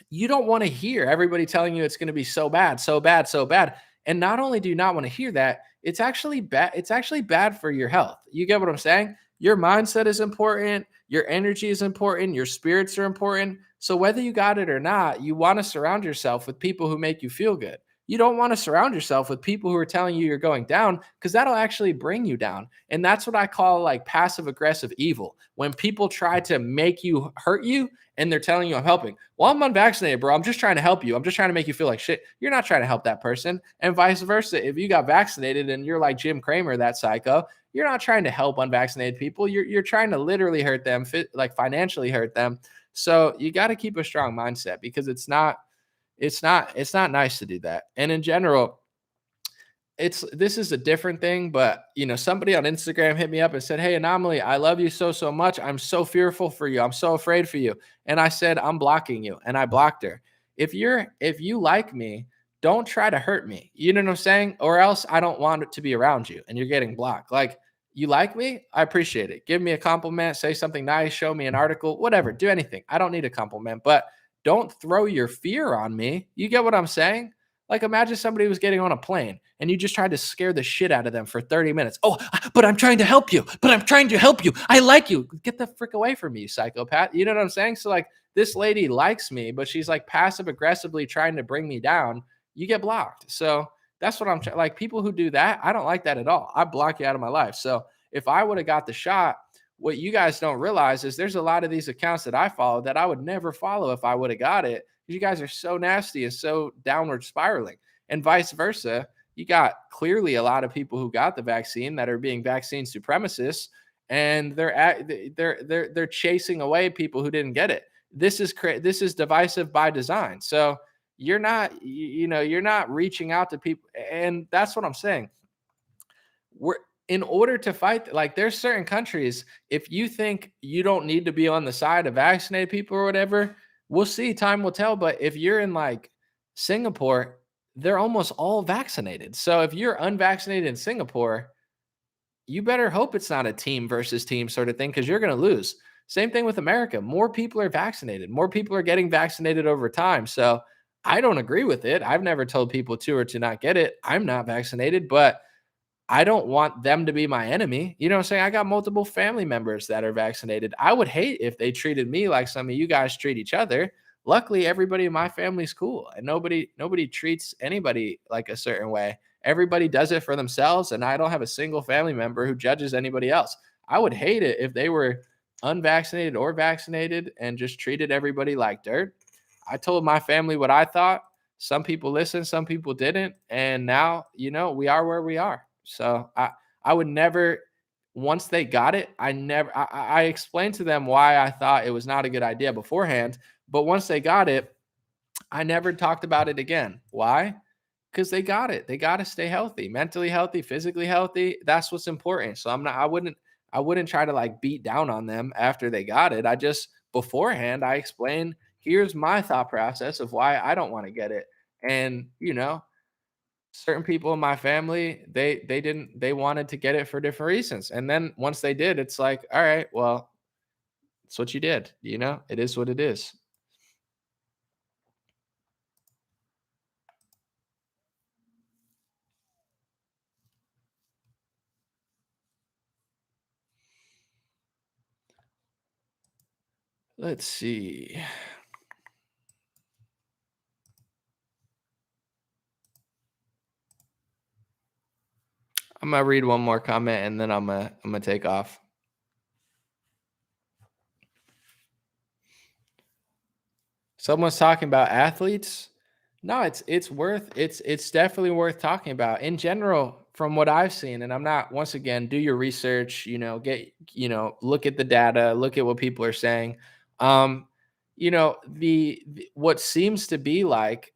you don't want to hear everybody telling you it's going to be so bad, so bad, so bad. And not only do you not want to hear that, it's actually bad. It's actually bad for your health. You get what I'm saying? Your mindset is important. Your energy is important. Your spirits are important. So whether you got it or not, you want to surround yourself with people who make you feel good. You don't want to surround yourself with people who are telling you you're going down, because that'll actually bring you down. And that's what I call like passive aggressive evil. When people try to make you hurt you and they're telling you I'm helping. Well, I'm unvaccinated, bro. I'm just trying to help you. I'm just trying to make you feel like shit. You're not trying to help that person. And vice versa. If you got vaccinated and you're like Jim Cramer, that psycho, you're not trying to help unvaccinated people. You're trying to literally hurt them, like financially hurt them. So you got to keep a strong mindset, because it's not nice to do that. And in general, this is a different thing, but somebody on Instagram hit me up and said, "Hey, Anomaly, I love you so much. I'm so fearful for you. I'm so afraid for you." And I said, "I'm blocking you." And I blocked her. If you like me, don't try to hurt me. You know what I'm saying? Or else I don't want it to be around you and you're getting blocked. Like, you like me? I appreciate it. Give me a compliment, say something nice, show me an article, whatever, do anything. I don't need a compliment, but don't throw your fear on me. You get what I'm saying? Like, imagine somebody was getting on a plane and you just tried to scare the shit out of them for 30 minutes. "Oh, but I'm trying to help you. But I'm trying to help you. I like you." Get the frick away from me, you psychopath. You know what I'm saying? So like, this lady likes me, but she's like passive aggressively trying to bring me down. You get blocked. So that's what I'm like. People who do that, I don't like that at all. I block you out of my life. So if I would have got the shot, what you guys don't realize is there's a lot of these accounts that I follow that I would never follow if I would have got it. You guys are so nasty and so downward spiraling, and vice versa. You got clearly a lot of people who got the vaccine that are being vaccine supremacists, and they're chasing away people who didn't get it. This is divisive by design. So you're not reaching out to people, and that's what I'm saying. In order to fight, like, there's certain countries, if you think you don't need to be on the side of vaccinated people or whatever, we'll see, time will tell. But if you're in like Singapore, they're almost all vaccinated. So if you're unvaccinated in Singapore, you better hope it's not a team versus team sort of thing, because you're going to lose. Same thing with America. More people are vaccinated. More people are getting vaccinated over time. So I don't agree with it. I've never told people to or to not get it. I'm not vaccinated, but I don't want them to be my enemy. You know what I'm saying? I got multiple family members that are vaccinated. I would hate if they treated me like some of you guys treat each other. Luckily, everybody in my family's cool, and nobody treats anybody like a certain way. Everybody does it for themselves, and I don't have a single family member who judges anybody else. I would hate it if they were unvaccinated or vaccinated and just treated everybody like dirt. I told my family what I thought. Some people listened, some people didn't, and now, we are where we are. So I would never, once they got it, I explained to them why I thought it was not a good idea beforehand. But once they got it, I never talked about it again. Why? Because they got it. They got to stay healthy, mentally healthy, physically healthy. That's what's important. So I wouldn't try to like beat down on them after they got it. Beforehand, I explained, here's my thought process of why I don't want to get it. And, certain people in my family, they wanted to get it for different reasons. And then once they did, it's like, all right, well, it's what you did. It is what it is. Let's see. I'm gonna read one more comment and then I'm gonna take off. Someone's talking about athletes. No, it's definitely worth talking about in general from what I've seen. And I'm not, once again, do your research, look at the data, look at what people are saying. What seems to be like,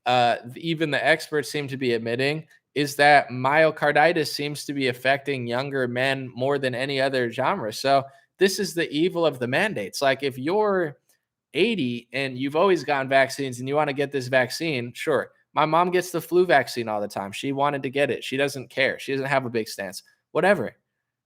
even the experts seem to be admitting is that myocarditis seems to be affecting younger men more than any other genre. So this is the evil of the mandates. Like if you're 80 and you've always gotten vaccines and you want to get this vaccine, sure. My mom gets the flu vaccine all the time. She wanted to get it. She doesn't care. She doesn't have a big stance. Whatever.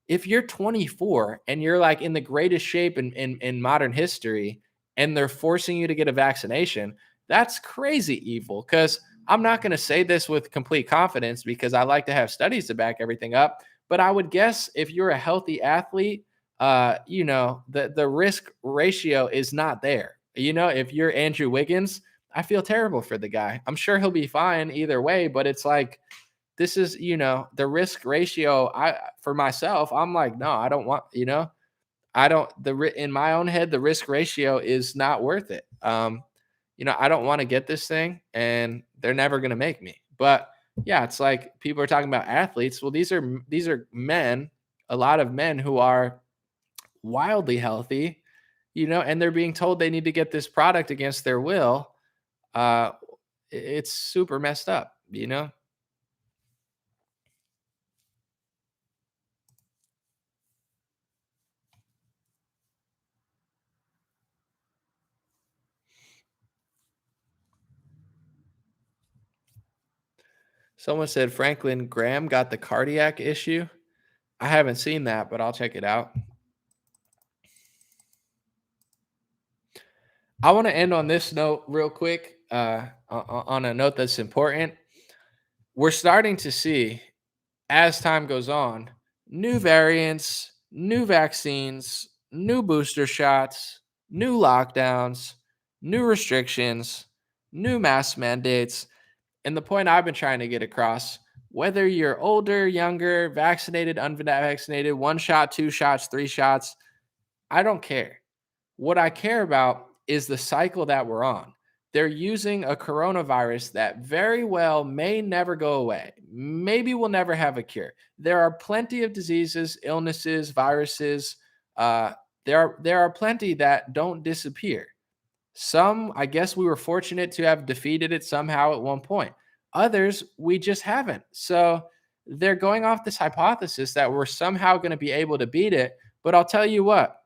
If you're 24 and you're like in the greatest shape in modern history and they're forcing you to get a vaccination, that's crazy evil. Because I'm not going to say this with complete confidence because I like to have studies to back everything up. But I would guess if you're a healthy athlete, the risk ratio is not there. If you're Andrew Wiggins, I feel terrible for the guy. I'm sure he'll be fine either way, but it's like, this is, the risk ratio. For myself, I'm like, no, I don't want, in my own head, the risk ratio is not worth it. I don't want to get this thing and they're never going to make me. But yeah, it's like people are talking about athletes. Well, these are men, a lot of men who are wildly healthy, and they're being told they need to get this product against their will. It's super messed up, Someone said Franklin Graham got the cardiac issue. I haven't seen that, but I'll check it out. I want to end on this note real quick, on a note that's important. We're starting to see, as time goes on, new variants, new vaccines, new booster shots, new lockdowns, new restrictions, new mask mandates. And the point I've been trying to get across, whether you're older, younger, vaccinated, unvaccinated, 1 shot, 2 shots, 3 shots, I don't care. What I care about is the cycle that we're on. They're using a coronavirus that very well may never go away. Maybe we'll never have a cure. There are plenty of diseases, illnesses, viruses. There are plenty that don't disappear. Some, I guess we were fortunate to have defeated it somehow at one point. Others, we just haven't. So they're going off this hypothesis that we're somehow going to be able to beat it. But I'll tell you what,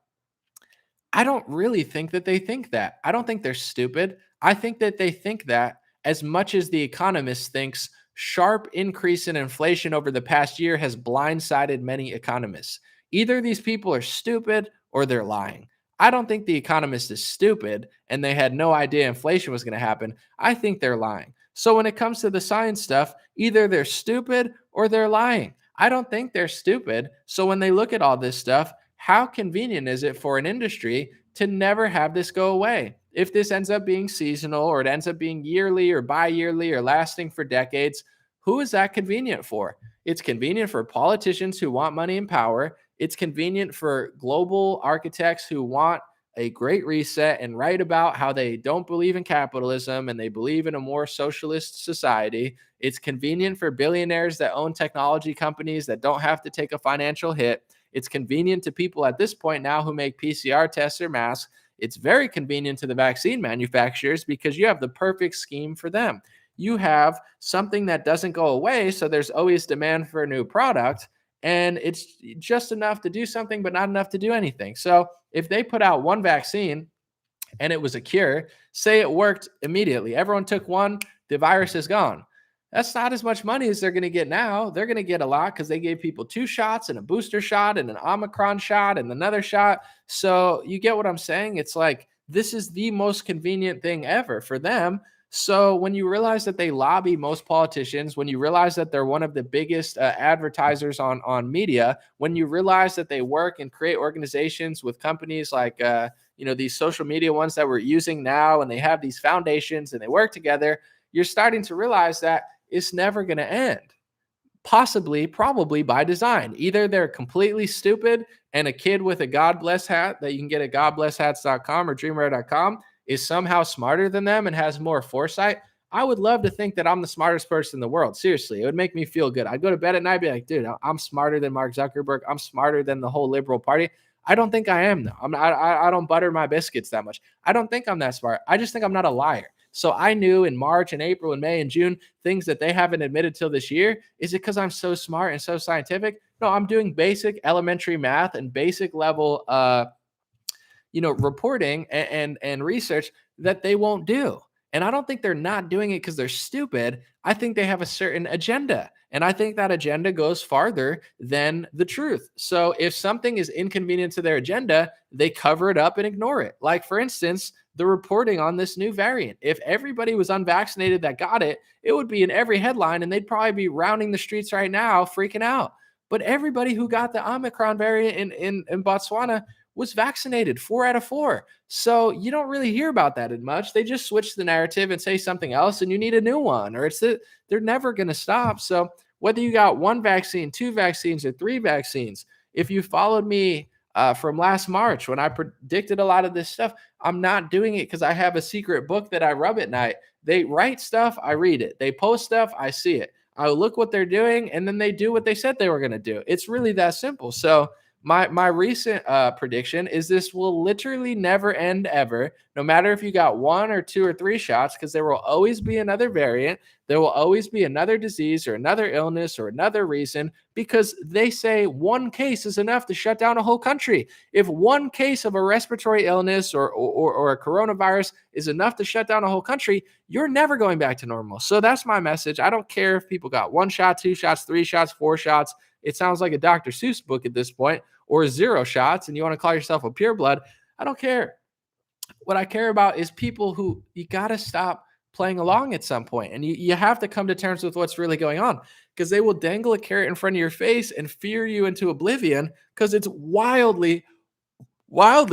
I don't really think that they think that. I don't think they're stupid. I think that they think that as much as The Economist thinks sharp increase in inflation over the past year has blindsided many economists. Either these people are stupid or they're lying. I don't think The Economist is stupid and they had no idea inflation was going to happen. I think they're lying. So when it comes to the science stuff, either they're stupid or they're lying. I don't think they're stupid. So when they look at all this stuff, how convenient is it for an industry to never have this go away? If this ends up being seasonal or it ends up being yearly or bi-yearly or lasting for decades, who is that convenient for? It's convenient for politicians who want money and power. It's convenient for global architects who want a great reset and write about how they don't believe in capitalism and they believe in a more socialist society. It's convenient for billionaires that own technology companies that don't have to take a financial hit. It's convenient to people at this point now who make PCR tests or masks. It's very convenient to the vaccine manufacturers because you have the perfect scheme for them. You have something that doesn't go away, so there's always demand for a new product, and it's just enough to do something, but not enough to do anything. So if they put out one vaccine and it was a cure, say it worked immediately, everyone took one, the virus is gone. That's not as much money as they're going to get now. They're going to get a lot because they gave people 2 shots and a booster shot and an Omicron shot and another shot. So you get what I'm saying? It's like, this is the most convenient thing ever for them. So when you realize that they lobby most politicians, when you realize that they're one of the biggest advertisers on media, when you realize that they work and create organizations with companies like, these social media ones that we're using now, and they have these foundations and they work together, you're starting to realize that it's never going to end. Possibly, probably by design. Either they're completely stupid and a kid with a God Bless hat that you can get at godblesshats.com or dreamrare.com is somehow smarter than them and has more foresight. I would love to think that I'm the smartest person in the world. Seriously, it would make me feel good. I'd go to bed at night and be like, dude, I'm smarter than Mark Zuckerberg. I'm smarter than the whole liberal party. I don't think I am, though. I don't butter my biscuits that much. I don't think I'm that smart. I just think I'm not a liar. So I knew in March and April and May and June, things that they haven't admitted till this year. Is it because I'm so smart and so scientific? No, I'm doing basic elementary math and basic level, reporting and research that they won't do. And I don't think they're not doing it because they're stupid. I think they have a certain agenda. And I think that agenda goes farther than the truth. So if something is inconvenient to their agenda, they cover it up and ignore it. Like, for instance, the reporting on this new variant. If everybody was unvaccinated that got it, it would be in every headline and they'd probably be rounding the streets right now, freaking out. But everybody who got the Omicron variant in Botswana was vaccinated, 4 out of 4. So you don't really hear about that as much. They just switch the narrative and say something else, and you need a new one, or they're never going to stop. So whether you got 1 vaccine, 2 vaccines, or 3 vaccines, if you followed me from last March when I predicted a lot of this stuff, I'm not doing it because I have a secret book that I rub at night. They write stuff, I read it. They post stuff, I see it. I look what they're doing, and then they do what they said they were going to do. It's really that simple. So my recent prediction is this will literally never end ever, no matter if you got 1 or 2 or 3 shots, because there will always be another variant. There will always be another disease or another illness or another reason, because they say 1 case is enough to shut down a whole country. If 1 case of a respiratory illness or a coronavirus is enough to shut down a whole country, you're never going back to normal. So that's my message. I don't care if people got 1 shot, 2 shots, 3 shots, 4 shots. It sounds like a Dr. Seuss book at this point, or 0 shots, and you want to call yourself a pureblood. I don't care. What I care about is people who you got to stop playing along at some point, and you have to come to terms with what's really going on, because they will dangle a carrot in front of your face and fear you into oblivion because it's wildly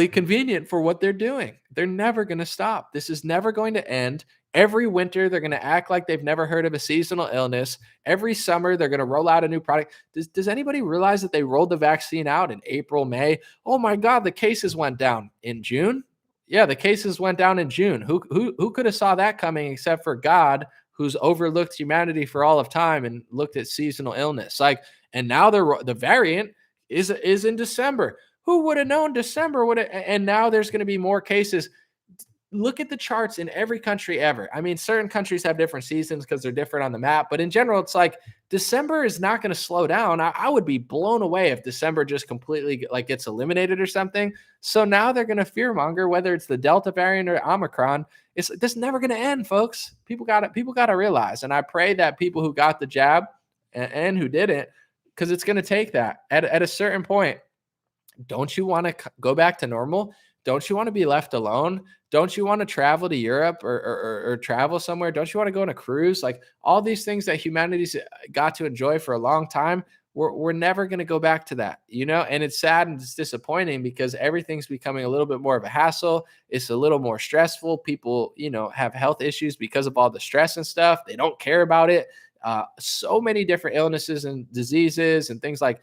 convenient for what they're doing. They're never going to stop. This is never going to end. Every winter, they're going to act like they've never heard of a seasonal illness. Every summer, they're going to roll out a new product. Does anybody realize that they rolled the vaccine out in April, May? Oh my God, the cases went down in June. Yeah, the cases went down in June. Who could have saw that coming except for God, who's overlooked humanity for all of time and looked at seasonal illness? And now the variant is in December. Who would have known December would have? And now there's going to be more cases. Look at the charts in every country ever. I mean, certain countries have different seasons because they're different on the map, but in general, it's like December is not going to slow down. I would be blown away if December just completely gets eliminated or something. So now they're going to fearmonger, whether it's the Delta variant or Omicron. This is never going to end, folks. People got to realize, and I pray that people who got the jab and who didn't, because it's going to take that at a certain point. Don't you want to go back to normal? Don't you want to be left alone? Don't you want to travel to Europe or travel somewhere? Don't you want to go on a cruise? Like, all these things that humanity's got to enjoy for a long time, we're never going to go back to that, And it's sad and it's disappointing because everything's becoming a little bit more of a hassle. It's a little more stressful. People, have health issues because of all the stress and stuff. They don't care about it. So many different illnesses and diseases and things like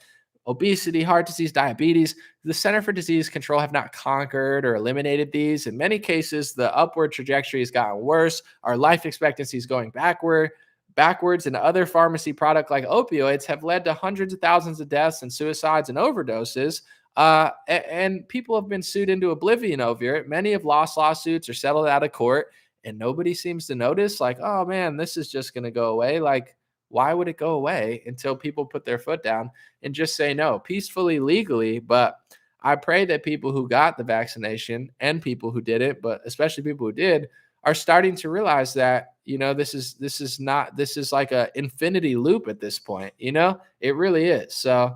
obesity, heart disease, diabetes. The Center for Disease Control have not conquered or eliminated these. In many cases, the upward trajectory has gotten worse. Our life expectancy is going backwards, and other pharmacy products like opioids have led to hundreds of thousands of deaths and suicides and overdoses. And people have been sued into oblivion over it. Many have lost lawsuits or settled out of court, and nobody seems to notice, oh man, this is just going to go away. Why would it go away until people put their foot down and just say no, peacefully, legally? But I pray that people who got the vaccination and people who didn't, but especially people who did, are starting to realize that, this is like a infinity loop at this point. It really is. So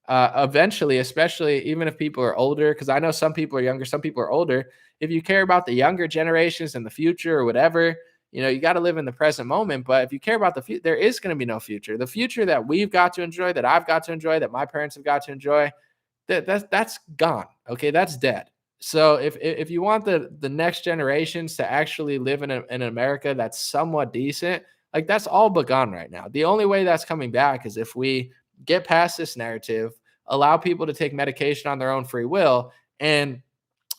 eventually, especially even if people are older, because I know some people are younger, some people are older. If you care about the younger generations and the future or whatever, you got to live in the present moment. But if you care about the future, there is going to be no future. The future that we've got to enjoy, that I've got to enjoy, that my parents have got to enjoy, that's gone. Okay, that's dead. So if you want the next generations to actually live in an America that's somewhat decent, that's all but gone right now. The only way that's coming back is if we get past this narrative, allow people to take medication on their own free will, and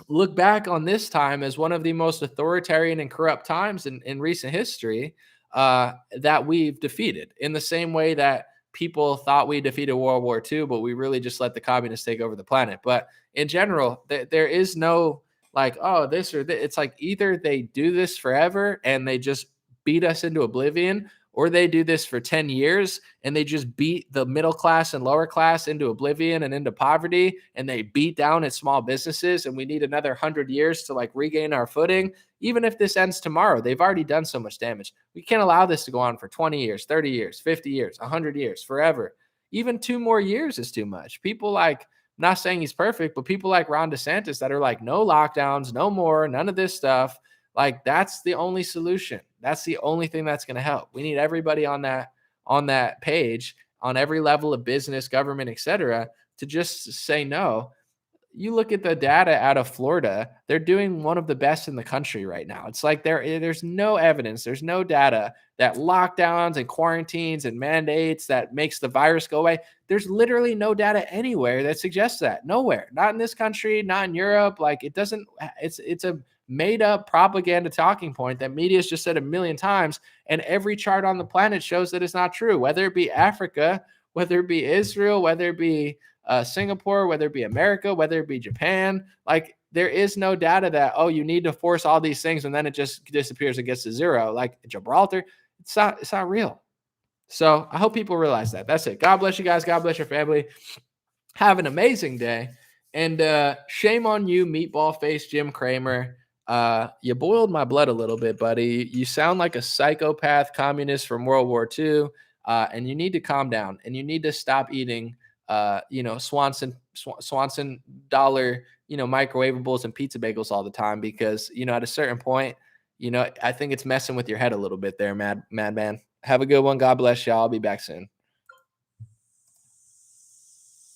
look back on this time as one of the most authoritarian and corrupt times in recent history that we've defeated, in the same way that people thought we defeated World War II, but we really just let the communists take over the planet. But in general, there is no like, oh, this or that. It's like either they do this forever and they just beat us into oblivion, or they do this for 10 years and they just beat the middle class and lower class into oblivion and into poverty, and they beat down at small businesses, and we need another 100 years to like regain our footing. Even if this ends tomorrow, they've already done so much damage. We can't allow this to go on for 20 years, 30 years, 50 years, 100 years, forever. Even 2 more years is too much. People like, I'm not saying he's perfect, but people like Ron DeSantis that are like, no lockdowns, no more, none of this stuff. Like, that's the only solution. That's the only thing that's going to help. We need everybody on that page, on every level of business, government, etc., to just say no. You look at the data out of Florida, they're doing one of the best in the country right now. It's like there's no evidence, there's no data that lockdowns and quarantines and mandates that makes the virus go away. There's literally no data anywhere that suggests that. Nowhere. Not in this country, not in Europe. Like, it doesn't, it's a made up propaganda talking point that media's just said a million times, and every chart on the planet shows that it's not true, whether it be Africa, whether it be Israel, whether it be Singapore, whether it be America, whether it be Japan. Like, there is no data that, oh, you need to force all these things and then it just disappears and gets to zero. Like Gibraltar, it's not real. So I hope people realize that. That's it. God bless you guys. God bless your family. Have an amazing day. And shame on you, meatball face Jim Cramer. You boiled my blood a little bit, buddy. You sound like a psychopath communist from World War II. And you need to calm down, and you need to stop eating Swanson dollar, microwavables and pizza bagels all the time, because, at a certain point, I think it's messing with your head a little bit there, madman. Have a good one. God bless y'all. I'll be back soon.